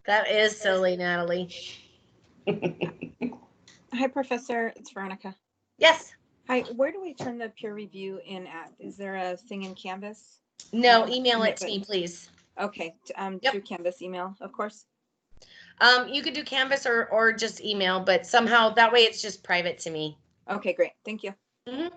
[SPEAKER 1] that is silly, Natalie.
[SPEAKER 10] Hi, Professor. It's Veronica.
[SPEAKER 1] Yes.
[SPEAKER 10] Hi. Where do we turn the peer review in at? Is there a thing in Canvas?
[SPEAKER 1] No, email it to me, please.
[SPEAKER 10] Okay.
[SPEAKER 1] Yep.
[SPEAKER 10] Through Canvas email, of course.
[SPEAKER 1] You could do Canvas or just email, but somehow that way it's just private to me.
[SPEAKER 10] Okay, great. Thank you.
[SPEAKER 1] Mm-hmm.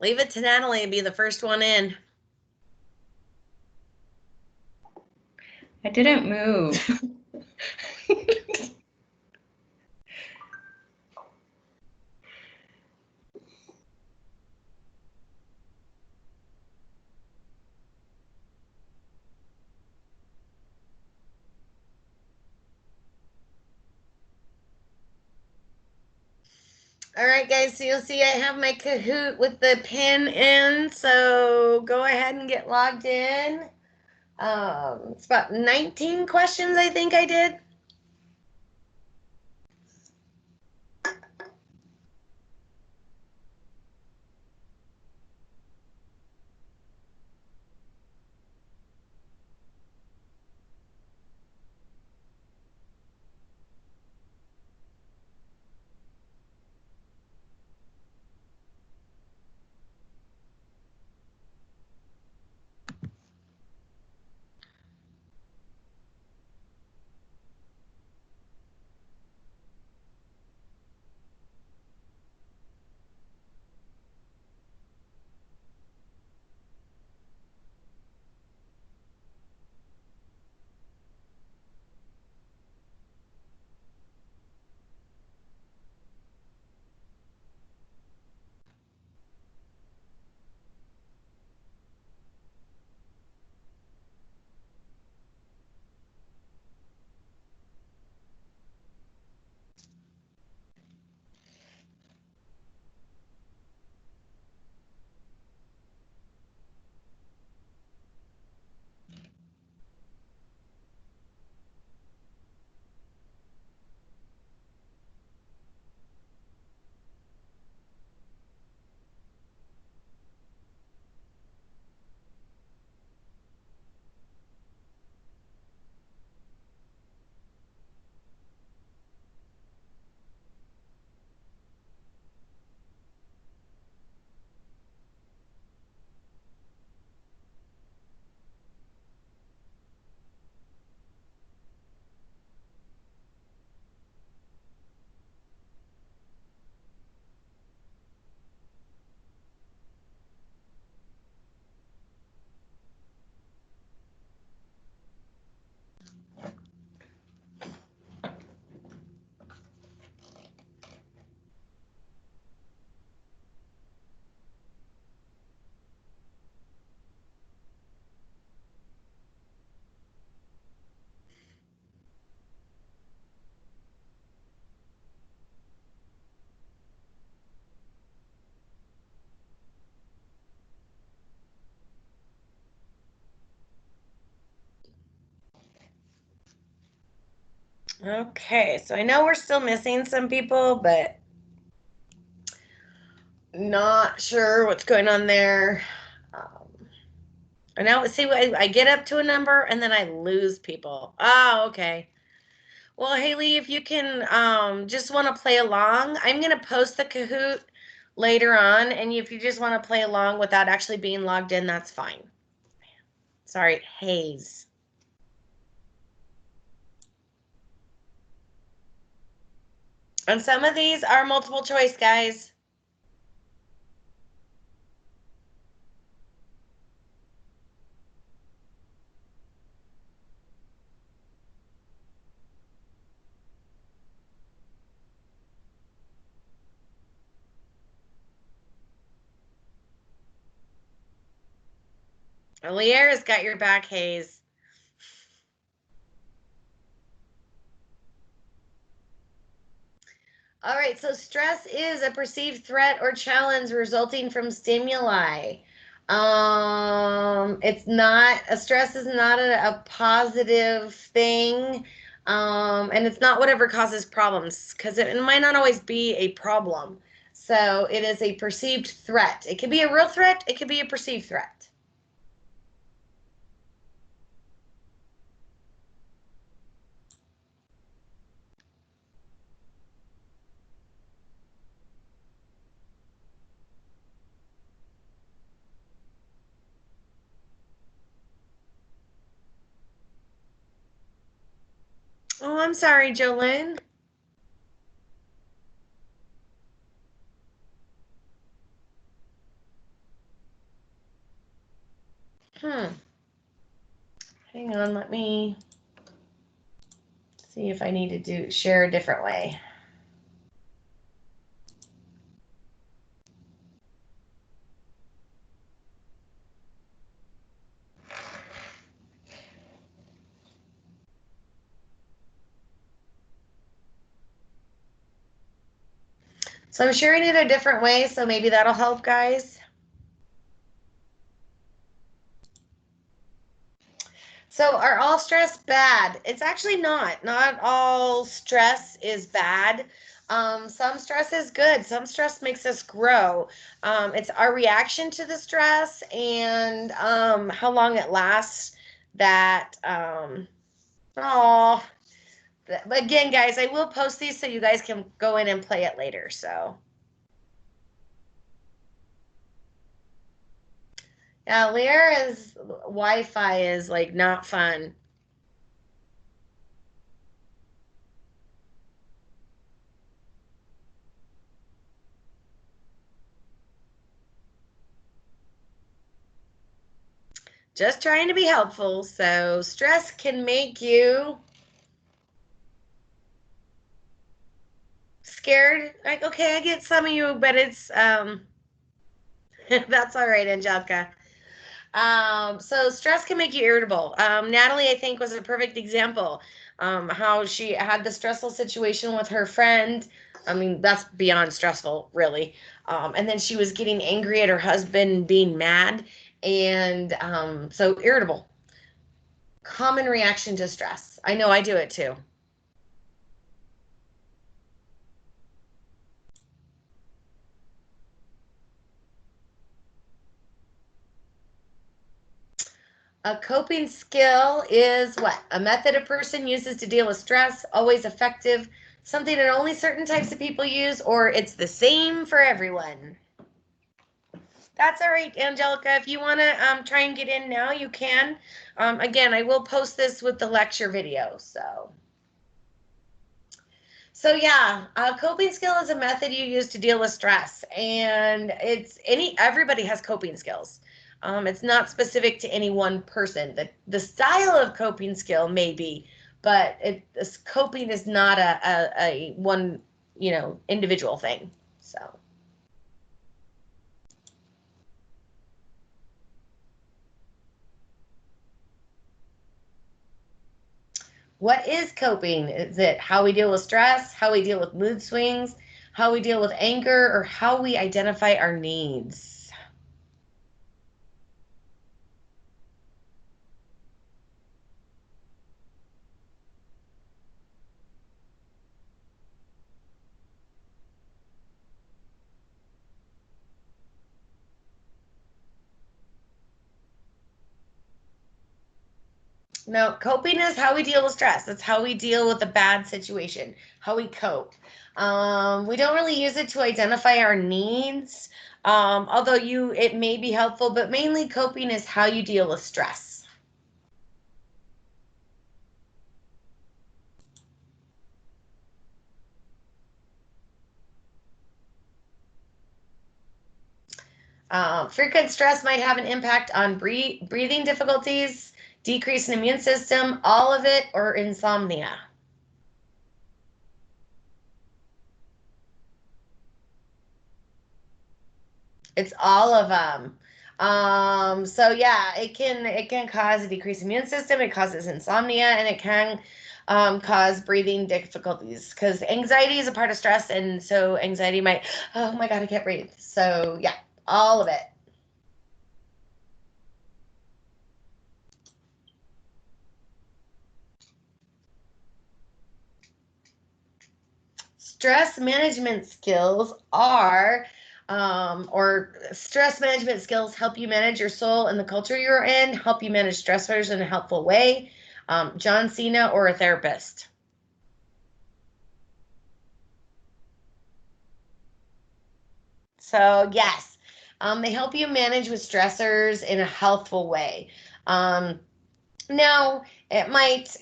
[SPEAKER 1] Leave it to Natalie to be the first one in.
[SPEAKER 2] I didn't move.
[SPEAKER 1] All right, guys, so you'll see I have my Kahoot with the pin in, so go ahead and get logged in. It's about 19 questions I think I did. Okay, so I know we're still missing some people, but not sure what's going on there. And now, see, I get up to a number and then I lose people. Oh, okay. Well, Haley, if you can just want to play along, I'm going to post the Kahoot later on. And if you just want to play along without actually being logged in, that's fine. Sorry, Hayes. And some of these are multiple choice, guys. Liera's got your back, Hayes. All right, so stress is a perceived threat or challenge resulting from stimuli. It's not, a stress is not a positive thing. And it's not whatever causes problems, because it might not always be a problem. So it is a perceived threat. It could be a real threat, it could be a perceived threat. Oh, I'm sorry, Jolene. Hang on, let me see if I need to share a different way. So I'm sharing it a different way, so maybe that'll help, guys. So are all stress bad? It's actually not. Not all stress is bad. Some stress is good. Some stress makes us grow. It's our reaction to the stress and how long it lasts that, oh, again, guys, I will post these so you guys can go in and play it later, so. Yeah, Lyra's Wi-Fi is like not fun. Just trying to be helpful. So stress can make you scared. Like, okay, I get some of you, but it's that's all right, Angelica. So stress can make you irritable. Natalie, I think, was a perfect example. How she had the stressful situation with her friend. I mean, that's beyond stressful, really. And then she was getting angry at her husband, being mad, and so irritable. Common reaction to stress. I know I do it too. A coping skill is what? A method a person uses to deal with stress, always effective, something that only certain types of people use, or it's the same for everyone. That's all right, Angelica. If you want to try and get in now, you can. Again, I will post this with the lecture video, so. So yeah, a coping skill is a method you use to deal with stress, and everybody has coping skills. It's not specific to any one person. The style of coping skill may be, but coping is not a one individual thing. So. What is coping? Is it how we deal with stress, how we deal with mood swings, how we deal with anger, or how we identify our needs? No, coping is how we deal with stress. That's how we deal with a bad situation, how we cope. We don't really use it to identify our needs, although it may be helpful, but mainly coping is how you deal with stress. Frequent stress might have an impact on breathing difficulties, decrease in immune system, all of it, or insomnia. It's all of them. So yeah, it can cause a decreased immune system. It causes insomnia, and it can cause breathing difficulties because anxiety is a part of stress, and so anxiety might, oh my God, I can't breathe. So yeah, all of it. Stress management skills are, or stress management skills help you manage your soul and the culture you're in, help you manage stressors in a helpful way. John Cena or a therapist. So yes, they help you manage with stressors in a healthful way. Now, it might,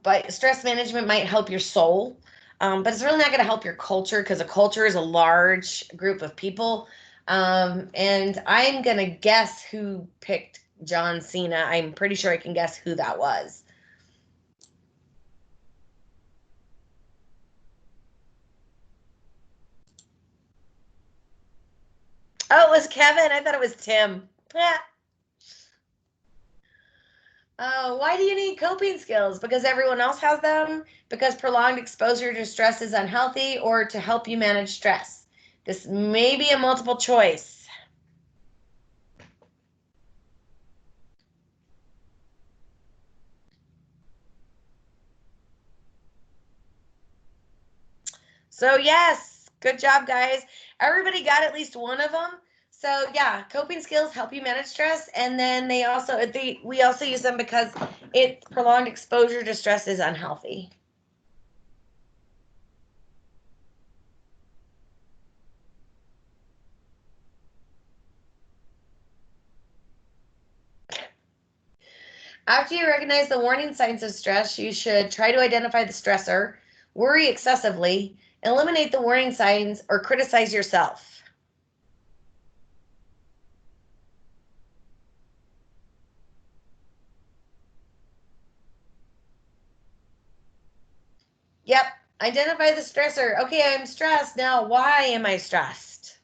[SPEAKER 1] but stress management might help your soul, but it's really not going to help your culture because a culture is a large group of people. And I'm going to guess who picked John Cena. I'm pretty sure I can guess who that was. Oh, it was Kevin. I thought it was Tim. Yeah. Why do you need coping skills? Because everyone else has them? Because prolonged exposure to stress is unhealthy, or to help you manage stress? This may be a multiple choice. So yes, good job, guys. Everybody got at least one of them. So yeah, coping skills help you manage stress, and then we also use them because prolonged exposure to stress is unhealthy. After you recognize the warning signs of stress, you should try to identify the stressor, worry excessively, eliminate the warning signs, or criticize yourself. Yep, identify the stressor. Okay, I'm stressed. Now, why am I stressed?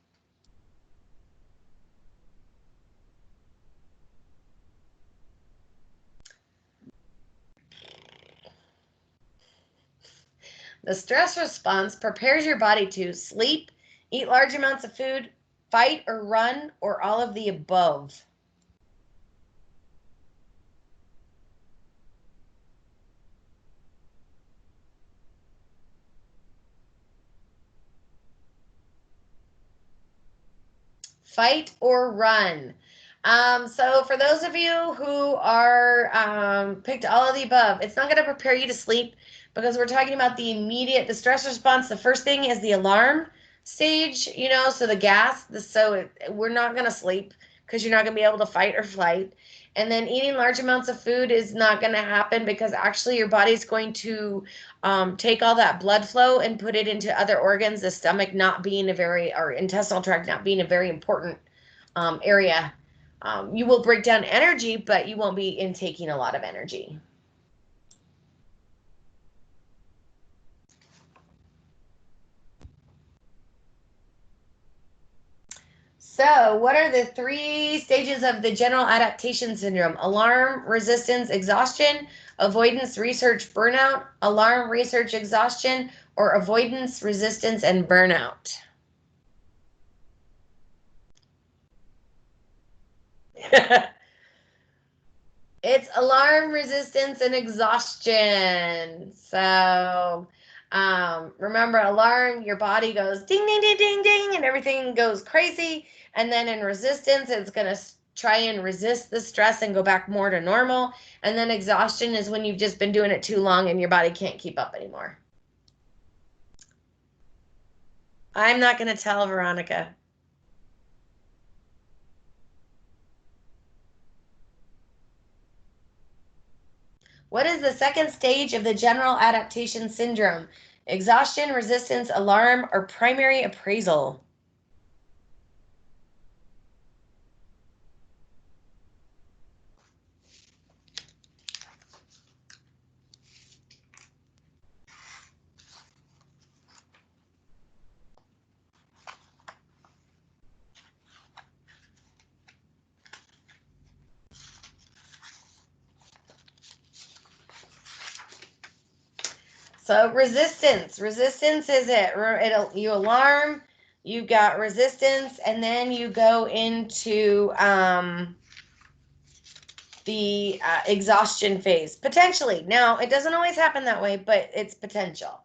[SPEAKER 1] The stress response prepares your body to sleep, eat large amounts of food, fight or run, or all of the above. Fight or run. So for those of you who are picked all of the above, it's not going to prepare you to sleep because we're talking about the stress response. The first thing is the alarm stage, so the gas. We're not going to sleep because you're not going to be able to fight or flight. And then eating large amounts of food is not going to happen because actually your body's going to take all that blood flow and put it into other organs, the stomach not being or intestinal tract not being a very important area. You will break down energy, but you won't be intaking a lot of energy. So, what are the 3 stages of the general adaptation syndrome? Alarm, resistance, exhaustion, avoidance, research, burnout, alarm, research, exhaustion, or avoidance, resistance, and burnout? It's alarm, resistance, and exhaustion. So, remember, alarm, your body goes ding, ding, ding, ding, ding, and everything goes crazy. And then in resistance, it's going to try and resist the stress and go back more to normal. And then exhaustion is when you've just been doing it too long and your body can't keep up anymore. I'm not going to tell Veronica. What is the second stage of the general adaptation syndrome? Exhaustion, resistance, alarm, or primary appraisal? So resistance is you alarm, you got resistance, and then you go into the exhaustion phase, potentially. Now, it doesn't always happen that way, but it's potential.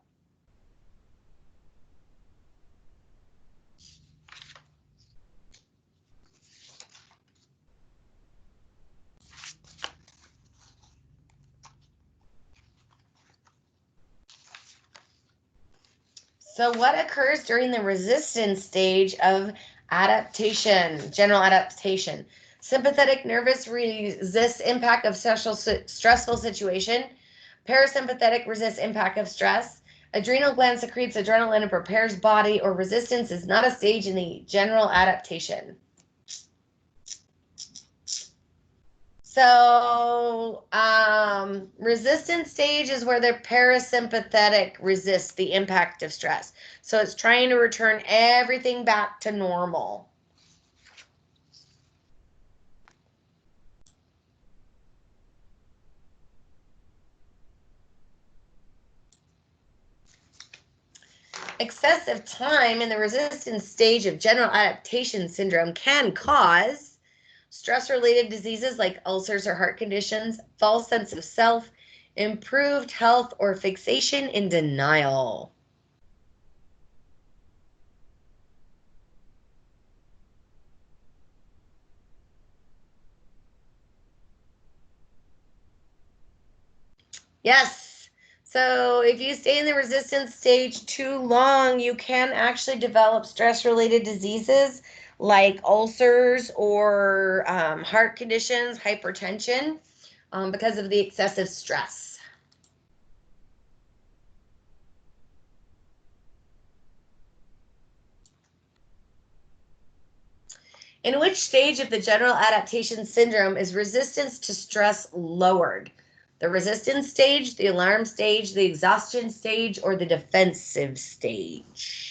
[SPEAKER 1] So what occurs during the resistance stage of adaptation, general adaptation? Sympathetic nervous resists impact of stressful situation. Parasympathetic resists impact of stress. Adrenal gland secretes adrenaline and prepares body, or resistance is not a stage in the general adaptation. So resistance stage is where the parasympathetic resists the impact of stress. So it's trying to return everything back to normal. Excessive time in the resistance stage of general adaptation syndrome can cause stress-related diseases like ulcers or heart conditions, false sense of self, improved health, or fixation in denial. Yes. So if you stay in the resistance stage too long, you can actually develop stress-related diseases like ulcers or heart conditions, hypertension, because of the excessive stress. In which stage of the general adaptation syndrome is resistance to stress lowered? The resistance stage, the alarm stage, the exhaustion stage, or the defensive stage?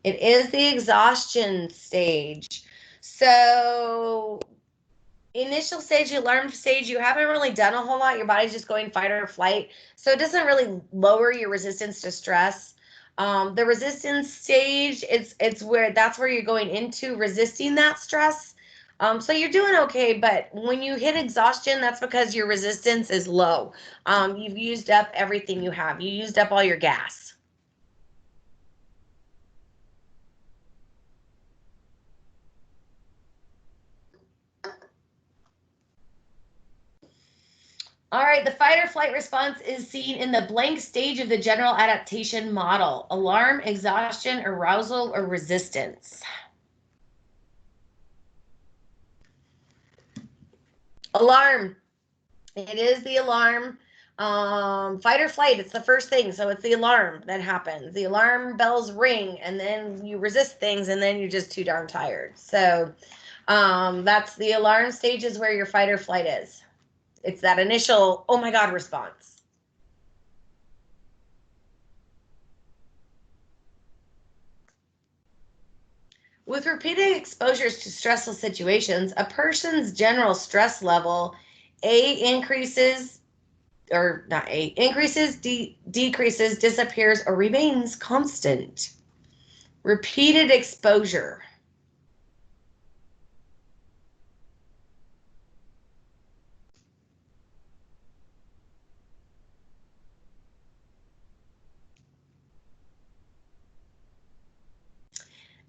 [SPEAKER 1] It is the exhaustion stage. So initial stage, the alarm stage, you haven't really done a whole lot. Your body's just going fight or flight. So it doesn't really lower your resistance to stress. The resistance stage, that's where you're going into resisting that stress. So you're doing okay, but when you hit exhaustion, that's because your resistance is low. You've used up everything you have. You used up all your gas. All right, the fight or flight response is seen in the blank stage of the general adaptation model: alarm, exhaustion, arousal, or resistance. Alarm. It is the alarm. Fight or flight, it's the first thing. So it's the alarm that happens. The alarm bells ring, and then you resist things, and then you're just too darn tired. So that's the alarm stage, is where your fight or flight is. It's that initial, oh my God, response. With repeated exposures to stressful situations, a person's general stress level increases, decreases, disappears, or remains constant. Repeated exposure.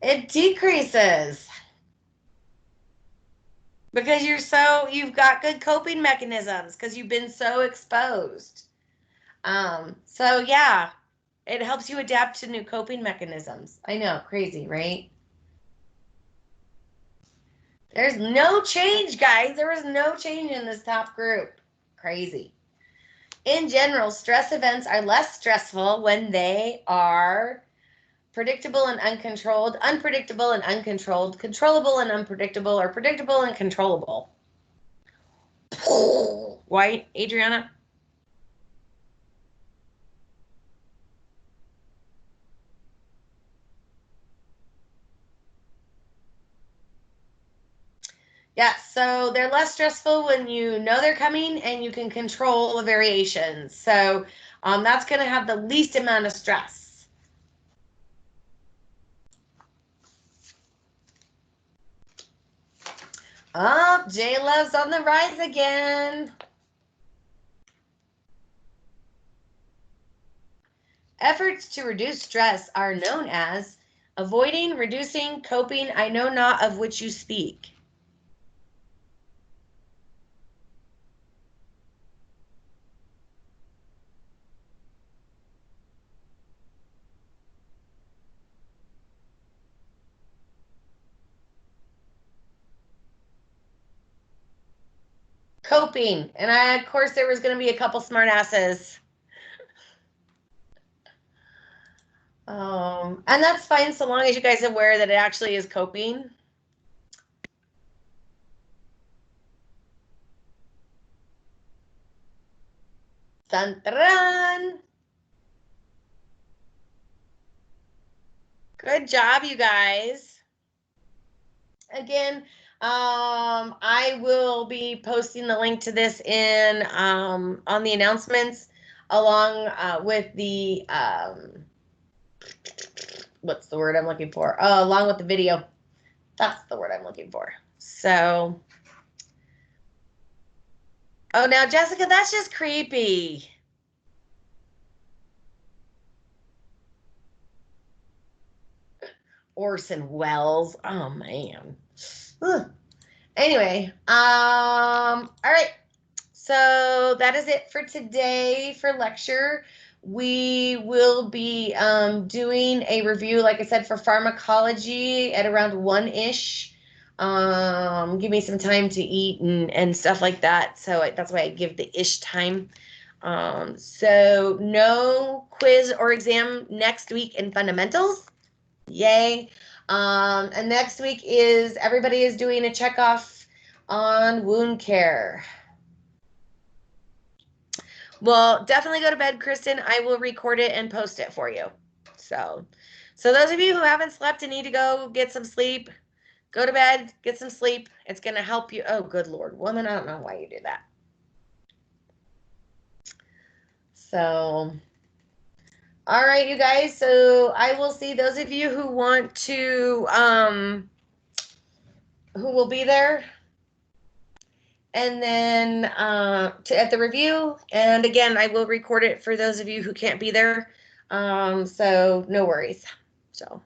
[SPEAKER 1] It decreases because you've got good coping mechanisms because you've been so exposed. So yeah, it helps you adapt to new coping mechanisms. I know, crazy, right? There's no change, guys. There was no change in this top group. Crazy. In general, stress events are less stressful when they are predictable and uncontrolled, unpredictable and uncontrolled, controllable and unpredictable, or predictable and controllable. White, Adriana? Yeah, so they're less stressful when you know they're coming and you can control the variations. So that's going to have the least amount of stress. Oh, J-Love's on the rise again. Efforts to reduce stress are known as avoiding, reducing, coping, I know not of which you speak. Coping. And of course, there was going to be a couple smart asses. And that's fine so long as you guys are aware that it actually is coping. Dun, dun, dun. Good job, you guys. Again, I will be posting the link to this in on the announcements along with the what's the word I'm looking for? Along with the video. That's the word I'm looking for. So, oh, now Jessica, that's just creepy. Orson Welles. Oh man. Ugh. Anyway, all right. So that is it for today for lecture. We will be doing a review, like I said, for pharmacology at around 1-ish. Give me some time to eat and stuff like that. So that's why I give the ish time. So no quiz or exam next week in fundamentals. Yay. And next week is everybody is doing a checkoff on wound care. Well, definitely go to bed, Kristen. I will record it and post it for you. So those of you who haven't slept and need to go get some sleep, go to bed, get some sleep. It's going to help you. Oh, good Lord, woman, I don't know why you do that. So, all right, you guys. So I will see those of you who want to, who will be there. And then at the review. And again, I will record it for those of you who can't be there. So no worries. So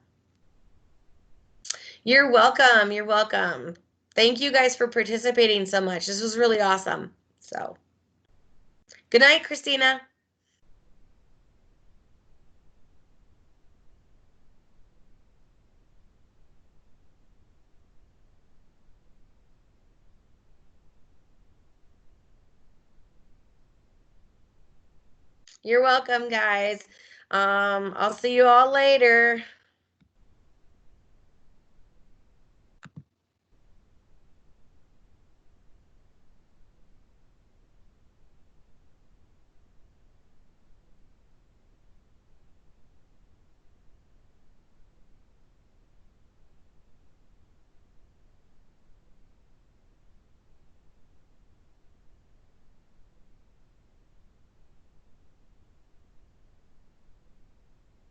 [SPEAKER 1] you're welcome. You're welcome. Thank you guys for participating so much. This was really awesome. So good night, Christina. You're welcome, guys. I'll see you all later.